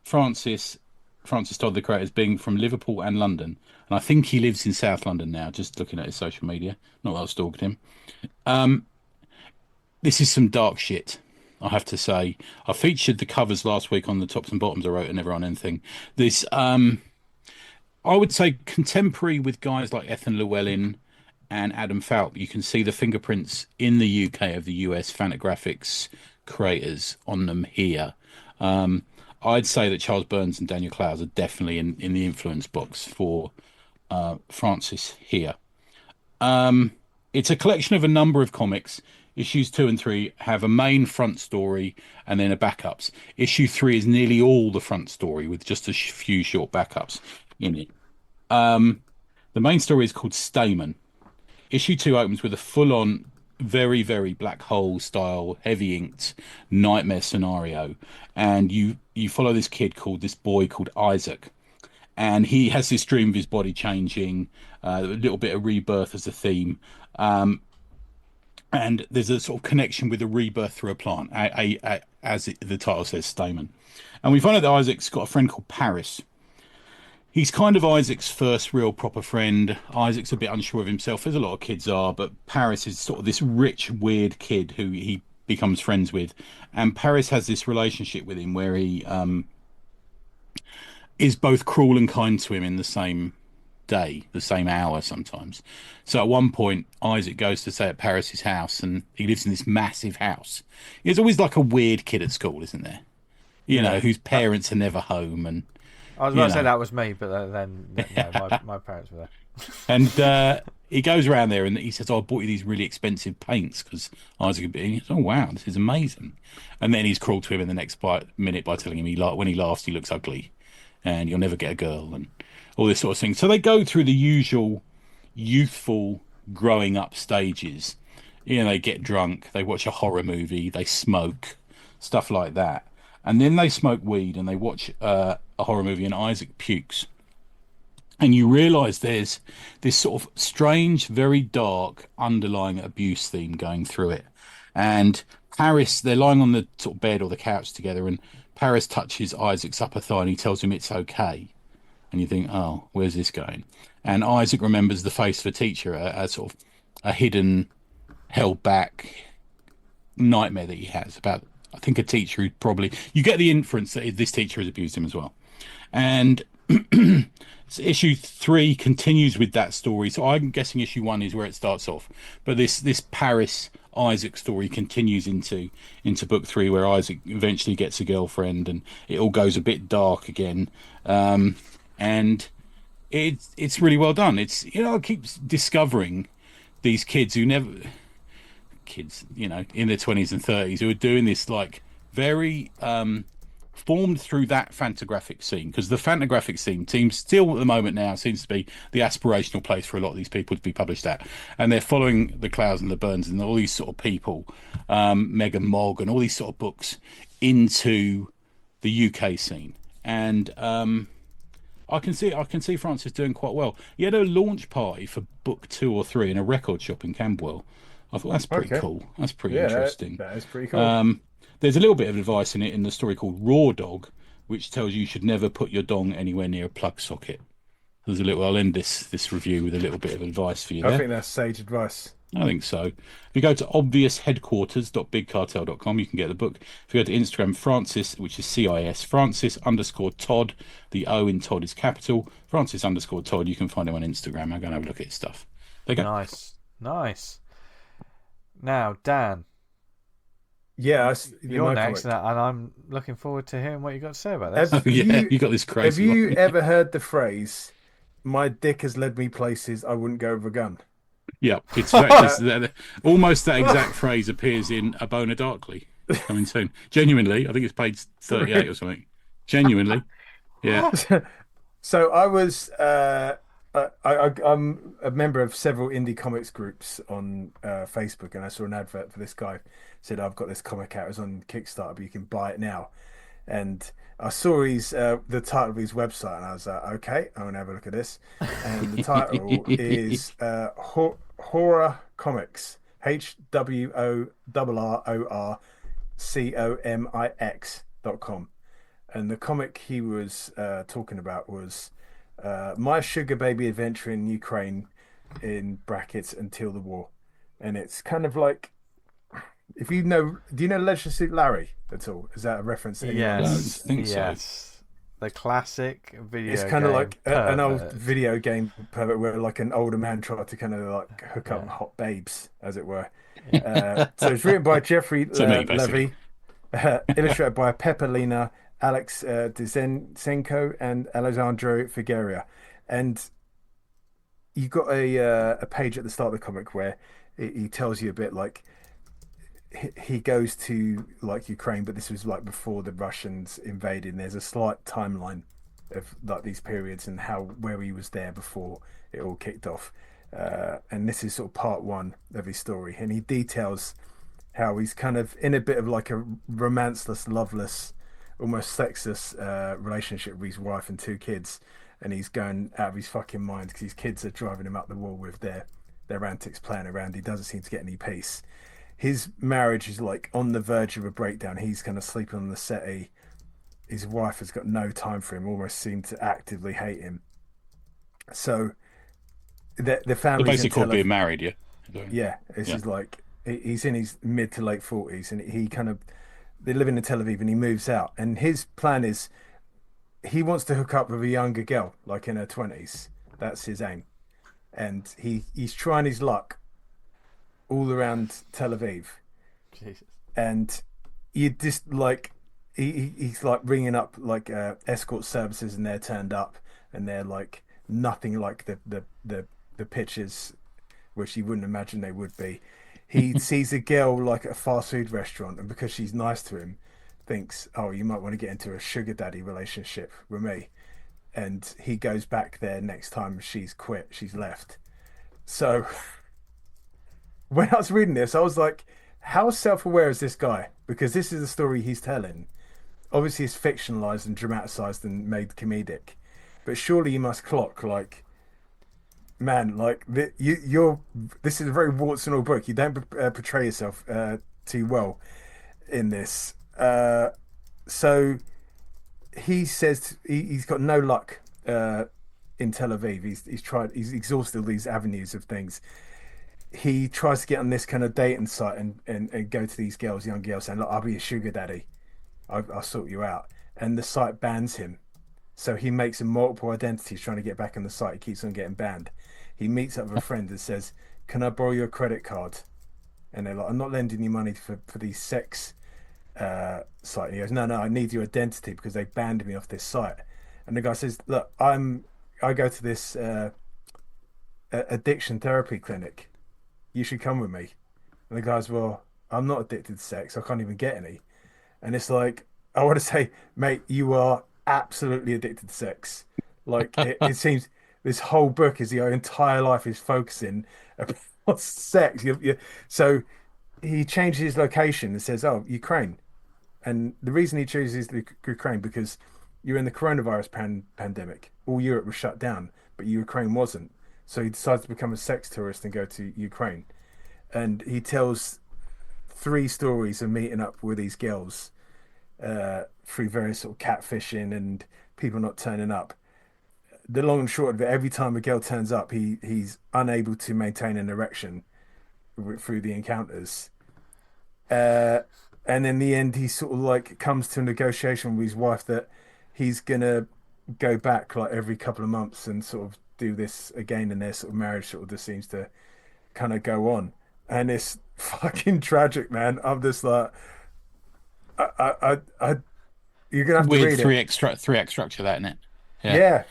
Speaker 3: Francis Todd, the creator, as being from Liverpool and London, and I think he lives in South London now, just looking at his social media. Not that I've stalked him. This is some dark shit, I have to say. I featured the covers last week on the tops and bottoms I wrote, and Never on Anything. This I would say contemporary with guys like Ethan Llewellyn and Adam Falk. You can see the fingerprints in the UK of the US Fantagraphics creators on them here. I'd say that Charles Burns and Daniel Clowes are definitely in the influence box for Francis here. It's a collection of a number of comics. Issues 2 and 3 have a main front story and then a backups. Issue 3 is nearly all the front story with just a few short backups in it. The main story is called Stamen. Issue 2 opens with a full-on, very, very Black Hole style, heavy inked nightmare scenario, and you follow this boy called Isaac, and he has this dream of his body changing, a little bit of rebirth as a theme, and there's a sort of connection with a rebirth through a plant, as the title says, Stamen. And we find out that Isaac's got a friend called Paris. He's kind of Isaac's first real proper friend. Isaac's a bit unsure of himself, as a lot of kids are, but Paris is sort of this rich, weird kid who he becomes friends with. And Paris has this relationship with him where he is both cruel and kind to him in the same day, the same hour sometimes. So at one point, Isaac goes to stay at Paris's house, and he lives in this massive house. There's always like a weird kid at school, isn't there? You know, whose parents are never home, and
Speaker 1: I was about to say that was me, but then no, my parents were there.
Speaker 3: And he goes around there and he says, I bought you these really expensive paints, because Isaac, he says, oh, wow, this is amazing. And then he's cruel to him in the next minute by telling him when he laughs, he looks ugly and you'll never get a girl and all this sort of thing. So they go through the usual youthful growing up stages. They get drunk, they watch a horror movie, they smoke, stuff like that. And then they smoke weed and they watch a horror movie, and Isaac pukes. and you realise there's this sort of strange, very dark underlying abuse theme going through it. And Paris, they're lying on the sort of bed or the couch together, and Paris touches Isaac's upper thigh and he tells him it's okay. And you think, oh, where's this going? And Isaac remembers the face of a teacher, a sort of a hidden, held back nightmare that he has about, I think, a teacher who probably, you get the inference that this teacher has abused him as well. And so issue 3 continues with that story. So I'm guessing issue 1 is where it starts off, but this Paris Isaac story continues into book 3, where Isaac eventually gets a girlfriend, and it all goes a bit dark again. And it's really well done. It's, you know, it keeps discovering these kids who never, kids, you know, in their 20s and 30s, who are doing this like very formed through that Fantagraphics scene, because the Fantagraphics scene team still at the moment now seems to be the aspirational place for a lot of these people to be published at, and they're following the Clouds and the Burns and all these sort of people, Megan Mogg and all these sort of books into the UK scene. And I can see Francis doing quite well. He had a launch party for book 2 or 3 in a record shop in Camberwell. I thought that's pretty cool. That's pretty interesting.
Speaker 2: That is pretty cool.
Speaker 3: There's a little bit of advice in it in the story called Raw Dog, which tells you should never put your dong anywhere near a plug socket. There's a little. I'll end this review with a little bit of advice for you there.
Speaker 2: I think that's sage advice.
Speaker 3: I think so. If you go to obviousheadquarters.bigcartel.com, you can get the book. If you go to Instagram, Francis, which is CIS, Francis_Todd, the O in Todd is capital, Francis_Todd, you can find him on Instagram. I'm going to have a look at his stuff. There you go.
Speaker 1: Nice. Now, Dan.
Speaker 2: Yeah,
Speaker 1: you're next, and I'm looking forward to hearing what you got to say about this.
Speaker 3: You got this crazy.
Speaker 2: Have you ever heard the phrase, "My dick has led me places I wouldn't go with a gun"?
Speaker 3: Yeah, it's almost that exact phrase appears in A Boner Darkly coming soon. Genuinely, I think it's page 38 or something. Genuinely, yeah.
Speaker 2: So I was, I'm a member of several indie comics groups on Facebook, and I saw an advert for this guy. Said, I've got this comic out. It's on Kickstarter, but you can buy it now. And I saw the title of his website, and I was like, okay, I'm gonna have a look at this. And the title is Horror Comics, HWORRORCOMIX.com. And the comic he was talking about was My Sugar Baby Adventure in Ukraine, in brackets, until the war. And it's kind of like, do you know Leisure Suit Larry at all? Is that a reference?
Speaker 1: Yes,
Speaker 3: I think
Speaker 1: so. The classic video. It's kind of
Speaker 2: like an old video game pervert, where like an older man tried to kind of like hook up hot babes, as it were. So it's written by Jeffrey Levy, illustrated by Pepperlina, Alex Dizenko, and Alessandro Figueria. And you got a page at the start of the comic where he tells you a bit like, he goes to like Ukraine, but this was like before the Russians invaded, and there's a slight timeline of like these periods and where he was there before it all kicked off. And this is sort of part 1 of his story, and he details how he's kind of in a bit of like a romanceless, loveless, almost sexless relationship with his wife and 2 kids, and he's going out of his fucking mind because his kids are driving him up the wall with their antics playing around. He doesn't seem to get any peace. His marriage is like on the verge of a breakdown. He's kind of sleeping on the settee. His wife has got no time for him, almost seemed to actively hate him. So the family
Speaker 3: basically called being married, yeah.
Speaker 2: Yeah, is like he's in his mid to late 40s, and they live in Tel Aviv, and he moves out. And his plan is he wants to hook up with a younger girl, like in her 20s. That's his aim, and he's trying his luck all around Tel Aviv.
Speaker 1: Jesus. And
Speaker 2: you just like he's like ringing up like escort services, and they're turned up, and they're like nothing like the pictures which you wouldn't imagine they would be. He sees a girl like at a fast food restaurant, and because she's nice to him, thinks, oh, you might want to get into a sugar daddy relationship with me. And he goes back there next time she's left. So when I was reading this, I was like, how self-aware is this guy? Because this is the story he's telling. Obviously, it's fictionalized and dramatized and made comedic. but surely you must clock, like, man, like, you're, this is a very warts and all book. You don't portray yourself too well in this. So he says he's got no luck in Tel Aviv. He's exhausted all these avenues of things. He tries to get on this kind of dating site and go to these girls, young girls, saying, look, I'll be a sugar daddy. I'll sort you out. And the site bans him. So he makes multiple identities trying to get back on the site. He keeps on getting banned. He meets up with a friend and says, can I borrow your credit card? And they're like, I'm not lending you money for these sex site. And he goes, no, I need your identity because they banned me off this site. And the guy says, look, I go to this addiction therapy clinic. You should come with me. And the guy's, well, I'm not addicted to sex. I can't even get any. And it's like, I want to say, mate, you are absolutely addicted to sex. Like, it seems this whole book is your entire life is focusing about sex. So he changes his location and says, oh, Ukraine. And the reason he chooses the Ukraine because you're in the coronavirus pandemic. All Europe was shut down, but Ukraine wasn't. So he decides to become a sex tourist and go to Ukraine. And he tells 3 stories of meeting up with these girls through various sort of catfishing and people not turning up. The long and short of it, every time a girl turns up, he's unable to maintain an erection through the encounters. And in the end, he sort of like comes to a negotiation with his wife that he's going to go back like every couple of months and sort of do this again, and their sort of marriage sort of just seems to kind of go on. And it's fucking tragic, man. I'm just like, you're gonna have to
Speaker 3: weird
Speaker 2: read it.
Speaker 3: 3-act structure, that, isn't it?
Speaker 2: Yeah,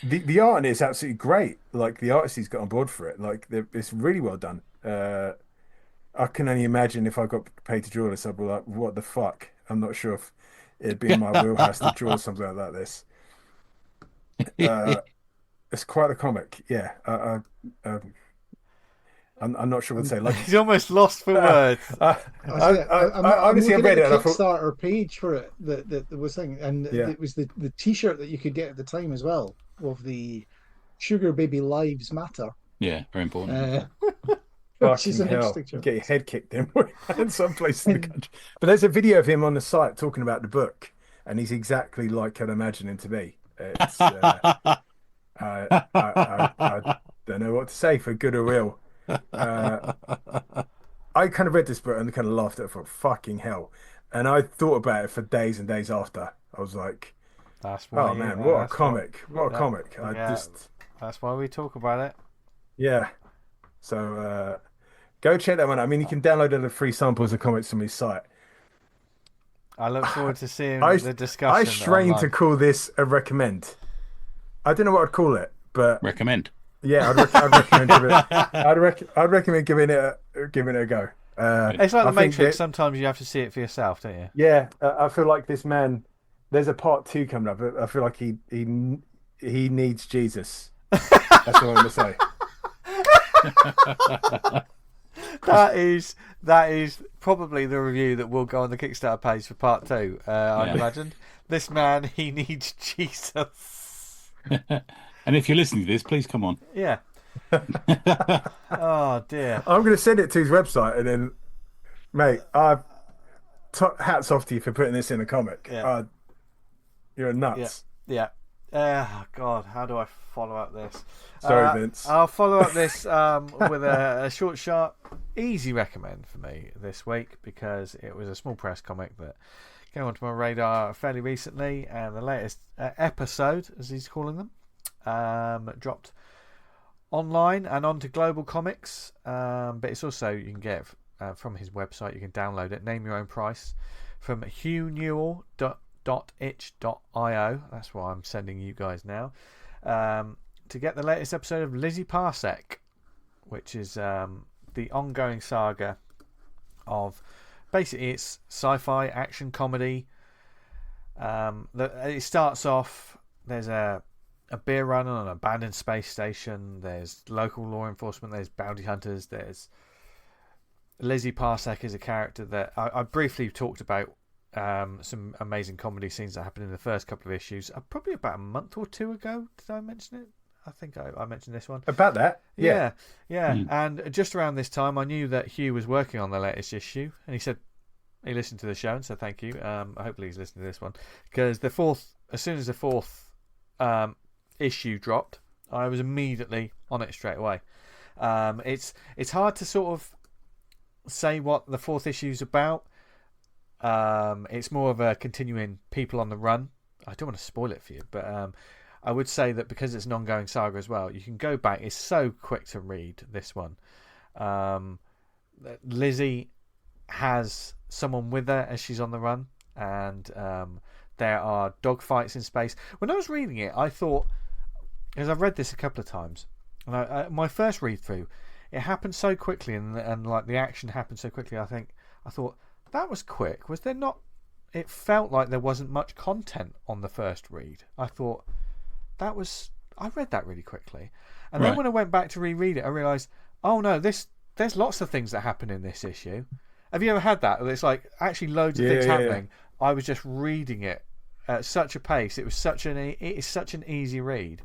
Speaker 2: the art in it is absolutely great. Like the artist he's got on board for it, like it's really well done. I can only imagine if I got paid to draw this, I'd be like, what the fuck? I'm not sure if it'd be in my wheelhouse to draw something like this. It's quite a comic, yeah. I'm not sure what to say. Like
Speaker 1: he's almost lost for words.
Speaker 2: Honestly, I read it.
Speaker 4: And Kickstarter page for it that was thing, and it was the T-shirt that you could get at the time as well of the Sugar Baby Lives Matter.
Speaker 3: Yeah, very important.
Speaker 2: Which is an interesting show. Get your head kicked in some place in the country. But there's a video of him on the site talking about the book, and he's exactly like I'd imagine him to be. It's, I don't know what to say for good or ill. I kind of read this book and kind of laughed at it for fucking hell, and I thought about it for days and days after. I was like,
Speaker 1: "That's why."
Speaker 2: Oh man, what a comic! What a comic!
Speaker 1: That's why we talk about it.
Speaker 2: Yeah. So go check that one out. I mean, you can download the free samples of comics from his site.
Speaker 1: I look forward to seeing the discussion.
Speaker 2: I strain to call this a recommend. I don't know what I'd call it, but
Speaker 3: recommend.
Speaker 2: Yeah, I'd recommend giving it. I'd recommend giving it a go.
Speaker 1: It's like the Matrix. Sometimes you have to see it for yourself, don't you?
Speaker 2: Yeah, I feel like this man. There's a part 2 coming up. I feel like he needs Jesus. That's what I'm going to say.
Speaker 1: That is probably the review that will go on the Kickstarter page for part 2. I'd imagine this man, he needs Jesus.
Speaker 3: And if you're listening to this, please come on.
Speaker 1: Yeah. Oh dear.
Speaker 2: I'm going to send it to his website, and then, mate, hats off to you for putting this in a comic.
Speaker 1: Yeah.
Speaker 2: You're nuts.
Speaker 1: Yeah. God, how do I follow up this?
Speaker 2: Sorry, Vince.
Speaker 1: I'll follow up this with a short, sharp, easy recommend for me this week, because it was a small press comic that came onto my radar fairly recently, and the latest episode, as he's calling them, dropped online and onto Global Comics, but it's also, you can get it from his website. You can download it, name your own price, from Newell.itch.io. That's what I'm sending you guys now, to get the latest episode of Lizzie Parsec, which is the ongoing saga of, basically, it's sci-fi action comedy. It starts off, there's a beer run on an abandoned space station, there's local law enforcement, there's bounty hunters, there's Lizzie Parsec is a character that I briefly talked about some amazing comedy scenes that happened in the first couple of issues. Probably about a month or two ago. Did I mention it? I think I mentioned this one.
Speaker 2: About that?
Speaker 1: Yeah. And just around this time, I knew that Hugh was working on the latest issue, and he said he listened to the show and said thank you. Hopefully he's listening to this one, because as soon as the fourth issue dropped, I was immediately on it straight away. It's hard to sort of say what the fourth issue is about. It's more of a continuing people on the run. I don't want to spoil it for you, but I would say that because it's an ongoing saga as well, you can go back. It's so quick to read, this one. Lizzie has someone with her as she's on the run, and there are dogfights in space. When I was reading it, I thought, because I've read this a couple of times, and my first read through, it happened so quickly, and like the action happened so quickly. I thought that was quick. Was there not? It felt like there wasn't much content on the first read. I thought I read that really quickly, and then when I went back to reread it, I realised, oh no, there's lots of things that happen in this issue. Have you ever had that? It's like actually loads of things happening. Yeah. I was just reading it at such a pace. It is such an easy read.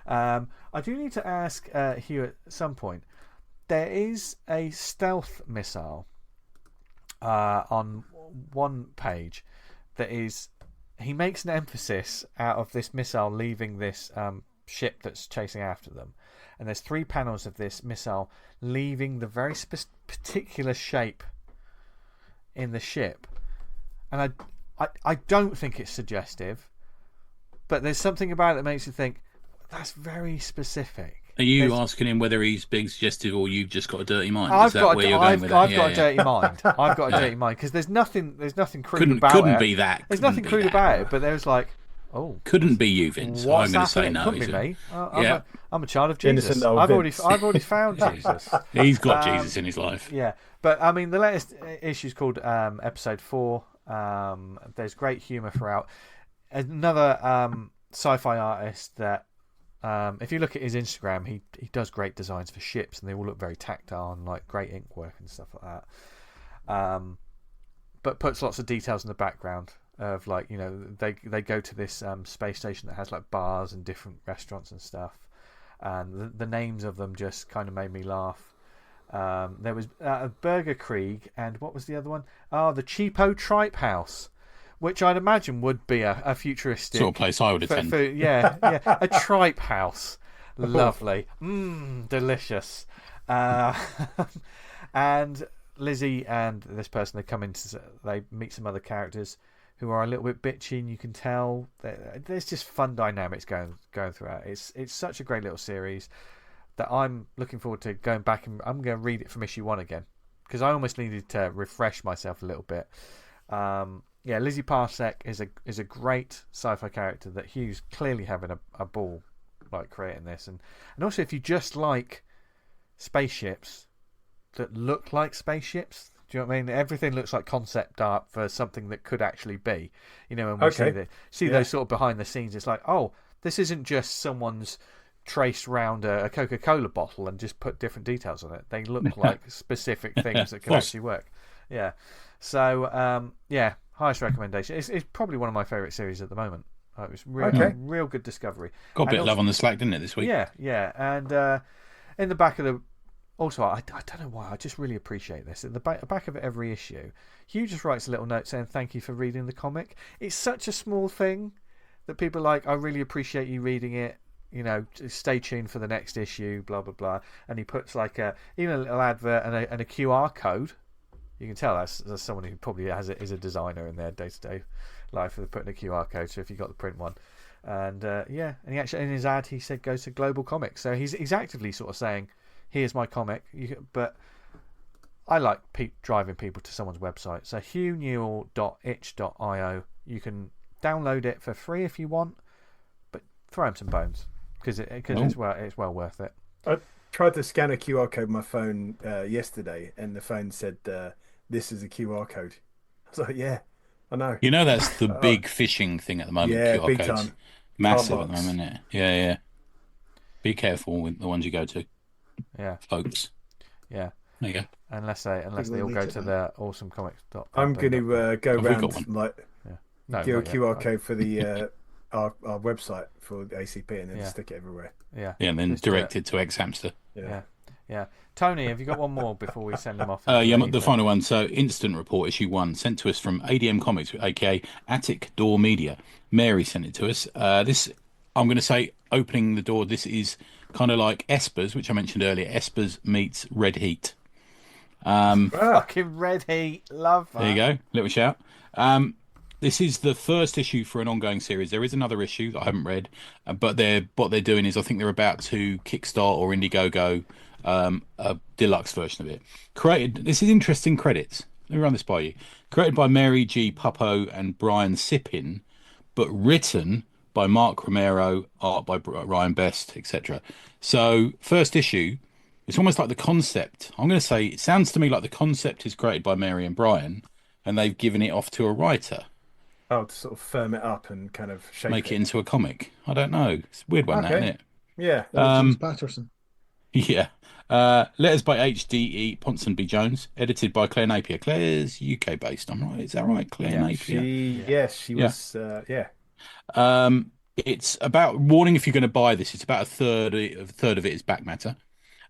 Speaker 1: I do need to ask Hugh at some point. There is a stealth missile on one page that is. He makes an emphasis out of this missile leaving this ship that's chasing after them, and there's 3 panels of this missile leaving the very particular shape in the ship, and I don't think it's suggestive, but there's something about it that makes you think that's very specific.
Speaker 3: Are you asking him whether he's being suggestive, or you've just got a dirty mind?
Speaker 1: I've got a dirty mind. I've got a dirty mind because there's nothing crude about it.
Speaker 3: Couldn't be that.
Speaker 1: There's nothing crude about it, but there's like,
Speaker 3: couldn't be you, Vince. I'm going to say no.
Speaker 1: Couldn't be me. I'm a child of Jesus. I've already found Jesus.
Speaker 3: He's got Jesus in his life.
Speaker 1: Yeah, but I mean, the latest issue is called Episode 4. There's great humour throughout. Another sci-fi artist that. If you look at his Instagram, he does great designs for ships, and they all look very tactile and like great ink work and stuff like that. But puts lots of details in the background of like, they go to this space station that has like bars and different restaurants and stuff, and the names of them just kind of made me laugh. There was Burger Krieg, and what was the other one? The Cheapo Tripe House. Which I'd imagine would be a futuristic
Speaker 3: sort of place I would attend.
Speaker 1: A tripe house, lovely, delicious. And Lizzie and this person, they meet some other characters who are a little bit bitchy, and you can tell there's just fun dynamics going throughout. It's such a great little series that I'm looking forward to going back, and I'm going to read it from issue 1 again because I almost needed to refresh myself a little bit. Lizzie Parsec is a great sci-fi character that Hugh's clearly having a ball like creating this, and also if you just like spaceships that look like spaceships, do you know what I mean? Everything looks like concept art for something that could actually be. When we see those sort of behind the scenes, it's like, oh, this isn't just someone's traced round a Coca-Cola bottle and just put different details on it. They look like specific things that could actually work. Yeah. So highest recommendation. It's probably one of my favourite series at the moment. It was real good discovery.
Speaker 3: Got a bit of love on the Slack, didn't it, this week?
Speaker 1: Yeah. And in the back of the... Also, I don't know why, I just really appreciate this. At the back of every issue, Hugh just writes a little note saying thank you for reading the comic. It's such a small thing that people are like, I really appreciate you reading it. Stay tuned for the next issue, blah, blah, blah. And he puts like even a little advert and a QR code. You can tell that's someone who probably is a designer in their day-to-day life. They're putting a QR code, so if you got the print one. And and he actually, in his ad, he said goes to Global Comics. So he's actively sort of saying, here's my comic. But I like driving people to someone's website. So hughNewell.itch.io. You can download it for free if you want, but throw him some bones because it's well worth it.
Speaker 2: I tried to scan a QR code on my phone yesterday, and the phone said, this is a QR code. I was like, yeah, I know.
Speaker 3: That's the big phishing thing at the moment.
Speaker 2: Yeah,
Speaker 3: QR
Speaker 2: big
Speaker 3: codes.
Speaker 2: time.
Speaker 3: Massive at the moment, isn't it? Yeah. Be careful with the ones you go to.
Speaker 1: Yeah.
Speaker 3: Folks.
Speaker 1: Yeah.
Speaker 3: There you go.
Speaker 1: unless they all go to their awesomecomics.com.
Speaker 2: I'm going to go
Speaker 3: Have we got
Speaker 2: round
Speaker 3: one?
Speaker 1: No,
Speaker 2: do a
Speaker 1: not yet.
Speaker 2: QR code for the our website for the ACP and then just stick it everywhere.
Speaker 1: Yeah,
Speaker 3: and then
Speaker 1: just do
Speaker 3: direct it to X Hamster.
Speaker 1: Yeah. Tony, have you got one more before we send them off?
Speaker 3: The final one. So, Instant Report issue 1 sent to us from ADM Comics, aka Attic Door Media. Mary sent it to us. This, I'm going to say, opening the door. This is kind of like Espers, which I mentioned earlier. Espers meets Red Heat.
Speaker 1: Fucking Red Heat, love that.
Speaker 3: There you go, little shout. This is the first issue for an ongoing series. There is another issue that I haven't read, but what they're doing is I think they're about to kickstart or Indiegogo a deluxe version of it. This is interesting credits. Let me run this by you. Created by Mary G. Puppo and Brian Sippin, but written by Mark Romero, art by Ryan Best, etc. So first issue, it's almost like the concept. I'm going to say it sounds to me like the concept is created by Mary and Brian, and they've given it off to a writer.
Speaker 2: Oh, to sort of firm it up and kind of shape
Speaker 3: Make it into a comic. I don't know. It's a weird one,
Speaker 2: Okay.
Speaker 3: isn't it?
Speaker 2: Yeah.
Speaker 4: James Patterson.
Speaker 3: Yeah. Letters by H.D.E. Ponson B. Jones. Edited by Claire Napier. Claire's UK based. I'm right. Is that right? Claire Napier.
Speaker 2: She was.
Speaker 3: It's about warning if you're going to buy this. It's about a third of it is back matter.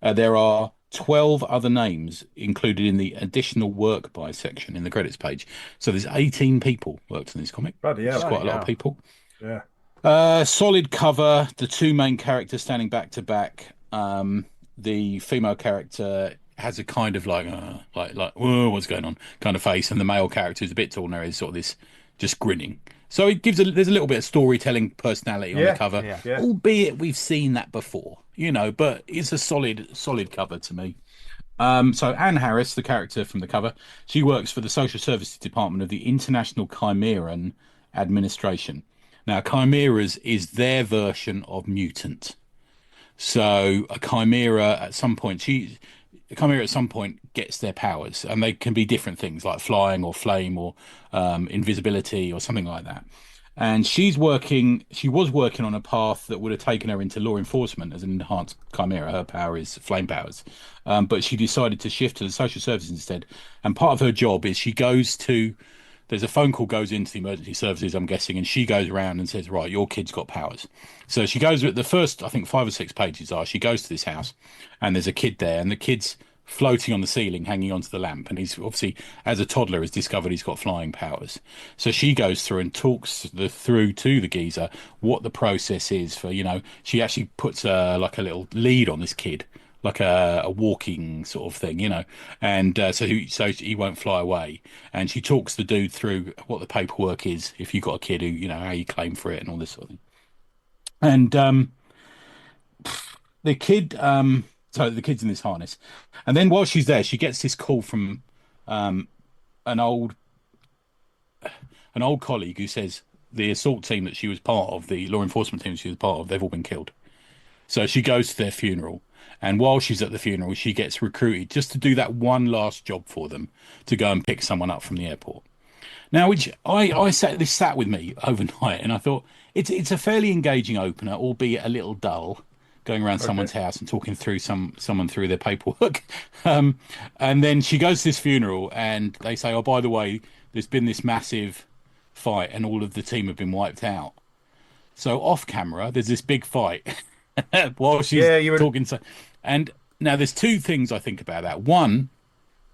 Speaker 3: There are 12 other names included in the additional work by section in the credits page. So there's 18 people worked on this comic.
Speaker 2: Bloody hell.
Speaker 3: It's quite a lot of people.
Speaker 2: Yeah.
Speaker 3: Solid cover. The two main characters standing back to back. The female character has a kind of like whoa, what's going on kind of face, and the male character is a bit taller, is sort of this just grinning. So it gives there's a little bit of storytelling personality on the cover, albeit we've seen that before, but it's a solid cover to me. So Anne Harris, the character from the cover, she works for the Social Services Department of the International Chimeran Administration. Now, chimeras is their version of mutant. So a chimera at some point gets their powers, and they can be different things like flying or flame or invisibility or something like that. And she was working on a path that would have taken her into law enforcement as an enhanced chimera. Her power is flame powers. But she decided to shift to the social services instead. And part of her job is there's a phone call goes into the emergency services, I'm guessing, and she goes around and says, right, your kid's got powers. So she goes at the first, I think 5 or 6 pages she goes to this house and there's a kid there, and the kid's floating on the ceiling, hanging onto the lamp. And he's obviously, as a toddler, has discovered he's got flying powers. So she goes through and talks through to the geezer what the process is for, she actually puts like a little lead on this kid, like a walking sort of thing, and so he won't fly away. And she talks the dude through what the paperwork is if you've got a kid who, how you claim for it and all this sort of thing. And the kid, so the kid's in this harness, and then while she's there, she gets this call from an old colleague who says the assault team that she was part of, the law enforcement team she was part of, they've all been killed. So she goes to their funeral. And while she's at the funeral, she gets recruited just to do that one last job for them, to go and pick someone up from the airport. Now, which this sat with me overnight, and I thought it's a fairly engaging opener, albeit a little dull, going around someone's house and talking through someone through their paperwork. And then she goes to this funeral, and they say, oh, by the way, there's been this massive fight, and all of the team have been wiped out. So off camera, there's this big fight while she's talking. And now there's 2 things I think about that. 1,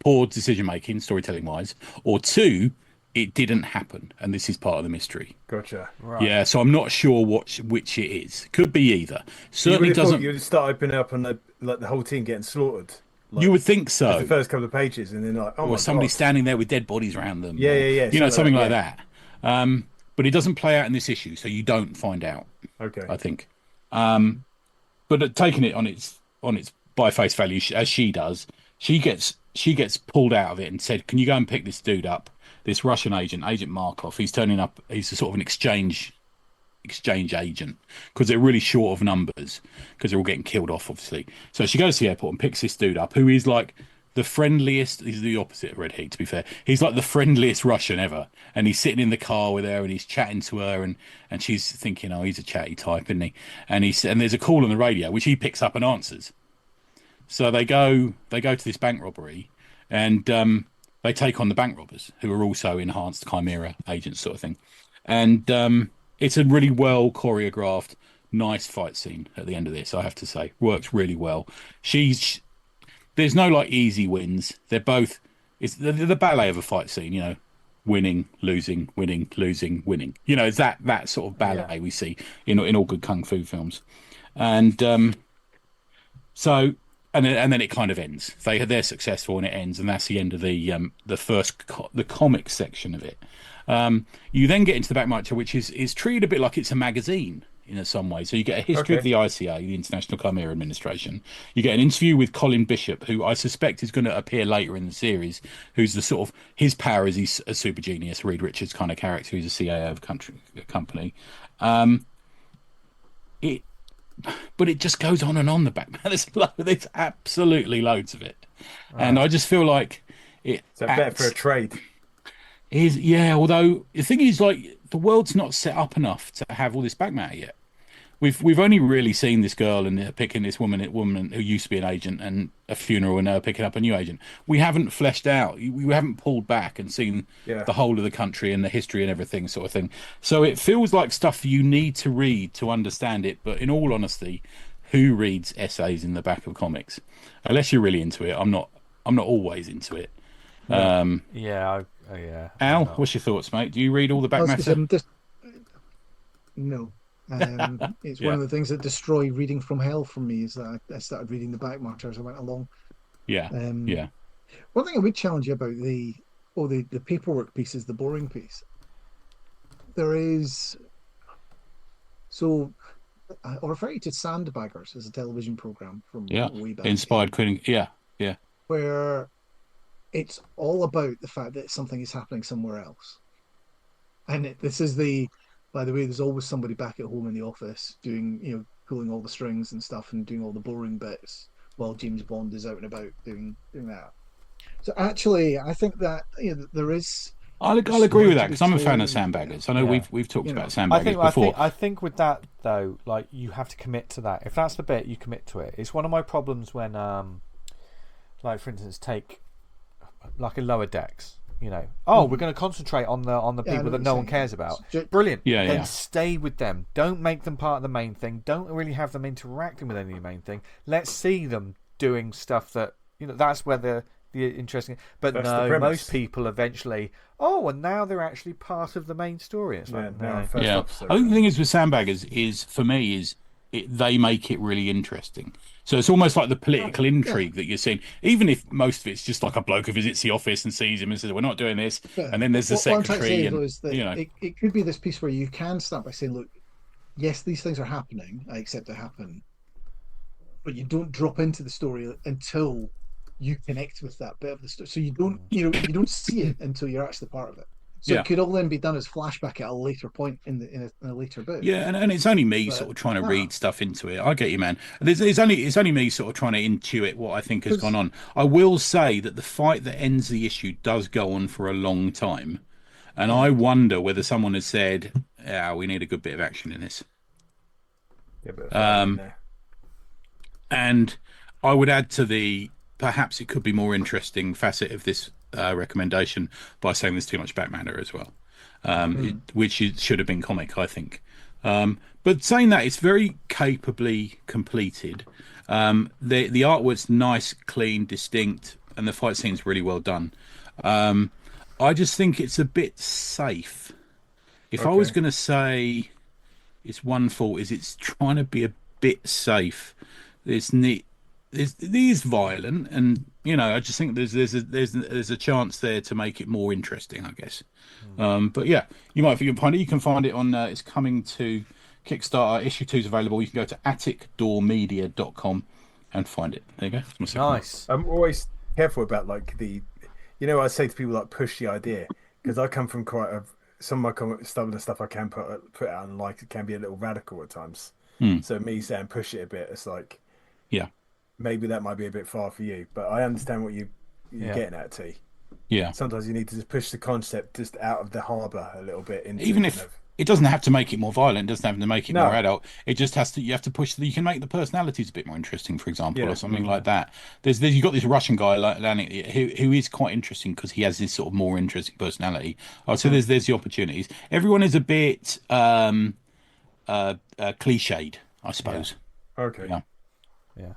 Speaker 3: poor decision making, storytelling wise, or 2, it didn't happen, and this is part of the mystery.
Speaker 2: Gotcha.
Speaker 1: Right.
Speaker 3: Yeah, so I'm not sure which it is. Could be either. Certainly doesn't.
Speaker 2: You'd start opening up on the whole team getting slaughtered.
Speaker 3: You would think so.
Speaker 2: The first couple of pages, and then
Speaker 3: or somebody standing there with dead bodies around them.
Speaker 2: Yeah.
Speaker 3: Something like that. But it doesn't play out in this issue, so you don't find out.
Speaker 2: Okay.
Speaker 3: I think. But taking it on its by face value, as she does, she gets pulled out of it and said, can you go and pick this dude up, this Russian agent Markov? He's turning up, he's a sort of an exchange agent, because they're really short of numbers because they're all getting killed off, obviously. So she goes to the airport and picks this dude up, who is like the friendliest. He's the opposite of Red Heat, to be fair. He's like the friendliest Russian ever, and he's sitting in the car with her and he's chatting to her, and she's thinking, oh, he's a chatty type, isn't he? And there's a call on the radio which he picks up and answers. So they go to this bank robbery, and they take on the bank robbers, who are also enhanced Chimera agents, sort of thing. And it's a really well choreographed, nice fight scene at the end of this. I have to say, works really well. There's no like easy wins. They're both. It's the ballet of a fight scene, you know, winning, losing, winning, losing, winning. You know, it's that sort of ballet we see in all good kung fu films, and so. And then it kind of ends. They're successful and it ends, and that's the end of the comic section of it. You then get into the back matter, which is treated a bit like it's a magazine in some way. So you get a history of the ICA, the International Chimera Administration. You get an interview with Colin Bishop, who I suspect is going to appear later in the series, who's the sort of, his power is he's a super genius, Reed Richards kind of character, who's a CAO of a company. But it just goes on and on the back. There's absolutely loads of it. And I just feel like it.
Speaker 2: So better for a trade.
Speaker 3: Although the thing is, like, the world's not set up enough to have all this back matter yet. We've only really seen this girl and picking this woman who used to be an agent, and a funeral, and her picking up a new agent. We haven't fleshed out. We haven't pulled back and seen the whole of the country and the history and everything, sort of thing. So it feels like stuff you need to read to understand it. But in all honesty, who reads essays in the back of comics? Unless you're really into it. I'm not always into it. Al, what's your thoughts, mate? Do you read all the back matter?
Speaker 4: No. It's one of the things that destroy reading from hell for me, is that I started reading the back matter as I went along. One thing I would challenge you about the paperwork piece is the boring piece. There is, so I'll refer you to Sandbaggers as a television program from way back.
Speaker 3: Inspired Queen,
Speaker 4: where it's all about the fact that something is happening somewhere else, and this is by the way, there's always somebody back at home in the office doing, you know, pulling all the strings and stuff and doing all the boring bits while James Bond is out and about doing that. So actually, I think that, you know, there is.
Speaker 3: I'll agree with that, because I'm a fan of Sandbaggers. I know we've talked about Sandbaggers before.
Speaker 1: I think with that though, like, you have to commit to that. If that's the bit, you commit to it. It's one of my problems when, like, for instance, take like a Lower Decks. You know, we're going to concentrate on the people that no one cares about. Brilliant. Then stay with them. Don't make them part of the main thing. Don't really have them interacting with any of the main thing. Let's see them doing stuff that, you know, that's where the interesting. But that's no, most people eventually. And now they're actually part of the main story. It's like,
Speaker 3: I think the thing is with Sandbaggers is, for me, they make it really interesting. So it's almost like the political intrigue that you're seeing, even if most of it's just like a bloke who visits the office and sees him and says, "We're not doing this," and then there's the secretary.
Speaker 4: It could be this piece where you can start by saying, "Look, yes, these things are happening. I accept they happen," but you don't drop into the story until you connect with that bit of the story. So you don't see it until you're actually part of it. So it could all then be done as flashback at a later point in a later book.
Speaker 3: Yeah, and it's only me sort of trying to read stuff into it. I get you, man. It's only me sort of trying to intuit what I think has gone on. I will say that the fight that ends the issue does go on for a long time, and I wonder whether someone has said, we need a good bit of action in this. And I would add to the perhaps it could be more interesting facet of this recommendation by saying there's too much back matter as well, which should have been comic, I think. But saying that, it's very capably completed. The artwork's nice, clean, distinct, and the fight scene's really well done. I just think it's a bit safe. If I was going to say it's one fault, is it's trying to be a bit safe. It's neat. It is violent, and you know, I just think there's a chance there to make it more interesting, I guess. But yeah, you might find it. You can find it on. It's coming to Kickstarter. Issue 2 is available. You can go to atticdoormedia.com and find it. There you go.
Speaker 1: Nice.
Speaker 2: I'm always careful about like I say to people, like, push the idea, because I come from quite some of my stuff and stuff I can put out, and like it can be a little radical at times. So me saying push it a bit, it's like, maybe that might be a bit far for you, but I understand what you're getting at, T.
Speaker 3: Yeah.
Speaker 2: Sometimes you need to just push the concept just out of the harbour a little bit.
Speaker 3: Even if it doesn't have to make it more violent. It doesn't have to make it
Speaker 2: No.
Speaker 3: more adult. It just has to. You have to push. You can make the personalities a bit more interesting, for example,
Speaker 2: Yeah.
Speaker 3: or something like that. You've got this Russian guy like Alan, who is quite interesting because he has this sort of more interesting personality. Oh, so there's the opportunities. Everyone is a bit cliched, I suppose.
Speaker 2: Okay.
Speaker 3: Yeah.
Speaker 1: Yeah.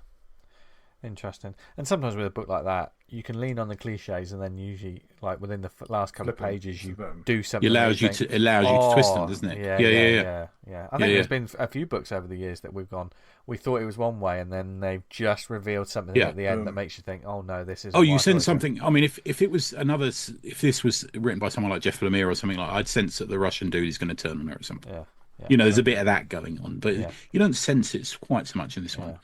Speaker 1: Interesting. And sometimes with a book like that, you can lean on the cliches, and then usually, like within the last couple
Speaker 2: Flip 'em,
Speaker 1: of pages, you
Speaker 2: flip 'em.
Speaker 1: do something.
Speaker 3: It allows you
Speaker 1: think,
Speaker 3: to twist them, doesn't it?
Speaker 1: Yeah. I think there's been a few books over the years that we've gone. We thought it was one way, and then they've just revealed something at the end that makes you think, "Oh no, this is."
Speaker 3: Oh, you sense something. I mean, if it was if this was written by someone like Jeff Lemire or something like, I'd sense that the Russian dude is going to turn them or something.
Speaker 1: Yeah.
Speaker 3: There's a bit of that going on, but you don't sense it quite so much in this one.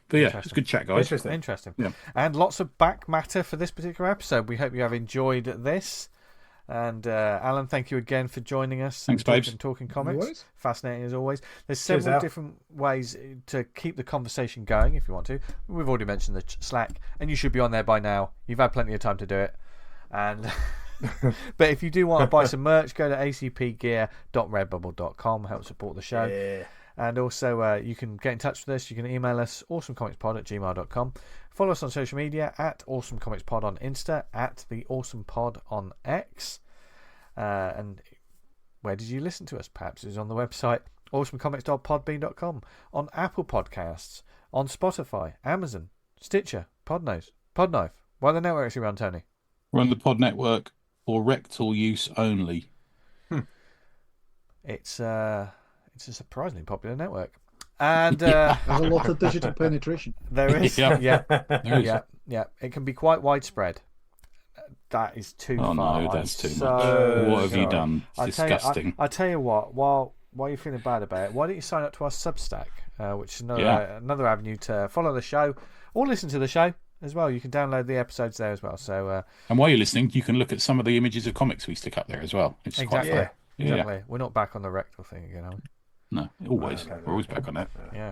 Speaker 3: But yeah, it's a good chat, guys.
Speaker 1: Interesting.
Speaker 3: Yeah.
Speaker 1: And lots of back matter for this particular episode. We hope you have enjoyed this. And Alan, thank you again for joining us.
Speaker 3: Thanks, babes.
Speaker 1: Talking comics.
Speaker 4: Always.
Speaker 1: Fascinating as always. There's several different ways to keep the conversation going if you want to. We've already mentioned the Slack, and you should be on there by now. You've had plenty of time to do it. And but if you do want to buy some merch, go to acpgear.redbubble.com. Help support the show.
Speaker 2: Yeah.
Speaker 1: And also, you can get in touch with us. You can email us, awesomecomicspod@gmail.com. Follow us on social media at awesomecomicspod on Insta, at the awesomepod on X. And where did you listen to us? Perhaps it was on the website, awesomecomics.podbean.com, on Apple Podcasts, on Spotify, Amazon, Stitcher, Podknife. What are the networks you run, Tony?
Speaker 3: Run the Pod Network for rectal use only.
Speaker 1: It's a surprisingly popular network. And
Speaker 4: There's a lot of digital penetration.
Speaker 1: there is.
Speaker 3: There is.
Speaker 1: Yeah. It can be quite widespread. That is too far.
Speaker 3: No, that's too
Speaker 1: So
Speaker 3: much. What have you
Speaker 1: sorry.
Speaker 3: done? It's disgusting.
Speaker 1: I tell you what, while you're feeling bad about it, why don't you sign up to our Substack, which is another avenue to follow the show or listen to the show as well. You can download the episodes there as well. So
Speaker 3: and while you're listening, you can look at some of the images of comics we stick up there as well. It's quite fun.
Speaker 1: Exactly. We're not back on the rectal thing again, are we?
Speaker 3: No, always. We're always back on that.
Speaker 1: Yeah,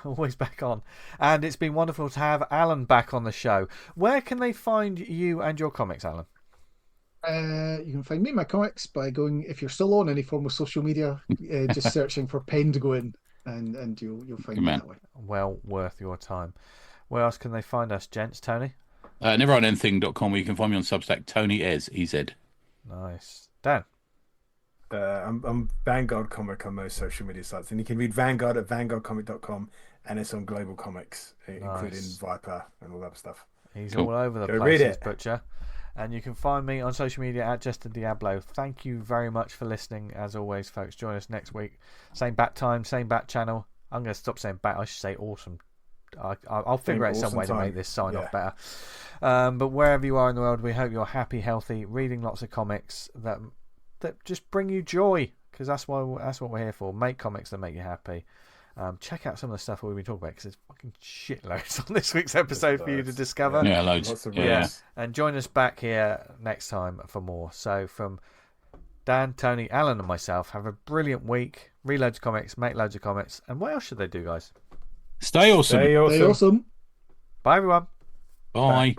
Speaker 1: always back on. And it's been wonderful to have Alan back on the show. Where can they find you and your comics, Alan?
Speaker 4: You can find me in my comics by going, if you're still on any form of social media, just searching for Penned Guins, and you'll find me that way.
Speaker 1: Well worth your time. Where else can they find us, gents? Tony?
Speaker 3: Neveronanything.com, where you can find me on Substack, Tony Ez, EZ.
Speaker 1: Nice. Dan?
Speaker 2: I'm Vanguard Comic on most social media sites, and you can read Vanguard at vanguardcomic.com, and it's on Global Comics, including Viper and all that stuff.
Speaker 1: He's all over the place, this butcher. And you can find me on social media at Justin Diablo. Thank you very much for listening, as always, folks. Join us next week. Same bat time, same bat channel. I'm going to stop saying bat. I should say awesome. I'll figure out some way to make this sign off better. But wherever you are in the world, we hope you're happy, healthy, reading lots of comics that just bring you joy, because that's what we're here for. Make comics that make you happy. Check out some of the stuff we've been talking about, because there's fucking shitloads on this week's episode for you to discover.
Speaker 3: Yeah, loads.
Speaker 2: Lots of
Speaker 1: And join us back here next time for more. So from Dan, Tony, Alan and myself, have a brilliant week. Read loads of comics, make loads of comics. And what else should they do, guys?
Speaker 3: Stay awesome.
Speaker 2: Stay awesome.
Speaker 4: Stay awesome.
Speaker 1: Bye, everyone.
Speaker 3: Bye.